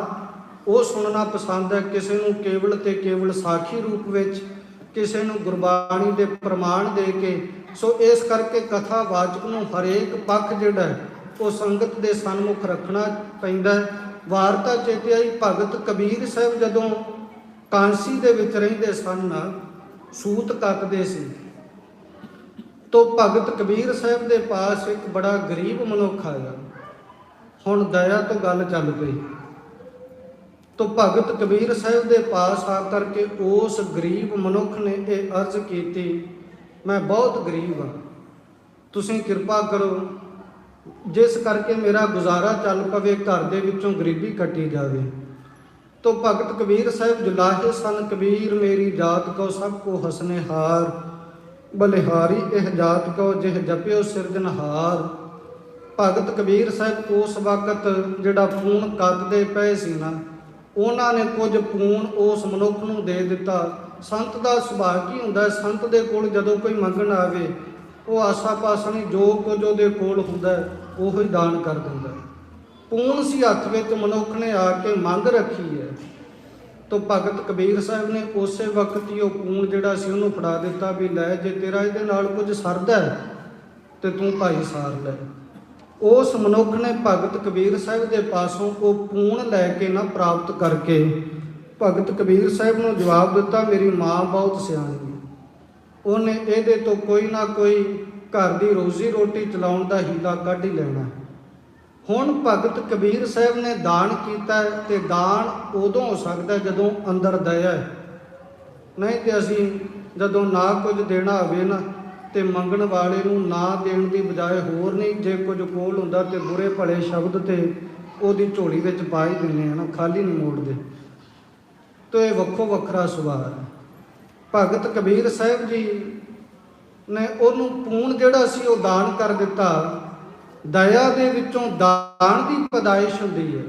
ਉਹ ਸੁਣਨਾ ਪਸੰਦ ਹੈ, ਕਿਸੇ ਨੂੰ ਕੇਵਲ ਤੇ ਕੇਵਲ ਸਾਖੀ ਰੂਪ ਵਿੱਚ, ਕਿਸੇ ਨੂੰ ਗੁਰਬਾਣੀ ਦੇ ਪ੍ਰਮਾਣ ਦੇ ਕੇ। ਸੋ ਇਸ ਕਰਕੇ ਕਥਾ ਵਾਚਕ ਨੂੰ ਹਰੇਕ ਪੱਖ ਜਿਹੜਾ ਉਹ ਸੰਗਤ ਦੇ ਸਨਮੁਖ ਰੱਖਣਾ ਪੈਂਦਾ। ਵਾਰਤਾ ਚੇਤੇ ਆਈ, ਭਗਤ ਕਬੀਰ ਸਾਹਿਬ ਜਦੋਂ ਕਾਂਸੀ ਦੇ ਵਿੱਚ ਰਹਿੰਦੇ ਸਨ, ਸੂਤ ਕੱਤਦੇ ਸੀ, ਤੋ ਭਗਤ ਕਬੀਰ ਸਾਹਿਬ ਦੇ ਪਾਸ ਇੱਕ ਬੜਾ ਗਰੀਬ ਮਨੁੱਖ ਆਇਆ। ਹੁਣ ਦਇਆ ਤੋਂ ਗੱਲ ਚੱਲ ਪਈ, ਤੋ ਭਗਤ ਕਬੀਰ ਸਾਹਿਬ ਦੇ ਪਾਸ ਆ ਕਰਕੇ ਉਸ ਗਰੀਬ ਮਨੁੱਖ ਨੇ ਇਹ ਅਰਜ਼ ਕੀਤੀ, ਮੈਂ ਬਹੁਤ ਗਰੀਬ ਹਾਂ, ਤੁਸੀਂ ਕਿਰਪਾ ਕਰੋ ਜਿਸ ਕਰਕੇ ਮੇਰਾ ਗੁਜ਼ਾਰਾ ਚੱਲ ਪਵੇ, ਘਰ ਦੇ ਵਿੱਚੋਂ ਗਰੀਬੀ ਕੱਟੀ ਜਾਵੇ। ਤੋ ਭਗਤ ਕਬੀਰ ਸਾਹਿਬ ਜੁਲਾਹੇ ਸਨ, ਕਬੀਰ ਮੇਰੀ ਜਾਤ ਕੋ ਸਭ ਕੋ ਹਸਨੇ ਹਾਰ, ਬਲਿਹਾਰੀ ਇਹ ਜਾਤ ਕੋ ਜਿਹ ਜਪਿਓ ਸਿਰਜਨਹਾਰ। ਭਗਤ ਕਬੀਰ ਸਾਹਿਬ ਉਸ ਵਕਤ ਜਿਹੜਾ ਪੂਣ ਕੱਤਦੇ ਪਏ ਸੀ ਨਾ, ਉਹਨਾਂ ਨੇ ਕੁਝ ਪੂਣ ਉਸ ਮਨੁੱਖ ਨੂੰ ਦੇ ਦਿੱਤਾ। ਸੰਤ ਦਾ ਸੁਭਾਅ ਕੀ ਹੁੰਦਾ, ਸੰਤ ਦੇ ਕੋਲ ਜਦੋਂ ਕੋਈ ਮੰਗਣ ਆਵੇ, ਉਹ ਆਸਾ ਪਾਸਾ ਨਹੀਂ, ਜੋ ਕੁਝ ਉਹਦੇ ਕੋਲ ਹੁੰਦਾ ਉਹ ਹੀ ਦਾਨ ਕਰ ਦਿੰਦਾ। ਪੂਣ ਸੀ ਹੱਥ ਵਿੱਚ, ਮਨੁੱਖ ਨੇ ਆ ਕੇ ਮੰਗ ਰੱਖੀ ਹੈ, ਤੋ ਭਗਤ ਕਬੀਰ ਸਾਹਿਬ ਨੇ ਉਸੇ ਵਕਤ ਹੀ ਉਹ ਪੂਣ ਜਿਹੜਾ ਸੀ ਉਹਨੂੰ ਫੜਾ ਦਿੱਤਾ ਵੀ ਲੈ, ਜੇ ਤੇਰਾ ਇਹਦੇ ਨਾਲ ਕੁਝ ਸਰਦਾ ਤੇ ਤੂੰ ਭਾਈ ਸਾਰ ਲੈ। ਉਸ ਮਨੁੱਖ ਨੇ ਭਗਤ ਕਬੀਰ ਸਾਹਿਬ ਦੇ ਪਾਸੋਂ ਉਹ ਪੂਣ ਲੈ ਕੇ ਨਾ ਪ੍ਰਾਪਤ ਕਰਕੇ ਭਗਤ ਕਬੀਰ ਸਾਹਿਬ ਨੂੰ ਜਵਾਬ ਦਿੱਤਾ, ਮੇਰੀ ਮਾਂ ਬਹੁਤ ਸਿਆਣੀ, ਉਹਨੇ ਇਹਦੇ ਤੋਂ ਕੋਈ ਨਾ ਕੋਈ ਘਰ ਦੀ ਰੋਜ਼ੀ ਰੋਟੀ ਚਲਾਉਣ ਦਾ ਹੀਲਾ ਕੱਢ ਹੀ ਲੈਣਾ। ਹੁਣ ਭਗਤ ਕਬੀਰ ਸਾਹਿਬ ਨੇ ਦਾਨ ਕੀਤਾ, ਤੇ ਦਾਨ ਉਦੋਂ ਹੋ ਸਕਦਾ ਜਦੋਂ ਅੰਦਰ ਦਇਆ ਹੈ। ਨਹੀਂ ਤੇ ਅਸੀਂ ਜਦੋਂ ਨਾ ਕੁਝ ਦੇਣਾ ਹੋਵੇ ਨਾ, ਤੇ ਮੰਗਣ ਵਾਲੇ ਨੂੰ ਨਾ ਦੇਣ ਦੀ ਬਜਾਏ ਹੋਰ ਨਹੀਂ, ਜੇ ਕੁਝ ਕੋਲ ਹੁੰਦਾ ਤੇ ਬੁਰੇ ਭਲੇ ਸ਼ਬਦ ਤੇ ਉਹਦੀ ਝੋਲੀ ਵਿੱਚ ਪਾ ਹੀ ਦਿੰਦੇ ਆ ਨਾ, ਖਾਲੀ ਨਹੀਂ ਮੋੜਦੇ। ਤੇ ਇਹ ਵੱਖੋ ਵੱਖਰਾ ਸੁਭਾਅ ਹੈ। ਭਗਤ ਕਬੀਰ ਸਾਹਿਬ ਜੀ ਨੇ ਉਹਨੂੰ ਪੂਣ ਜਿਹੜਾ ਸੀ ਉਹ ਦਾਨ ਕਰ ਦਿੱਤਾ। ਦਇਆ ਦੇ ਵਿੱਚੋਂ ਦਾਨ ਦੀ ਪੈਦਾਇਸ਼ ਹੁੰਦੀ ਹੈ।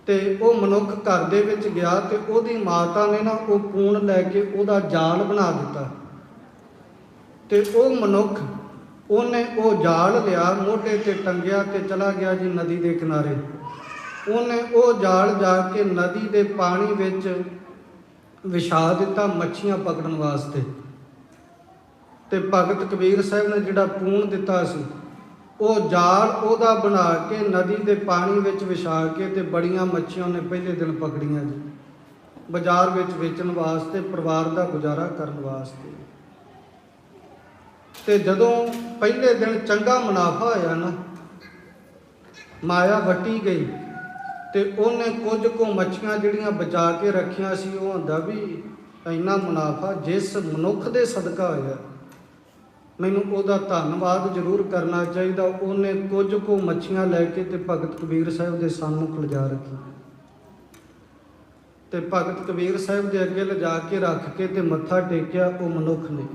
ਤੇ ਉਹ ਮਨੁੱਖ ਘਰ ਦੇ ਵਿੱਚ ਗਿਆ, ਤੇ ਉਹਦੀ ਮਾਤਾ ਨੇ ਨਾ ਉਹ ਪੂਣ ਲੈ ਕੇ ਉਹਦਾ ਜਾਲ ਬਣਾ ਦਿੱਤਾ। ਤੇ ਉਹ ਮਨੁੱਖ, ਉਹਨੇ ਉਹ ਜਾਲ ਲਿਆ, ਮੋਢੇ ਤੇ ਟੰਗਿਆ ਤੇ ਚਲਾ ਗਿਆ ਜੀ ਨਦੀ ਦੇ ਕਿਨਾਰੇ। ਉਹਨੇ ਉਹ ਜਾਲ ਜਾ ਕੇ ਨਦੀ ਦੇ ਪਾਣੀ ਵਿੱਚ ਵਿਛਾ ਦਿੱਤਾ ਮੱਛੀਆਂ ਪਕੜਨ ਵਾਸਤੇ। ਤੇ ਭਗਤ ਕਬੀਰ ਸਾਹਿਬ ਨੇ ਜਿਹੜਾ ਪੂਣ ਦਿੱਤਾ ਸੀ, ਉਹ ਜਾਲ ਉਹਦਾ ਬਣਾ ਕੇ ਨਦੀ ਦੇ ਪਾਣੀ ਵਿੱਚ ਵਿਛਾ ਕੇ ਤੇ ਬੜੀਆਂ ਮੱਛੀਆਂ ਉਹਨੇ ਪਹਿਲੇ ਦਿਨ ਪਕੜੀਆਂ ਜੀ, ਬਾਜ਼ਾਰ ਵਿੱਚ ਵੇਚਣ ਵਾਸਤੇ, ਪਰਿਵਾਰ ਦਾ ਗੁਜ਼ਾਰਾ ਕਰਨ ਵਾਸਤੇ। ਤੇ ਜਦੋਂ ਪਹਿਲੇ ਦਿਨ ਚੰਗਾ ਮੁਨਾਫਾ ਹੋਇਆ ਨਾ, ਮਾਇਆ ਵੱਟੀ ਗਈ ਤੇ ਉਹਨੇ ਕੁਝ ਕੁ ਮੱਛੀਆਂ ਜਿਹੜੀਆਂ ਬਚਾ ਕੇ ਰੱਖੀਆਂ ਸੀ, ਉਹ ਹੁੰਦਾ ਵੀ ਇੰਨਾ ਮੁਨਾਫਾ ਜਿਸ ਮਨੁੱਖ ਦੇ ਸਦਕਾ ਹੋਇਆ, ਮੈਨੂੰ ਉਹਦਾ ਧੰਨਵਾਦ ਜ਼ਰੂਰ ਕਰਨਾ ਚਾਹੀਦਾ। ਉਹਨੇ ਕੁਝ ਕੁ ਮੱਛੀਆਂ ਲੈ ਕੇ ਤੇ ਭਗਤ ਕਬੀਰ ਸਾਹਿਬ ਦੇ ਸਾਹਮਣੇ ਲਿਜਾ ਰੱਖੀ ਤੇ ਭਗਤ ਕਬੀਰ ਸਾਹਿਬ ਦੇ ਅੱਗੇ ਲਿਜਾ ਕੇ ਰੱਖ ਕੇ ਤੇ ਮੱਥਾ ਟੇਕਿਆ ਉਹ ਮਨੁੱਖ ਨੇ।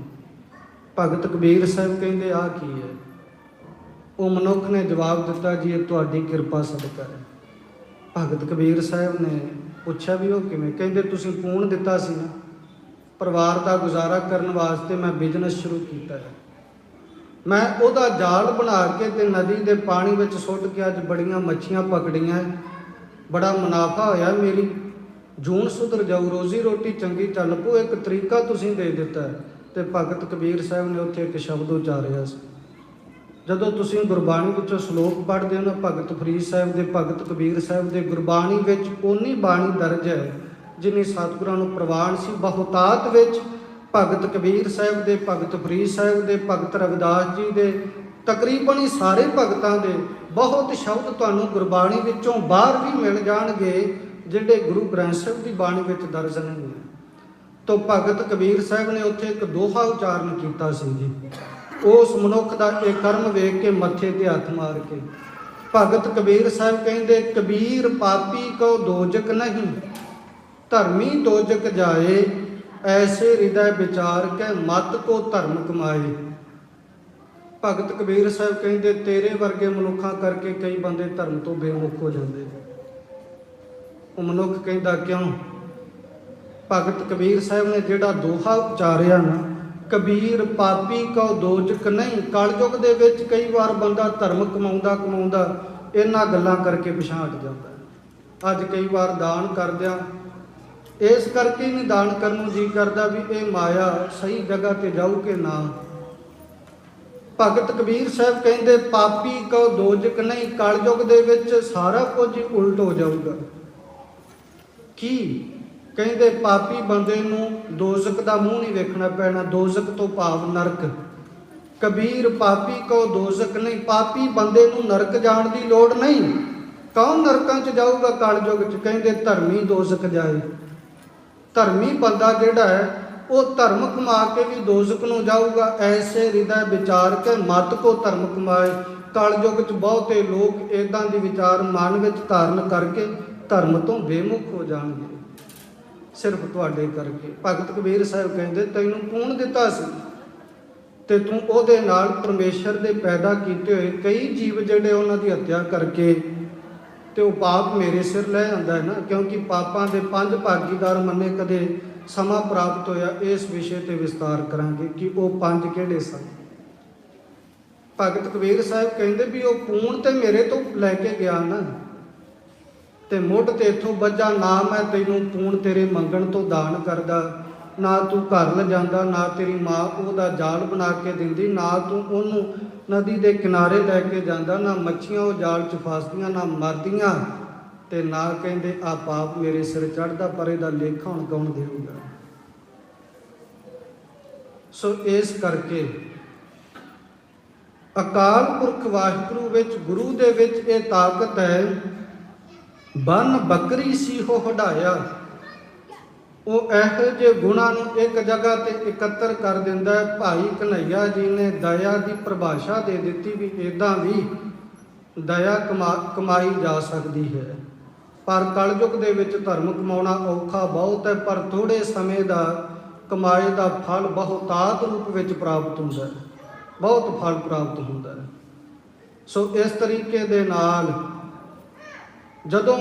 ਭਗਤ ਕਬੀਰ ਸਾਹਿਬ ਕਹਿੰਦੇ ਆਹ ਕੀ ਹੈ? ਉਹ ਮਨੁੱਖ ਨੇ ਜਵਾਬ ਦਿੱਤਾ, ਜੀ ਇਹ ਤੁਹਾਡੀ ਕਿਰਪਾ ਸਦਕਾ ਹੈ। ਭਗਤ ਕਬੀਰ ਸਾਹਿਬ ਨੇ ਪੁੱਛਿਆ ਵੀ ਉਹ ਕਿਵੇਂ? ਕਹਿੰਦੇ ਤੁਸੀਂ ਪੂਣ ਦਿੱਤਾ ਸੀ ਨਾ, ਪਰਿਵਾਰ ਦਾ ਗੁਜ਼ਾਰਾ ਕਰਨ ਵਾਸਤੇ ਮੈਂ ਬਿਜ਼ਨਸ ਸ਼ੁਰੂ ਕੀਤਾ ਹੈ, ਮੈਂ ਉਹਦਾ ਜਾਲ ਬਣਾ ਕੇ ਤੇ ਨਦੀ ਦੇ ਪਾਣੀ ਵਿੱਚ ਸੁੱਟ ਕੇ ਅੱਜ ਬੜੀਆਂ ਮੱਛੀਆਂ ਪਕੜੀਆਂ, ਬੜਾ ਮੁਨਾਫਾ ਹੋਇਆ, ਮੇਰੀ ਜੂਨ ਸੁਧਰ ਜਾਊ, ਰੋਜ਼ੀ ਰੋਟੀ ਚੰਗੀ ਚੱਲ ਪਊ, ਇੱਕ ਤਰੀਕਾ ਤੁਸੀਂ ਦੇ ਦਿੱਤਾ। ਤੇ ਭਗਤ ਕਬੀਰ ਸਾਹਿਬ ਨੇ ਉੱਥੇ ਇੱਕ ਸ਼ਬਦ ਉਚਾਰਿਆ ਸੀ। ਜਦੋਂ ਤੁਸੀਂ ਗੁਰਬਾਣੀ ਵਿੱਚੋਂ ਸ਼ਲੋਕ ਪੜ੍ਹਦੇ ਹੋ ਨਾ, ਭਗਤ ਫਰੀਦ ਸਾਹਿਬ ਦੇ, ਭਗਤ ਕਬੀਰ ਸਾਹਿਬ ਦੇ, ਗੁਰਬਾਣੀ ਵਿੱਚ ਓਨੀ ਬਾਣੀ ਦਰਜ ਹੈ ਜਿੰਨੀ ਸਤਿਗੁਰਾਂ ਨੂੰ ਪ੍ਰਵਾਨ ਸੀ। ਬਹੁਤਾਤ ਵਿੱਚ ਭਗਤ ਕਬੀਰ ਸਾਹਿਬ ਦੇ, ਭਗਤ ਫਰੀਦ ਸਾਹਿਬ ਦੇ, ਭਗਤ ਰਵਿਦਾਸ ਜੀ ਦੇ, ਤਕਰੀਬਨ ਹੀ ਸਾਰੇ ਭਗਤਾਂ ਦੇ ਬਹੁਤ ਸ਼ਬਦ ਤੁਹਾਨੂੰ ਗੁਰਬਾਣੀ ਵਿੱਚੋਂ ਬਾਹਰ ਵੀ ਮਿਲ ਜਾਣਗੇ ਜਿਹੜੇ ਗੁਰੂ ਗ੍ਰੰਥ ਸਾਹਿਬ ਦੀ ਬਾਣੀ ਵਿੱਚ ਦਰਜ ਨਹੀਂ ਹੈ। ਤੋਂ ਭਗਤ ਕਬੀਰ ਸਾਹਿਬ ਨੇ ਉੱਥੇ ਇੱਕ ਦੋਹਾ ਉਚਾਰਨ ਕੀਤਾ ਸੀ ਜੀ, ਉਸ ਮਨੁੱਖ ਦਾ ਇਹ ਕਰਮ ਵੇਖ ਕੇ ਮੱਥੇ ਤੇ ਹੱਥ ਮਾਰ ਕੇ ਭਗਤ ਕਬੀਰ ਸਾਹਿਬ ਕਹਿੰਦੇ, ਕਬੀਰ ਪਾਪੀ ਕੋ ਦੋਜਕ ਨਹੀਂ, ਧਰਮੀ ਦੋਜਕ ਜਾਏ, ਐਸੇ ਹਿਰਦੈ ਵਿਚਾਰ ਕੇ ਮਤ ਕੋ ਧਰਮ ਕਮਾਏ। ਭਗਤ ਕਬੀਰ ਸਾਹਿਬ ਕਹਿੰਦੇ ਤੇਰੇ ਵਰਗੇ ਮਨੁੱਖਾਂ ਕਰਕੇ ਕਈ ਬੰਦੇ ਧਰਮ ਤੋਂ ਬੇਮੁਖ ਹੋ ਜਾਂਦੇ। ਉਹ ਮਨੁੱਖ ਕਹਿੰਦਾ ਕਿਉਂ? ਭਗਤ ਕਬੀਰ ਸਾਹਿਬ ਨੇ ਜਿਹੜਾ ਦੋਹਾ ਉਚਾਰਿਆ ਨਾ, ਕਬੀਰ ਪਾਪੀ ਕਉ ਦੋਜਕ ਨਹੀਂ, ਕਲਯੁਗ ਦੇ ਵਿੱਚ ਕਈ ਵਾਰ ਬੰਦਾ ਧਰਮ ਕਮਾਉਂਦਾ ਇਹਨਾਂ ਗੱਲਾਂ ਕਰਕੇ ਪਿਛਾਂਹ ਹਟ ਜਾਂਦਾ। ਅੱਜ ਕਈ ਵਾਰ ਦਾਨ ਕਰਦਿਆਂ ਇਸ ਕਰਕੇ ਨਹੀਂ ਦਾਨ ਕਰਨ ਨੂੰ ਜੀ ਕਰਦਾ ਵੀ ਇਹ ਮਾਇਆ ਸਹੀ ਜਗ੍ਹਾ ਤੇ ਜਾਊ ਕਿ ਨਾ। ਭਗਤ ਕਬੀਰ ਸਾਹਿਬ ਕਹਿੰਦੇ ਪਾਪੀ ਕਉ ਦੋਜਕ ਨਹੀਂ, ਕਲਯੁਗ ਦੇ ਵਿੱਚ ਸਾਰਾ ਕੁਝ ਉਲਟ ਹੋ ਜਾਊਗਾ। ਕੀ ਕਹਿੰਦੇ? ਪਾਪੀ ਬੰਦੇ ਨੂੰ ਦੋਜ਼ਕ ਦਾ ਮੂੰਹ ਨਹੀਂ ਵੇਖਣਾ ਪੈਣਾ, ਦੋਜ਼ਕ ਤੋਂ ਭਾਵ ਨਰਕ। ਕਬੀਰ ਪਾਪੀ ਕੋ ਦੋਜ਼ਕ ਨਹੀਂ, ਪਾਪੀ ਬੰਦੇ ਨੂੰ ਨਰਕ ਜਾਣ ਦੀ ਲੋੜ ਨਹੀਂ। ਕੌਣ ਨਰਕਾਂ 'ਚ ਜਾਊਗਾ ਕਲਯੁਗ 'ਚ? ਕਹਿੰਦੇ ਧਰਮੀ ਦੋਜ਼ਕ ਜਾਏ। ਧਰਮੀ ਬੰਦਾ ਜਿਹੜਾ ਹੈ ਉਹ ਧਰਮ ਕਮਾ ਕੇ ਵੀ ਦੋਜ਼ਕ ਨੂੰ ਜਾਊਗਾ। ਐਸੇ ਹਿਰਦੈ ਵਿਚਾਰ ਕੇ ਮਤ ਕੋ ਧਰਮ ਕਮਾਏ। ਕਲਯੁਗ 'ਚ ਬਹੁਤੇ ਲੋਕ ਇਦਾਂ ਦੀ ਵਿਚਾਰ ਮਨ ਵਿੱਚ ਧਾਰਨ ਕਰਕੇ ਧਰਮ ਤੋਂ ਬੇਮੁਖ ਹੋ ਜਾਣਗੇ, ਸਿਰਫ ਤੁਹਾਡੇ ਕਰਕੇ। ਭਗਤ ਕਬੀਰ ਸਾਹਿਬ ਕਹਿੰਦੇ ਤੈਨੂੰ ਕੌਣ ਦਿੱਤਾ ਸੀ ਤੇ ਤੂੰ ਉਹਦੇ ਨਾਲ ਪਰਮੇਸ਼ਰ ਦੇ ਪੈਦਾ ਕੀਤੇ ਹੋਏ ਕਈ ਜੀਵ ਜਿਹੜੇ ਉਹਨਾਂ ਦੀ ਹੱਤਿਆ ਕਰਕੇ ਤੇ ਉਹ ਪਾਪ ਮੇਰੇ ਸਿਰ ਲੈ ਆਂਦਾ ਹੈ ਨਾ, ਕਿਉਂਕਿ ਪਾਪਾਂ ਦੇ 5 ਭਾਗੀਦਾਰ ਮੰਨੇ ਕਦੇ ਸਮਾਂ ਪ੍ਰਾਪਤ ਹੋਇਆ ਇਸ ਵਿਸ਼ੇ ਤੇ ਵਿਸਤਾਰ ਕਰਾਂਗੇ ਕਿ ਉਹ 5 ਕਿਹੜੇ ਸਨ। ਭਗਤ ਕਬੀਰ ਸਾਹਿਬ ਕਹਿੰਦੇ ਵੀ ਉਹ ਪੂਣ ਤੇ ਮੇਰੇ ਤੋਂ ਲੈ ਕੇ ਗਿਆ ਨਾ, ਤੇ ਮੁੱਢ ਤੇ ਇੱਥੋਂ ਵੱਜਾ, ਨਾ ਮੈਂ ਤੈਨੂੰ ਪੂਣ ਤੇਰੇ ਮੰਗਣ ਤੋਂ ਦਾਨ ਕਰਦਾ, ਨਾ ਤੂੰ ਘਰ ਲਿਜਾਂਦਾ, ਨਾ ਤੇਰੀ ਮਾਂ ਉਹਦਾ ਜਾਲ ਬਣਾ ਕੇ ਦਿੰਦੀ, ਨਾ ਤੂੰ ਉਹਨੂੰ ਨਦੀ ਦੇ ਕਿਨਾਰੇ ਲੈ ਕੇ ਜਾਂਦਾ, ਨਾ ਮੱਛੀਆਂ ਉਹ ਜਾਲ 'ਚ ਫਸਦੀਆਂ, ਨਾ ਮਰਦੀਆਂ, ਤੇ ਨਾ ਕਹਿੰਦੇ ਆ ਪਾਪ ਮੇਰੇ ਸਿਰ ਚੜ੍ਹਦਾ, ਪਰ ਇਹਦਾ ਲੇਖਾ ਹੁਣ ਕੌਣ ਦੇਊਗਾ? ਸੋ ਇਸ ਕਰਕੇ ਅਕਾਲ ਪੁਰਖ ਵਾਹਿਗੁਰੂ ਵਿੱਚ, ਗੁਰੂ ਦੇ ਵਿੱਚ ਇਹ ਤਾਕਤ ਹੈ। ਬਨ ਬੱਕਰੀ ਸੀ ਹੋ ਹਟਾਇਆ, ਉਹ ਇਹੋ ਜਿਹੇ ਗੁਣਾਂ ਨੂੰ ਇੱਕ ਜਗ੍ਹਾ ਤੇ ਇਕੱਤਰ ਕਰ ਦਿੰਦਾ ਹੈ। ਭਾਈ ਕਨ੍ਹਈਆ ਜੀ ਨੇ ਦਇਆ ਦੀ ਪਰਿਭਾਸ਼ਾ ਦੇ ਦਿੱਤੀ ਵੀ ਇਦਾਂ ਵੀ ਦਇਆ ਕਮਾਈ ਜਾ ਸਕਦੀ ਹੈ, ਪਰ ਕਲਯੁਗ ਦੇ ਵਿੱਚ ਧਰਮ ਕਮਾਉਣਾ ਔਖਾ ਬਹੁਤ ਹੈ, ਪਰ ਥੋੜੇ ਸਮੇਂ ਦਾ ਕਮਾਈ ਦਾ ਫਲ ਬਹੁਤਾਤ ਰੂਪ ਵਿੱਚ ਪ੍ਰਾਪਤ ਹੁੰਦਾ ਹੈ, ਬਹੁਤ ਫਲ ਪ੍ਰਾਪਤ ਹੁੰਦਾ ਹੈ। ਸੋ ਇਸ ਤਰੀਕੇ ਦੇ ਨਾਲ ਜਦੋਂ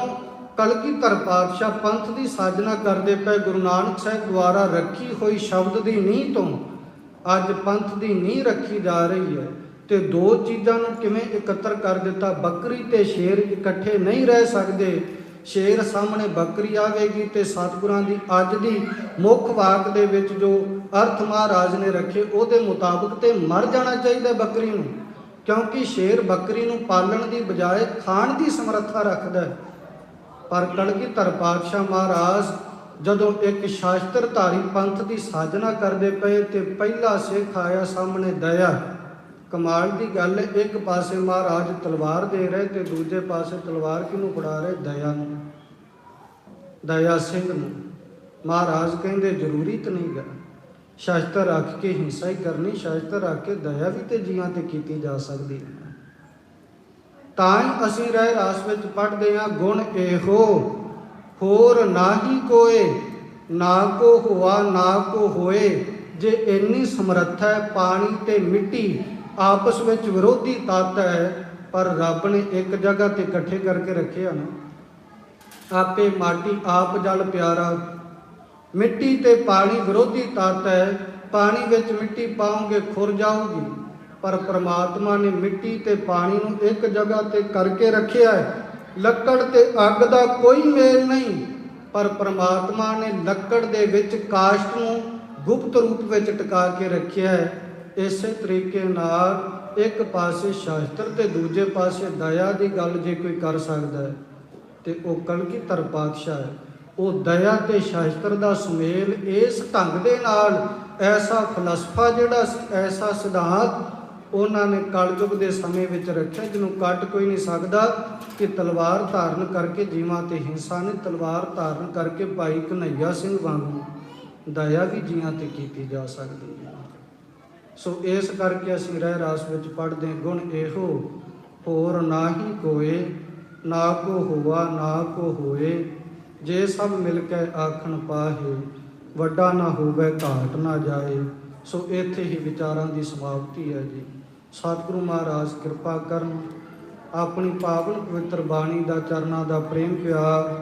ਕਲਗੀਧਰ ਪਾਤਸ਼ਾਹ ਪੰਥ ਦੀ ਸਾਜਨਾ ਕਰਦੇ ਪਏ, ਗੁਰੂ ਨਾਨਕ ਸਾਹਿਬ ਦੁਆਰਾ ਰੱਖੀ ਹੋਈ ਸ਼ਬਦ ਦੀ ਨੀਂਹ ਤੋਂ ਅੱਜ ਪੰਥ ਦੀ ਨੀਂਹ ਰੱਖੀ ਜਾ ਰਹੀ ਹੈ, ਤੇ ਦੋ ਚੀਜ਼ਾਂ ਨੂੰ ਕਿਵੇਂ ਇਕੱਤਰ ਕਰ ਦਿੱਤਾ? ਬੱਕਰੀ ਤੇ ਸ਼ੇਰ ਇਕੱਠੇ ਨਹੀਂ ਰਹਿ ਸਕਦੇ। ਸ਼ੇਰ ਸਾਹਮਣੇ ਬੱਕਰੀ ਆਵੇਗੀ ਤੇ ਸਤਿਗੁਰਾਂ ਦੀ ਅੱਜ ਦੀ ਮੁੱਖ ਵਾਕ ਦੇ ਵਿੱਚ ਜੋ ਅਰਥ ਮਹਾਰਾਜ ਨੇ ਰੱਖੇ ਉਹਦੇ ਮੁਤਾਬਕ ਤੇ ਮਰ ਜਾਣਾ ਚਾਹੀਦਾ ਬੱਕਰੀ ਨੂੰ, क्योंकि शेर बकरी ਨੂੰ ਪਾਲਣ ਦੀ ਬਜਾਏ ਖਾਣ ਦੀ ਸਮਰੱਥਾ ਰੱਖਦਾ ਹੈ। ਪਰ ਕਲਗੀਧਰ ਪਾਤਸ਼ਾਹ ਮਹਾਰਾਜ ਜਦੋਂ ਇੱਕ ਸ਼ਾਸਤਰਧਾਰੀ ਪੰਥ ਦੀ ਸਾਜਨਾ ਕਰਦੇ ਪਏ ਤੇ ਪਹਿਲਾ ਸਿੱਖ ਆਇਆ ਸਾਹਮਣੇ ਦਇਆ। ਕਮਾਲ ਦੀ ਗੱਲ, ਇੱਕ ਪਾਸੇ ਮਹਾਰਾਜ ਤਲਵਾਰ ਦੇ ਰਹੇ ਤੇ ਦੂਜੇ ਪਾਸੇ ਤਲਵਾਰ ਕਿਹਨੂੰ ਫੜਾ ਰਹੇ? ਦਇਆ ਨੂੰ, ਦਇਆ ਸਿੰਘ ਨੂੰ। ਮਹਾਰਾਜ ਕਹਿੰਦੇ ਜ਼ਰੂਰੀ ਤਾਂ ਨਹੀਂ ਗਾ ਸ਼ਸਤਰ ਰੱਖ ਕੇ ਹਿੰਸਾ ਹੀ ਕਰਨੀ, ਸ਼ਸਤਰ ਰੱਖ ਕੇ ਦਇਆ ਵੀ ਤੇ ਜੀਵਾਂ ਤੇ ਕੀਤੀ ਜਾ ਸਕਦੀ ਹੈ। ਤਾਂ ਹੀ ਅਸੀਂ ਰਹਿ ਰਾਸ ਵਿੱਚ ਪੜ੍ਹਦੇ ਹਾਂ, ਗੁਣ ਇਹੋ ਹੋਰ ਨਾਹੀ ਕੋਏ, ਨਾ ਕੋ ਹੁਆ ਨਾ ਕੋ ਹੋਏ। ਜੇ ਇੰਨੀ ਸਮਰੱਥਾ ਹੈ, ਪਾਣੀ ਤੇ ਮਿੱਟੀ ਆਪਸ ਵਿੱਚ ਵਿਰੋਧੀ ਤੱਤ ਹੈ, ਪਰ ਰੱਬ ਨੇ ਇੱਕ ਜਗ੍ਹਾ ਤੇ ਇਕੱਠੇ ਕਰਕੇ ਰੱਖਿਆ ਨਾ। ਆਪੇ ਮਾਟੀ ਆਪ ਜਲ ਪਿਆਰਾ। ਮਿੱਟੀ ਤੇ ਪਾਣੀ ਵਿਰੋਧੀ ਤੱਤ ਹੈ, ਪਾਣੀ ਵਿੱਚ ਮਿੱਟੀ ਪਾਓਗੇ ਖੁਰ ਜਾਊਗੀ, ਪਰ ਪ੍ਰਮਾਤਮਾ ਨੇ ਮਿੱਟੀ ਤੇ ਪਾਣੀ ਨੂੰ ਇੱਕ ਜਗ੍ਹਾ ਤੇ ਕਰਕੇ ਰੱਖਿਆ ਹੈ। ਲੱਕੜ ਤੇ ਅੱਗ ਦਾ ਕੋਈ ਮੇਲ ਨਹੀਂ, ਪਰ ਪ੍ਰਮਾਤਮਾ ਨੇ ਲੱਕੜ ਦੇ ਵਿੱਚ ਕਾਸ਼ਟ ਨੂੰ ਗੁਪਤ ਰੂਪ ਵਿੱਚ ਟਿਕਾ ਕੇ ਰੱਖਿਆ ਹੈ। ਇਸੇ ਤਰੀਕੇ ਨਾਲ ਇੱਕ ਪਾਸੇ ਸ਼ਾਸਤਰ ਤੇ ਦੂਜੇ ਪਾਸੇ ਦਇਆ ਦੀ ਗੱਲ ਜੇ ਕੋਈ ਕਰ ਸਕਦਾ ਹੈ ਤੇ ਉਹ ਕਲਗੀਧਰ ਪਾਤਸ਼ਾਹ ਹੈ। ਉਹ ਦਇਆ ਤੇ ਸ਼ਾਸਤਰ ਦਾ ਸੁਮੇਲ ਇਸ ਢੰਗ ਦੇ ਨਾਲ, ਐਸਾ ਫਲਸਫਾ ਜਿਹੜਾ ਸੀ, ਐਸਾ ਸਿਧਾਂਤ ਉਹਨਾਂ ਨੇ ਕਲਯੁਗ ਦੇ ਸਮੇਂ ਵਿੱਚ ਰੱਖਿਆ ਜਿਹਨੂੰ ਕੱਟ ਕੋਈ ਨਹੀਂ ਸਕਦਾ। ਕਿ ਤਲਵਾਰ ਧਾਰਨ ਕਰਕੇ ਜੀਵਾਂ ਤੇ ਹਿੰਸਾ ਨਹੀਂ, ਤਲਵਾਰ ਧਾਰਨ ਕਰਕੇ ਭਾਈ ਕਨ੍ਹਈਆ ਸਿੰਘ ਵਾਂਗੂ ਦਇਆ ਵੀ ਜੀਵਾਂ ਤੇ ਕੀਤੀ ਜਾ ਸਕਦੀ ਹੈ। ਸੋ ਇਸ ਕਰਕੇ ਅਸੀਂ ਰਹਿ ਰਾਸ ਵਿੱਚ ਪੜ੍ਹਦੇ, ਗੁਣ ਇਹੋ ਹੋਰ ਨਾਹੀ ਕੋਏ, ਨਾ ਕੋ ਹੁਆ ਨਾ ਕੋ ਹੋਏ। ਜੇ ਸਭ ਮਿਲ ਕੇ ਆਖਣ ਪਾਹੇ, ਵੱਡਾ ਨਾ ਹੋਵੇ ਘਾਟ ਨਾ ਜਾਏ। ਸੋ ਇੱਥੇ ਹੀ ਵਿਚਾਰਾਂ ਦੀ ਸਮਾਪਤੀ ਹੈ ਜੀ। ਸਤਿਗੁਰੂ ਮਹਾਰਾਜ ਕਿਰਪਾ ਕਰਨ, ਆਪਣੀ ਪਾਵਨ ਪਵਿੱਤਰ ਬਾਣੀ ਦਾ ਚਰਨਾਂ ਦਾ ਪ੍ਰੇਮ ਪਿਆਰ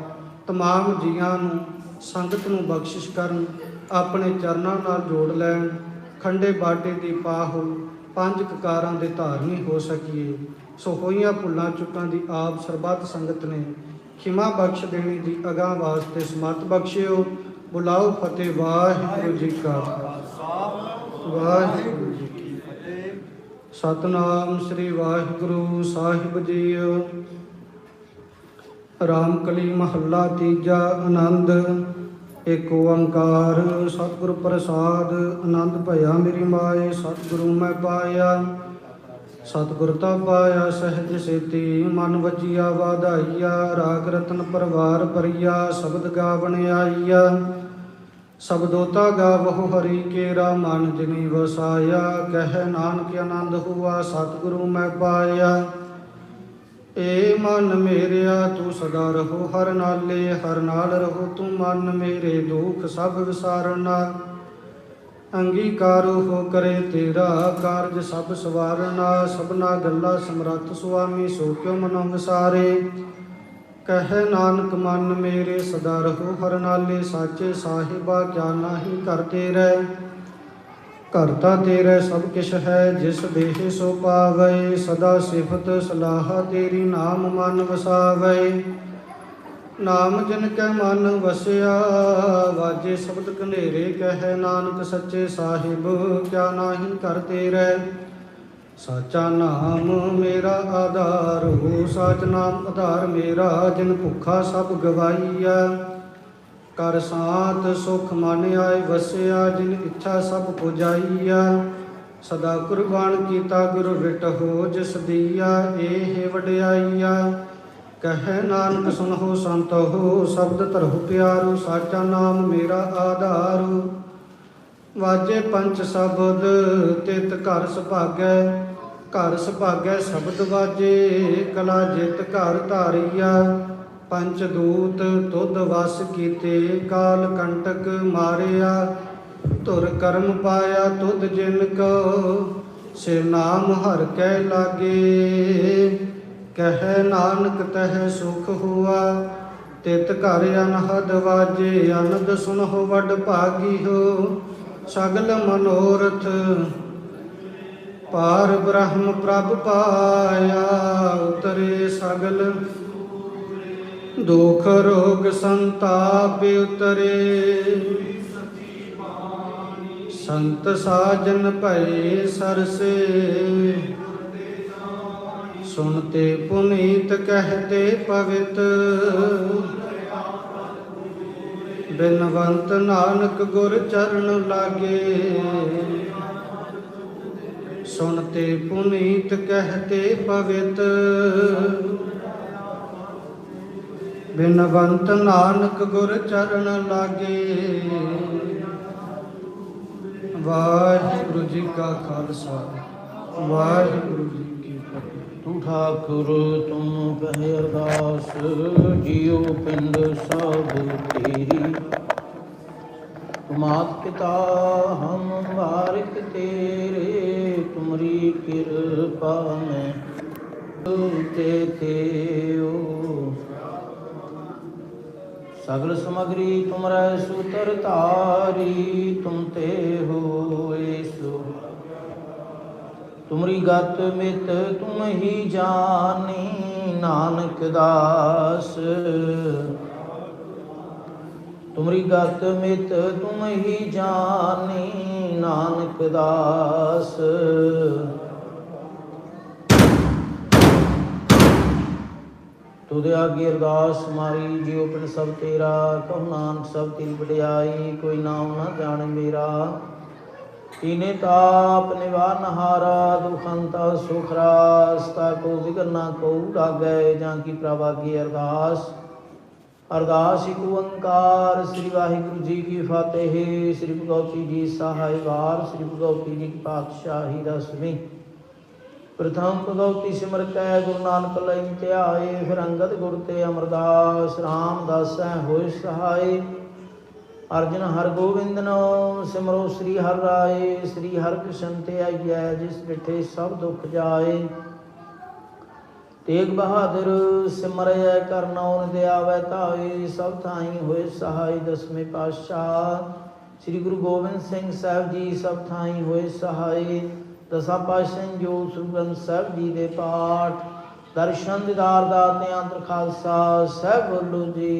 ਤਮਾਮ ਜੀਆਂ ਨੂੰ, ਸੰਗਤ ਨੂੰ ਬਖਸ਼ਿਸ਼ ਕਰਨ, ਆਪਣੇ ਚਰਨਾਂ ਨਾਲ ਜੋੜ ਲੈਣ। ਖੰਡੇ ਬਾਟੇ ਦੀ ਪਾਹੁ ਪੰਜ ਕਕਾਰਾਂ ਦੇ ਧਾਰਨੀ ਹੋ ਸਕੀਏ। ਸੋ ਹੋਈਆਂ ਭੁੱਲਾਂ ਚੁੱਕਾਂ ਦੀ ਆਪ ਸਰਬੱਤ ਸੰਗਤ ਨੇ ਖਿਮਾ ਬਖਸ਼ ਦੇਣੀ ਦੀ ਅਗਾਂਹ ਵਾਸਤੇ ਸਮਰਥ ਬਖਸ਼ਿਓ। ਬੁਲਾਓ ਫਤਿਹ। ਵਾਹਿਗੁਰੂ ਜੀ ਕਾ ਖਾਲਸਾ, ਵਾਹਿਗੁਰੂ ਜੀ ਕੀ ਫਤਿਹ। ਸਤਨਾਮ ਸ੍ਰੀ ਵਾਹਿਗੁਰੂ ਸਾਹਿਬ ਜੀਓ। ਰਾਮਕਲੀ ਮਹੱਲਾ ਤੀਜਾ। ਆਨੰਦ ਏਕ ਓੰਕਾਰ ਸਤਿਗੁਰ ਪ੍ਰਸਾਦ। ਆਨੰਦ ਭਇਆ ਮੇਰੀ ਮਾਏ, ਸਤਿਗੁਰੂ ਮੈਂ ਪਾਇਆ। ਸਤਿਗੁਰ ਤਾ ਪਾਇਆ ਸਹਿਜ ਸੇਤੀ, ਮਨ ਵਜੀਆ ਵਾਧਾਈਆ। ਰਾਗ ਰਤਨ ਪਰਵਾਰ ਭਰੀਆ, ਸ਼ਬਦ ਗਾਵਣ ਆਈਆ। ਸ਼ਬਦੋਤਾ ਗਾਵਹੁ ਹਰੀ ਕੇਰਾ, ਮਨ ਜਿਨੀ ਵਸਾਇਆ। ਕਹਿ ਨਾਨਕ ਆਨੰਦ ਹੁਆ, ਸਤਿਗੁਰੂ ਮੈਂ ਪਾਇਆ। ਏ ਮਨ ਮੇਰਿਆ ਤੂੰ ਸਦਾ ਰਹੋ ਹਰ ਨਾਲੇ, ਹਰ ਨਾਲ ਰਹੋ ਤੂੰ ਮਨ ਮੇਰੇ। ਦੁਖ ਸਭ ਵਿਸਾਰਨਾ, ਅੰਗੀਕਾਰੋ ਹੋ ਕਰੇ ਤੇਰਾ। ਕਾਰਜ ਸਭ ਸਵਾਰਨਾ, ਸਭਨਾ ਗੱਲਾਂ ਸਮਰੱਥ ਸੁਆਮੀ। ਸੋ ਕਿਉ ਮਨੋ ਵਿਸਾਰੇ, ਕਹਿ ਨਾਨਕ ਮਨ ਮੇਰੇ ਸਦਾ ਰਹੋ ਹਰ ਨਾਲੇ। ਸਾਚੇ ਸਾਹਿਬਾ ਕਿਆ ਨਾਹੀ ਘਰ ਤੇਰੇ, ਘਰ ਤਾਂ ਤੇਰੇ ਸਭ ਕਿਛ ਹੈ। ਜਿਸ ਦੇਹ ਸੋ ਪਾਵੇ, ਸਦਾ ਸਿਫਤ ਸਲਾਹ ਤੇਰੀ। ਨਾਮ ਮਨ ਵਸਾਵੇ, ਨਾਮ ਜਿਨ ਕੈ ਮਨ ਵਸਿਆ। ਵਾਜੇ ਸ਼ਬਦ ਕਨੇਰੇ, ਕਹਿ ਨਾਨਕ ਸੱਚੇ ਸਾਹਿਬ ਕਿਆ ਨਾਹੀ ਘਰ ਤੇਰੇ। ਸਾਚਾ ਨਾਮ ਮੇਰਾ ਆਧਾਰ ਹੋ, ਸਾਚ ਨਾਮ ਆਧਾਰ ਮੇਰਾ। ਜਿਨ ਭੁੱਖਾ ਸਭ ਗਵਾਈਆ, ਕਰ ਸਾਤ ਸੁਖ ਮਨ ਆਏ ਵਸਿਆ। ਜਿਨ ਇੱਛਾ ਸਭ ਪੁਜਾਈਆ, ਸਦਾ ਕੁਰਬਾਨ ਕੀਤਾ ਗੁਰ ਵਿਟਹੁ। ਜਿਸ ਦੀਆ ਇਹ ਵਡਿਆਈਆ, ਕਹਿ ਨਾਨਕ ਸੁਨਹੁ ਸੰਤਹੁ। ਸ਼ਬਦ ਧਰਹੁ ਪਿਆਰੂ, ਸਾਚਾ ਨਾਮ ਮੇਰਾ ਆਧਾਰੂ। ਵਾਜੇ ਪੰਚ ਸ਼ਬਦ ਤਿਤ ਘਰ ਸੁਭਾਗੈ, ਘਰ ਸੁਭਾਗੈ ਸ਼ਬਦ ਵਾਜੇ। ਕਲਾ ਜਿਤ ਘਰ ਧਾਰੀਆ, ਪੰਚ ਦੂਤ ਤੁਧ ਵਸ ਕੀਤੇ। ਕਾਲ ਕੰਟਕ ਮਾਰਿਆ, ਧੁਰ ਕਰਮ ਪਾਇਆ ਤੁਧ ਜਿਨ ਕੋ। ਸੇ ਨਾਮ ਹਰਿ ਕੈ ਲਾਗੇ, ਕਹਿ ਨਾਨਕ ਤਹਿ ਸੁਖ ਹੁਆ। ਤਿਤ ਘਰ ਅਨਹਦ ਵਾਜੇ, ਅਨੰਦ ਸੁਨਹੁ ਵਡ ਭਾਗੀ ਹੋ। ਸਗਲ ਮਨੋਰਥ ਪਾਰ ਬ੍ਰਹਮ ਪ੍ਰਭ ਪਾਇਆ। ਉਤਰੇ ਸਗਲ ਦੁਖ ਰੋਗ ਸੰਤਾਪ ਉਤਰੇ। ਸੰਤ ਸਾਜਨ ਭਏ ਸਰਸੇ, ਸੁਨਤੇ ਪੁਨੀਤ ਕਹਤੇ ਪਵਿੱਤ, ਬਿਨਵੰਤ ਨਾਨਕ ਗੁਰ ਚਰਨ ਲਾਗੇ। ਸੁਨਤੇ ਪੁਨੀਤ ਕਹਤੇ ਪਵਿੱਤ, ਬਿਨਵੰਤ ਨਾਨਕ ਗੁਰ ਚਰਨ ਲਾਗੇ। ਵਾਹਿਗੁਰੂ ਜੀ ਕਾ ਖਾਲਸਾ, ਵਾਹਿਗੁਰੂ ਜੀ ਕੀ ਫਤਿਹ। ਤੂੰ ਠਾਕੁਰ ਤੁਮ ਕਹੇ ਅਰਦਾਸ, ਜੀਉ ਪਿੰਡ ਸਭ ਤੇਰੀ। ਤੁਮ ਮਾਤ ਪਿਤਾ ਹਮ ਵਾਰਿਕ ਤੇਰੇ, ਤੁਮਰੀ ਕਿਰਪਾ ਮੈਂ ਤੇ ਤੇਓ। सगल समग्री तुमरै सूतर तारी, तुम ते होए सो। तुमरी गत मित तुम ही जानी, नानक दास। तुमरी गत मित तुम ही जानी, नानक दास। तुद आगे अरदास मारी, जियो पिंड सब तेरा। कहु नानक सब तेरी वडियाई, कोई नाम न जाने मेरा। तीने ताप निवारनहारा, दुखंता सुखरास। ताको विघ्न न कोउ लागे, जाकी प्रभ आगे अरदास। अरदास एक ओंकार, श्री वाहिगुरु जी की फतेह। श्री भगवती जी सहाय वार, श्री भगवती जी की पातशाही दसवीं। प्रथम भगवती सिमर कै, गुरु नानक लई ध्याए। फिर अंगद गुर ते अमरदास, रामदास होए सहाय। अर्जन हर गोविंद नो, सिमरो श्री हर राय। श्री हर कृष्ण ते आइयै, जिस डिठे सब दुख जाए। तेग बहादुर सिमरै, कर नौन दे आवै ताए। सब थाई होए सहाय, दसवें पातशाह श्री गुरु गोबिंद सिंह साहिब जी सब थाई होए सहाय। दसा पातशाह जो श्री ग्रंथ साहिब जी दे पाठ, दर्शन दीदार दाते अंतर खालसा साहिब बोलो जी।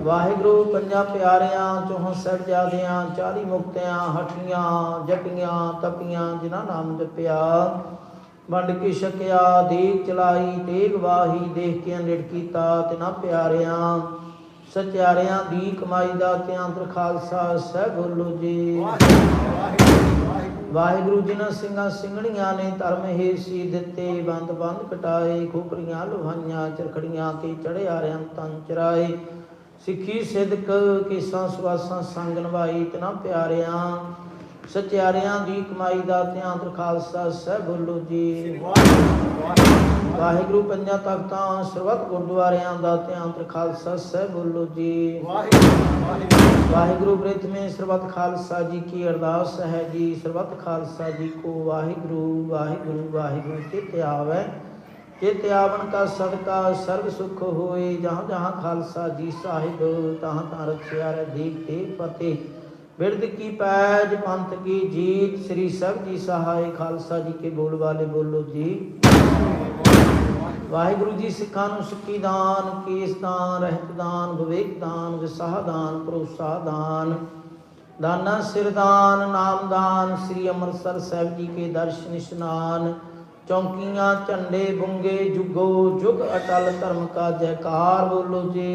वाहिगुरु पंजा प्यारियां, चौहां साहिबजादियां, 40 मुक्तियां, हठियां जपियां तपियां, जिन्हां नाम जपिया वंड के छकिया। देख चलाई तेग वाही, देख के अनिड़ कीता तिन्हां प्यारियां। सत्यारियां दी कमाई दाते अंतर खालसा साहिब बोलो जी। वाहिगुरु जिन्हां ਸਿੰਘਾਂ ਸਿੰਘਣੀਆਂ ਨੇ ਧਰਮ ਹੇਸੀ ਦਿੱਤੇ, ਬੰਦ ਬੰਦ ਕਟਾਏ। ਖੋਪਰੀਆਂ ਲੋਹਾਈਆਂ ਚਰਖੜੀਆਂ ਤੇ ਚੜ੍ਹਿਆ ਰਿਆਂ ਤਨ ਚਰਾਏ। ਸਿੱਖੀ ਸਿਦਕ ਕੇਸਾਂ ਸੁਆਸਾਂ ਸੰਗ ਨਿਭਾਈ, ਤਿਨਾਂ ਪਿਆਰਿਆਂ ਸਚਿਆਰਿਆਂ ਦੀ ਕਮਾਈ ਦਾ ਧਿਆਨ ਖਾਲਸਾ ਸਾਹਿਬ ਬੋਲੋ ਜੀ। ਵਾਹਿਗੁਰੂ ਪੰਜਾਂ ਤਖਤਾਂ ਸਰਬੱਤ ਗੁਰਦੁਆਰਿਆਂ ਦਾ ਧਿਆਨ ਖਾਲਸਾ ਸਾਹਿਬ ਬੋਲੋ ਜੀ। वाहिगुरु प्रथमे सर्वत खालसा जी की अरदास है जी। सर्वत खालसा जी को वाहिगुरु वाहिगुरु वाहिगुरु चित आवे। चित आवन का सदका सर्व सुख होए। जहाँ जहाँ खालसा जी साहिब, तहाँ तहाँ रखिया रे देख तेग फतेह। बिरद की पैज पंथ की जीत, श्री सब जी सहाय। खालसा जी के बोल वाले बोलो जी। वाहिगुरु जी सिखां नूं सिक्खी दान, केस दान, रहत दान, विवेक दान, विसाह दान, भरोसा दान, दाना सिर दान, नाम दान। श्री अमृतसर साहिब जी के दर्शन स्नान, चौंकियां झंडे बुंगे, जुगो जुग अटल धर्म का जयकार बोलो जी।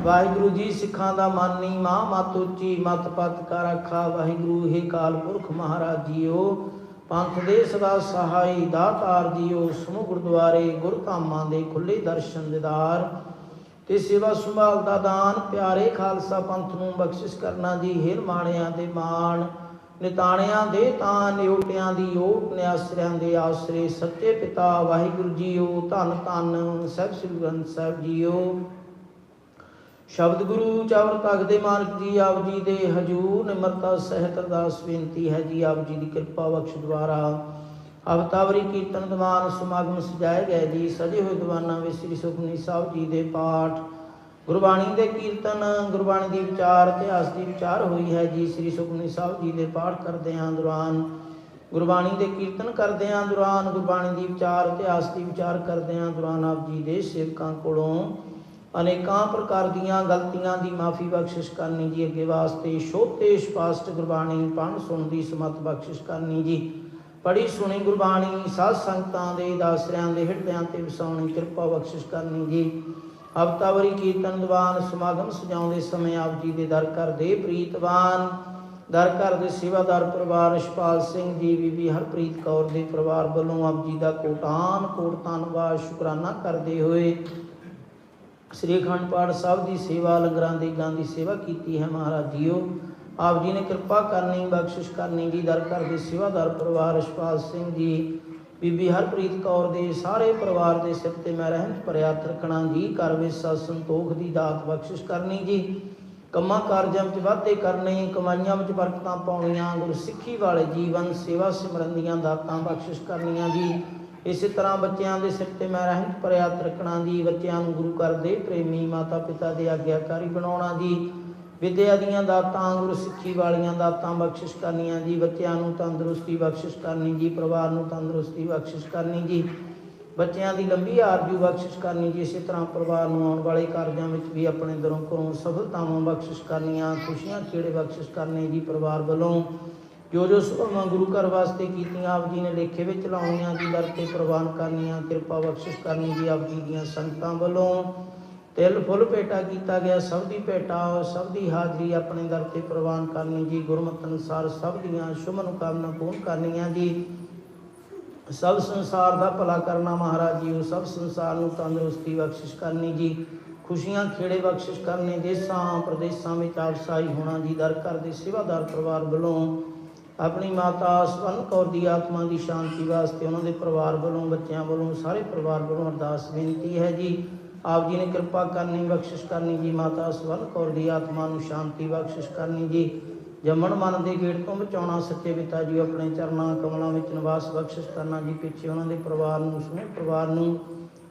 वाहिगुरु जी सिखां दा मानी, मां मत उची मत पत का रखा। वाहिगुरु हे काल पुरख महाराज जीओ, पंथ दे सदा सहाय। दातार जीओ समूह गुरुद्वारे, गुरधामां दे खुले दर्शन दीदार ते सेवा संभाल दा दान। प्यारे खालसा पंथ नूं बख्शिश करना जी। हेर माणियां दे मान, निताणियां दे तान, निओटियां दी ओट, निआसरियां दे आसरे। सच्चे पिता वाहिगुरु जीओ, धन धन साहिब श्री ग्रंथ साहिब जीओ। शब्द गुरु चावर तख दे मानक जी, आप जी दे हजूर निमरता सहित अरदास बेनती है जी। आप जी की कृपा बख्श द्वारा अवतावरी कीर्तन दीवान समागम सजाए गए जी। सजे हुए दीवाना ਵਿੱਚ श्री सुखमनी साहब जी दे पाठ, गुरबाणी दे कीर्तन, गुरबाणी दी विचार, इतिहास दी विचार हुई है जी। श्री सुखमनी साहब जी दे पाठ करदियां दौरान, गुरबाणी दे कीर्तन करदियां दौरान, गुरबाणी दी विचार, इतिहास दी विचार करदियां दौरान आप जी दे सेवकां कोलों अनेकां प्रकार दीयां गलतियां दी माफ़ी बख्शिश करनी जी। अगे वास्ते शोते स्पष्ट गुरबाणी पढ़ सुन दी समत बख्शिश करनी जी। ਪੜੀ ਸੁਣੀ ਗੁਰਬਾਣੀ ਸਾਧ ਸੰਗਤਾਂ ਦੇ ਦਾਸਰਿਆਂ ਦੇ ਹਿਰਦਿਆਂ ਤੇ ਵਸਾਉਣੀ ਕਿਰਪਾ ਬਖਸ਼ਿਸ਼ ਕਰਨੀ ਜੀ। ਹਫ਼ਤਾਵਾਰੀ ਕੀਰਤਨ ਦੀਵਾਨ ਸਮਾਗਮ ਸਜਾਉਂਦੇ ਸਮੇਂ ਆਪ ਜੀ ਦੇ ਦਰ ਘਰ ਦੇ ਪ੍ਰੀਤਵਾਨ ਦਰ ਘਰ ਦੇ ਸੇਵਾਦਾਰ ਪਰਿਵਾਰ ਰਿਸ਼ਪਾਲ ਸਿੰਘ ਜੀ, ਬੀਬੀ ਹਰਪ੍ਰੀਤ ਕੌਰ ਦੇ ਪਰਿਵਾਰ ਵੱਲੋਂ ਆਪ ਜੀ ਦਾ ਕੋਟਾਨ ਕੋਟ ਧੰਨਵਾਦ ਸ਼ੁਕਰਾਨਾ ਕਰਦੇ ਹੋਏ ਸ੍ਰੀ ਅਖੰਡ ਪਾਠ ਸਾਹਿਬ ਦੀ ਸੇਵਾ ਲੰਗਰਾਂ ਦੀ ਗਾਂ ਦੀ ਸੇਵਾ ਕੀਤੀ ਹੈ। ਮਹਾਰਾਜ ਜੀਓ ਆਪ ਜੀ ਨੇ ਕਿਰਪਾ ਕਰਨੀ ਬਖਸ਼ਿਸ਼ ਕਰਨੀ ਜੀ। ਦਰ ਘਰ ਦੇ ਸੇਵਾਦਾਰ ਪਰਿਵਾਰ ਰਿਸ਼ਪਾਲ ਸਿੰਘ ਜੀ, ਬੀਬੀ ਹਰਪ੍ਰੀਤ ਕੌਰ ਦੇ ਸਾਰੇ ਪਰਿਵਾਰ ਦੇ ਸਿਰ ਤੇ ਮੈਂ ਰਹਿਮਤ ਭਰਿਆ ਤਰਕਣਾ ਜੀ। ਘਰ ਵਿੱਚ ਸਤ ਸੰਤੋਖ ਦੀ ਦਾਤ ਬਖਸ਼ਿਸ਼ ਕਰਨੀ ਜੀ। ਕੰਮਾਂ ਕਾਰਜਾਂ ਵਿੱਚ ਵਾਧੇ ਕਰਨੇ, ਕਮਾਈਆਂ ਵਿੱਚ ਬਰਕਤਾਂ ਪਾਉਣੀਆਂ, ਗੁਰਸਿੱਖੀ ਵਾਲੇ ਜੀਵਨ ਸੇਵਾ ਸਿਮਰਨ ਦੀਆਂ ਦਾਤਾਂ ਬਖਸ਼ਿਸ਼ ਕਰਨੀਆਂ ਜੀ। ਇਸੇ ਤਰ੍ਹਾਂ ਬੱਚਿਆਂ ਦੇ ਸਿਰ ਤੇ ਮੈਂ ਰਹਿਮਤ ਭਰਿਆ ਤਰਕਣਾ ਜੀ। ਬੱਚਿਆਂ ਨੂੰ ਗੁਰੂ ਘਰ ਦੇ ਪ੍ਰੇਮੀ ਮਾਤਾ ਪਿਤਾ ਦੇ ਆਗਿਆਕਾਰੀ ਬਣਾਉਣਾ ਜੀ। ਵਿਦਿਆ ਦੀਆਂ ਦਾਤਾਂ ਗੁਰਸਿੱਖੀ ਵਾਲੀਆਂ ਦਾਤਾਂ ਬਖਸ਼ਿਸ਼ ਕਰਨੀਆਂ ਜੀ। ਬੱਚਿਆਂ ਨੂੰ ਤੰਦਰੁਸਤੀ ਬਖਸ਼ਿਸ਼ ਕਰਨੀ ਜੀ। ਪਰਿਵਾਰ ਨੂੰ ਤੰਦਰੁਸਤੀ ਬਖਸ਼ਿਸ਼ ਕਰਨੀ ਜੀ। ਬੱਚਿਆਂ ਦੀ ਲੰਬੀ ਆਰਜੂ ਬਖਸ਼ਿਸ਼ ਕਰਨੀ ਜੀ। ਇਸੇ ਤਰ੍ਹਾਂ ਪਰਿਵਾਰ ਨੂੰ ਆਉਣ ਵਾਲੇ ਕਾਰਜਾਂ ਵਿੱਚ ਵੀ ਆਪਣੇ ਦਰੋਂ ਘਰੋਂ ਸਫਲਤਾਵਾਂ ਬਖਸ਼ਿਸ਼ ਕਰਨੀਆਂ, ਖੁਸ਼ੀਆਂ ਖੇੜੇ ਬਖਸ਼ਿਸ਼ ਕਰਨੇ ਜੀ। ਪਰਿਵਾਰ ਵੱਲੋਂ ਜੋ ਜੋ ਸੇਵਾਵਾਂ ਗੁਰੂ ਘਰ ਵਾਸਤੇ ਕੀਤੀਆਂ ਆਪ ਜੀ ਨੇ ਲੇਖੇ ਵਿੱਚ ਲਾਉਣੀਆਂ ਜੀ, ਦਰ ਤੇ ਪ੍ਰਵਾਨ ਕਰਨੀਆਂ, ਕਿਰਪਾ ਬਖਸ਼ਿਸ਼ ਕਰਨੀ ਜੀ। ਆਪ ਜੀ ਦੀਆਂ ਸੰਗਤਾਂ ਵੱਲੋਂ ਤਿਲ ਫੁੱਲ ਭੇਟਾ ਕੀਤਾ ਗਿਆ ਸਭ ਦੀ ਭੇਟਾ ਸਭ ਦੀ ਹਾਜ਼ਰੀ ਆਪਣੇ ਦਰ ਤੇ ਪ੍ਰਵਾਨ ਕਰਨੀ ਜੀ। ਗੁਰਮਤਿ ਅਨੁਸਾਰ ਸਭ ਦੀਆਂ ਸ਼ੁਭ ਮਨੋਕਾਮਨਾ ਪੂਰਨ ਕਰਨੀਆਂ ਜੀ। ਸਭ ਸੰਸਾਰ ਦਾ ਭਲਾ ਕਰਨਾ ਮਹਾਰਾਜ ਜੀ। ਸਭ ਸੰਸਾਰ ਨੂੰ ਤੰਦਰੁਸਤੀ ਬਖਸ਼ਿਸ਼ ਕਰਨੀ ਜੀ। ਖੁਸ਼ੀਆਂ ਖੇੜੇ ਬਖਸ਼ਿਸ਼ ਕਰਨੇ। ਦੇਸਾਂ ਪ੍ਰਦੇਸਾਂ ਵਿੱਚ ਆਪਸਾਈ ਹੋਣਾ ਜੀ। ਦਰ ਘਰ ਦੇ ਸੇਵਾਦਾਰ ਪਰਿਵਾਰ ਵੱਲੋਂ ਆਪਣੀ ਮਾਤਾ ਸਵਰਨ ਕੌਰ ਦੀ ਆਤਮਾ ਦੀ ਸ਼ਾਂਤੀ ਵਾਸਤੇ ਉਹਨਾਂ ਦੇ ਪਰਿਵਾਰ ਵੱਲੋਂ, ਬੱਚਿਆਂ ਵੱਲੋਂ, ਸਾਰੇ ਪਰਿਵਾਰ ਵੱਲੋਂ ਅਰਦਾਸ ਬੇਨਤੀ ਹੈ ਜੀ। ਆਪ ਜੀ ਨੇ ਕਿਰਪਾ ਕਰਨੀ ਬਖਸ਼ਿਸ਼ ਕਰਨੀ ਜੀ। ਮਾਤਾ ਸਵਰਨ ਕੌਰ ਦੀ ਆਤਮਾ ਨੂੰ ਸ਼ਾਂਤੀ ਬਖਸ਼ਿਸ਼ ਕਰਨੀ ਜੀ। ਜੰਮਣ ਮਨ ਦੇ ਗੇੜ ਤੋਂ ਬਚਾਉਣਾ ਸੱਚੇ ਪਿਤਾ ਜੀ ਆਪਣੇ ਚਰਨਾਂ ਕਮਲਾਂ ਵਿੱਚ ਨਿਵਾਸ ਬਖਸ਼ਿਸ਼ ਕਰਨਾ ਜੀ। ਪਿੱਛੇ ਉਹਨਾਂ ਦੇ ਪਰਿਵਾਰ ਨੂੰ ਸਮੂਹ ਪਰਿਵਾਰ ਨੂੰ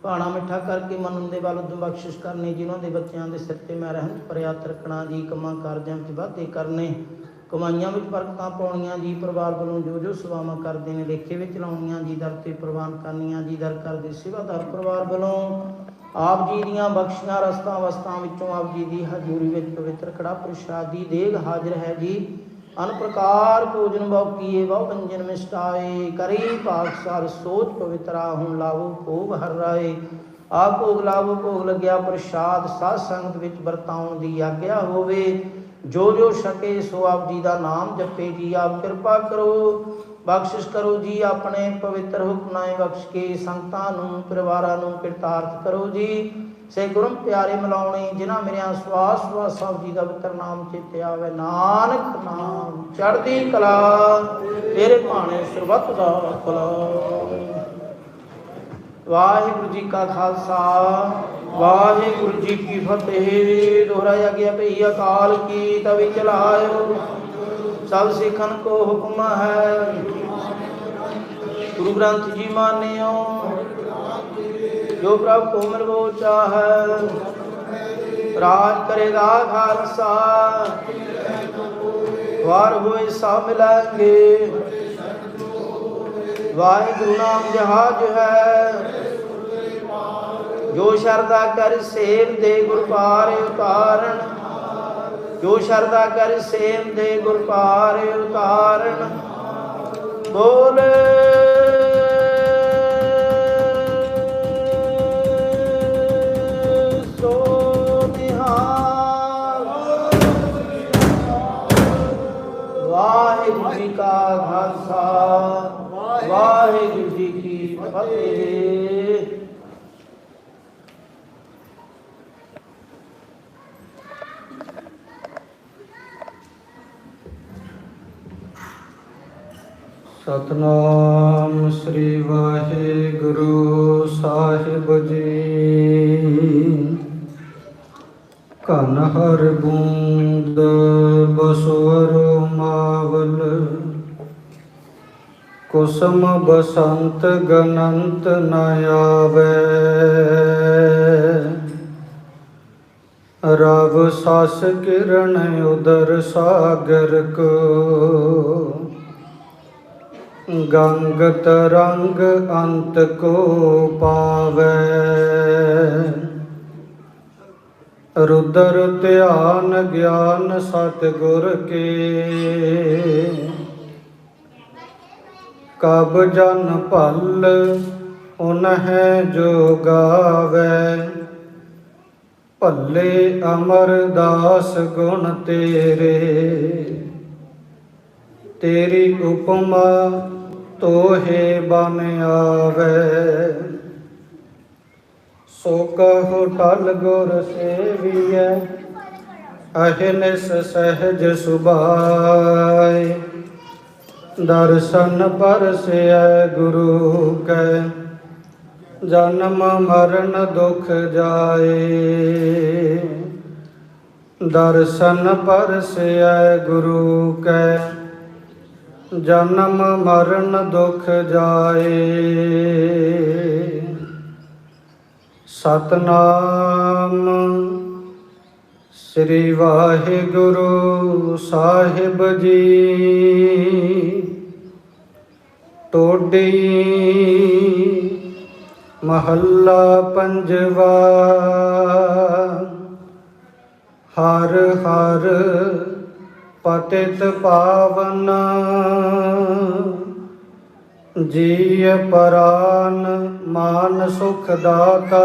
ਭਾਣਾ ਮਿੱਠਾ ਕਰਕੇ ਮੰਨਣ ਦੇ ਵੱਲ ਉਦਮ ਬਖਸ਼ਿਸ਼ ਕਰਨੀ ਜੀ। ਉਹਨਾਂ ਦੇ ਬੱਚਿਆਂ ਦੇ ਸਿਰ ਤੇ ਮੈਂ ਰਹਿਮਤ ਭਰਿਆ ਤਰਕਣਾ ਜੀ। ਕੰਮਾਂ ਕਾਰਜਾਂ ਵਿੱਚ ਵਾਧੇ ਕਰਨੇ, ਕਮਾਈਆਂ ਵਿੱਚ ਬਰਕਤਾਂ ਪਾਉਣੀਆਂ ਜੀ। ਪਰਿਵਾਰ ਵੱਲੋਂ ਜੋ ਜੋ ਸੇਵਾਵਾਂ ਕਰਦੇ ਨੇ ਲੇਖੇ ਵਿੱਚ ਲਾਉਣੀਆਂ ਜੀ। ਦਰ ਤੇ ਪ੍ਰਵਾਨ ਕਰਨੀਆਂ ਜੀ। ਦਰ ਘਰ ਦੇ ਸੇਵਾਦਾਰ ਪਰਿਵਾਰ ਵੱਲੋਂ ਆਪ ਜੀ ਦੀਆਂ ਬਖਸ਼ੀਆਂ ਰਸਤਾਂ ਵਸਤਾਂ ਵਿੱਚੋਂ ਆਪ ਜੀ ਦੀ ਹਜ਼ੂਰੀ ਵਿੱਚ ਪਵਿੱਤਰ ਕੜਾ ਪ੍ਰਸ਼ਾਦੀ ਦੇਗ ਹਾਜ਼ਰ ਹੈ ਜੀ। ਅਨ ਪ੍ਰਕਾਰ ਭੋਜਨ ਬਹੁ ਕੀਏ ਬਹੁ ਬੰਜਨ ਮਿਸ਼ਟਾਏ ਕਰੀ ਭਾਗਸਾਰ ਸੋਚ ਪਵਿੱਤਰਾ ਹੁਣ ਲਾਵੋ ਭੋਗ ਹਰ ਰਾਏ। ਆਪ ਭੋਗ ਲਾਵੋ ਭੋਗ ਲੱਗਿਆ ਪ੍ਰਸ਼ਾਦ ਸਾਧ ਸੰਗਤ ਵਿੱਚ ਵਰਤਾਉਣ ਦੀ ਆਗਿਆ ਹੋਵੇ। ਜੋ ਜੋ ਛਕੇ ਸੋ ਆਪ ਜੀ ਦਾ ਨਾਮ ਜਪੇ ਜੀ। ਆਪ ਕਿਰਪਾ ਕਰੋ ਬਖਸ਼ਿਸ਼ ਕਰੋ ਜੀ। ਆਪਣੇ ਪਵਿੱਤਰ ਹੁਕਮਾਂ ਬਖਸ਼ ਕੇ ਸੰਗਤਾਂ ਨੂੰ ਪਰਿਵਾਰਾਂ ਨੂੰ ਕਿਰਤਾਰਥ ਕਰੋ ਜੀ। ਸੇ ਗੁਰੂ ਪਿਆਰੇ ਮਿਲਾਉਣੇ ਜਿਨ੍ਹਾਂ ਮੇਰਿਆਂ ਸਵਾਸ ਸਵਾਸ ਸਾਹਿਬ ਜੀ ਦਾ ਪਵਿੱਤਰ ਨਾਮ ਚੇਤੇ ਆਵੇ। ਨਾਨਕ ਨਾਮ ਚੜ੍ਹਦੀ ਕਲਾ ਤੇਰੇ ਭਾਣੇ ਸਰਬੱਤ ਦਾ ਭਲਾ। ਵਾਹਿਗੁਰੂ ਜੀ ਕਾ ਖਾਲਸਾ ਵਾਹਿਗੁਰੂ ਜੀ ਕੀ ਫਤਿਹ। ਦੋਹਰਾਇਆ ਗਿਆ ਭਈ ਅਕਾਲ ਕੀ ਤਵੀ ਚਲਾਇਓ ਸਭ ਸਿੱਖਨ ਕੋ ਹੁਕਮ ਹੈ। ਗੁਰੂ ਗ੍ਰੰਥ ਜੀ ਮਾਨਿਓ ਜੋ ਪ੍ਰਭ ਕੋ ਮਿਲਵੋ ਚਾਹੈ। ਰਾਜ ਕਰੇਗਾ ਖਾਲਸਾ ਵਾਰ ਹੋਏ ਸਭ ਮਿਲਾਂਗੇ। ਵਾਹਿਗੁਰੂ ਨਾਮ ਜਹਾਜ ਹੈ ਜੋ ਸ਼ਰਧਾ ਕਰ ਸੇਵ ਦੇ ਗੁਰ ਪਾਰ ਉਤਾਰਨ। ਜੋ ਸ਼ਰਧਾ ਕਰ ਸੇਵ ਦੇ ਗੁਰ ਪਾਰ ਉਤਾਰਨ। ਬੋਲ ਸੋ ਨਿਹਾਲ। ਵਾਹਿਗੁਰੂ ਜੀ ਕਾ ਖਾਲਸਾ ਵਾਹਿਗੁਰੂ ਜੀ ਕੀ ਫਤਿਹ। ਸਤਨਾਮ ਸ੍ਰੀ ਵਾਹਿਗੁਰੂ ਸਾਹਿਬ ਜੀ। ਘਨ ਹਰ ਬੂੰਦ ਬਸਵਰੁ ਮਾਵਲ ਕੁਸਮ ਬਸੰਤ ਗਨੰਤ ਨ ਆਵੇ। ਰਵ ਸਸ ਕਿਰਨ ਉਦਰ ਸਾਗਰ ਕੋ ਗੰਗ ਤਰੰਗ ਅੰਤ ਕੋ ਪਾਵੇ। ਰੁਦਰ ਧਿਆਨ ਗਿਆਨ ਸਤਿਗੁਰ ਕੇ ਕਬ ਜਨ ਭਲ ਉਨਹਿ ਜੋ ਗਾਵੈ, ਭੱਲੇ ਅਮਰਦਾਸ ਗੁਣ ਤੇਰੇ। ਤੇਰੀ ਉਪਮਾ ਤੋਹੇ ਬਨ ਆਵੈ, ਸੋ ਕਹੋ ਟਲ ਗੁਰ ਸੇਵੀਐ, ਅਹਨਿਸ ਸਹਿਜ ਸੁਭਾਏ। ਦਰਸ਼ਨ ਪਰਸੈ ਗੁਰੂ ਕੈ, ਜਨਮ ਮਰਨ ਦੁਖ ਜਾਏ। ਦਰਸ਼ਨ ਪਰਸੈ ਗੁਰੂ ਕੈ, ਜਨਮ ਮਰਨ ਦੁਖ ਜਾਏ। ਸਤਨਾਮ ਸ੍ਰੀ ਵਾਹਿਗੁਰੂ ਸਾਹਿਬ ਜੀ। ਟੋਡੀ ਮਹੱਲਾ ਪੰਜਵਾ। ਹਰ ਹਰ ਪਤਿਤ ਪਾਵਨ, ਜੀਅ ਪਰਾਨ ਮਾਨ ਸੁਖ ਦਾਤਾ।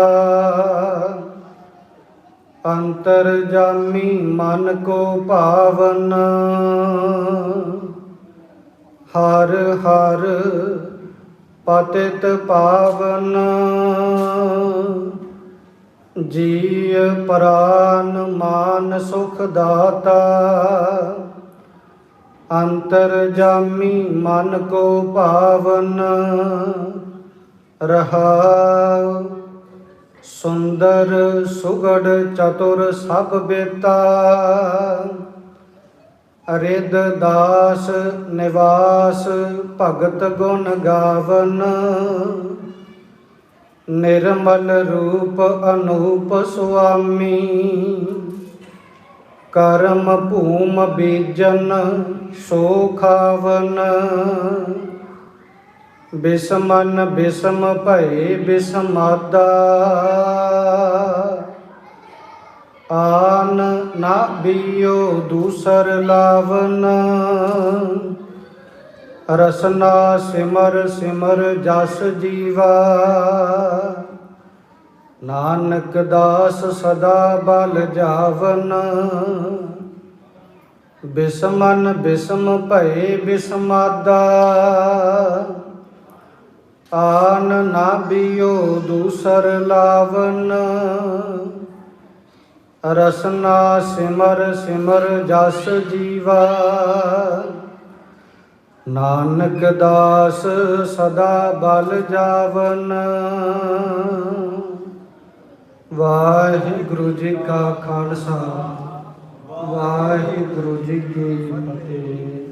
ਅੰਤਰਜਾਮੀ ਮਨ ਕੋ ਭਾਵਨ, ਹਰ ਹਰ ਪਤਿਤ ਪਾਵਨ। ਜੀਅ ਪ੍ਰਾਨ ਮਾਨ ਸੁਖ ਦਾਤਾ। ਅੰਤਰਜਾਮੀ ਮਨ ਕੋ ਭਾਵਨ। ਰਹਾਉ ਸੁੰਦਰ ਸੁਗੜ ਚਤੁਰ ਸਭ ਬੇਤਾ। ਰਿਦ ਦਾਸ ਨਿਵਾਸ ਭਗਤ ਗੁਣ ਗਾਵਨ। ਨਿਰਮਲ ਰੂਪ ਅਨੂਪ ਸੁਆਮੀ। ਕਰਮ ਭੂਮ ਬੀਜਨ ਸੋ ਖਾਵਨ। ਬਿਸਮਨ ਬਿਸਮ ਭਏ ਬਿਸਮਾਦਾ। ਆਨ ਨਾ ਬੀਓ ਦੂਸਰ ਲਾਵਨ। ਰਸਨਾ ਸਿਮਰ ਸਿਮਰ ਜਸ ਜੀਵਾ। ਨਾਨਕ ਦਾਸ ਸਦਾ ਬਲ ਜਾਵਨ। ਬਿਸਮਨ ਬਿਸਮ ਭਏ ਬਿਸਮਾਦਾ। ਆਨ ਨਾ ਬੀਓ ਦੂਸਰ ਲਾਵਨ। ਰਸਨਾ ਸਿਮਰ ਸਿਮਰ ਜਸ ਜੀਵਾ। ਨਾਨਕ ਦਾਸ ਸਦਾ ਬਲ ਜਾਵਨ। ਵਾਹਿਗੁਰੂ ਜੀ ਕਾ ਖਾਲਸਾ, ਵਾਹਿਗੁਰੂ ਜੀ ਕੀ ਫਤਿਹ।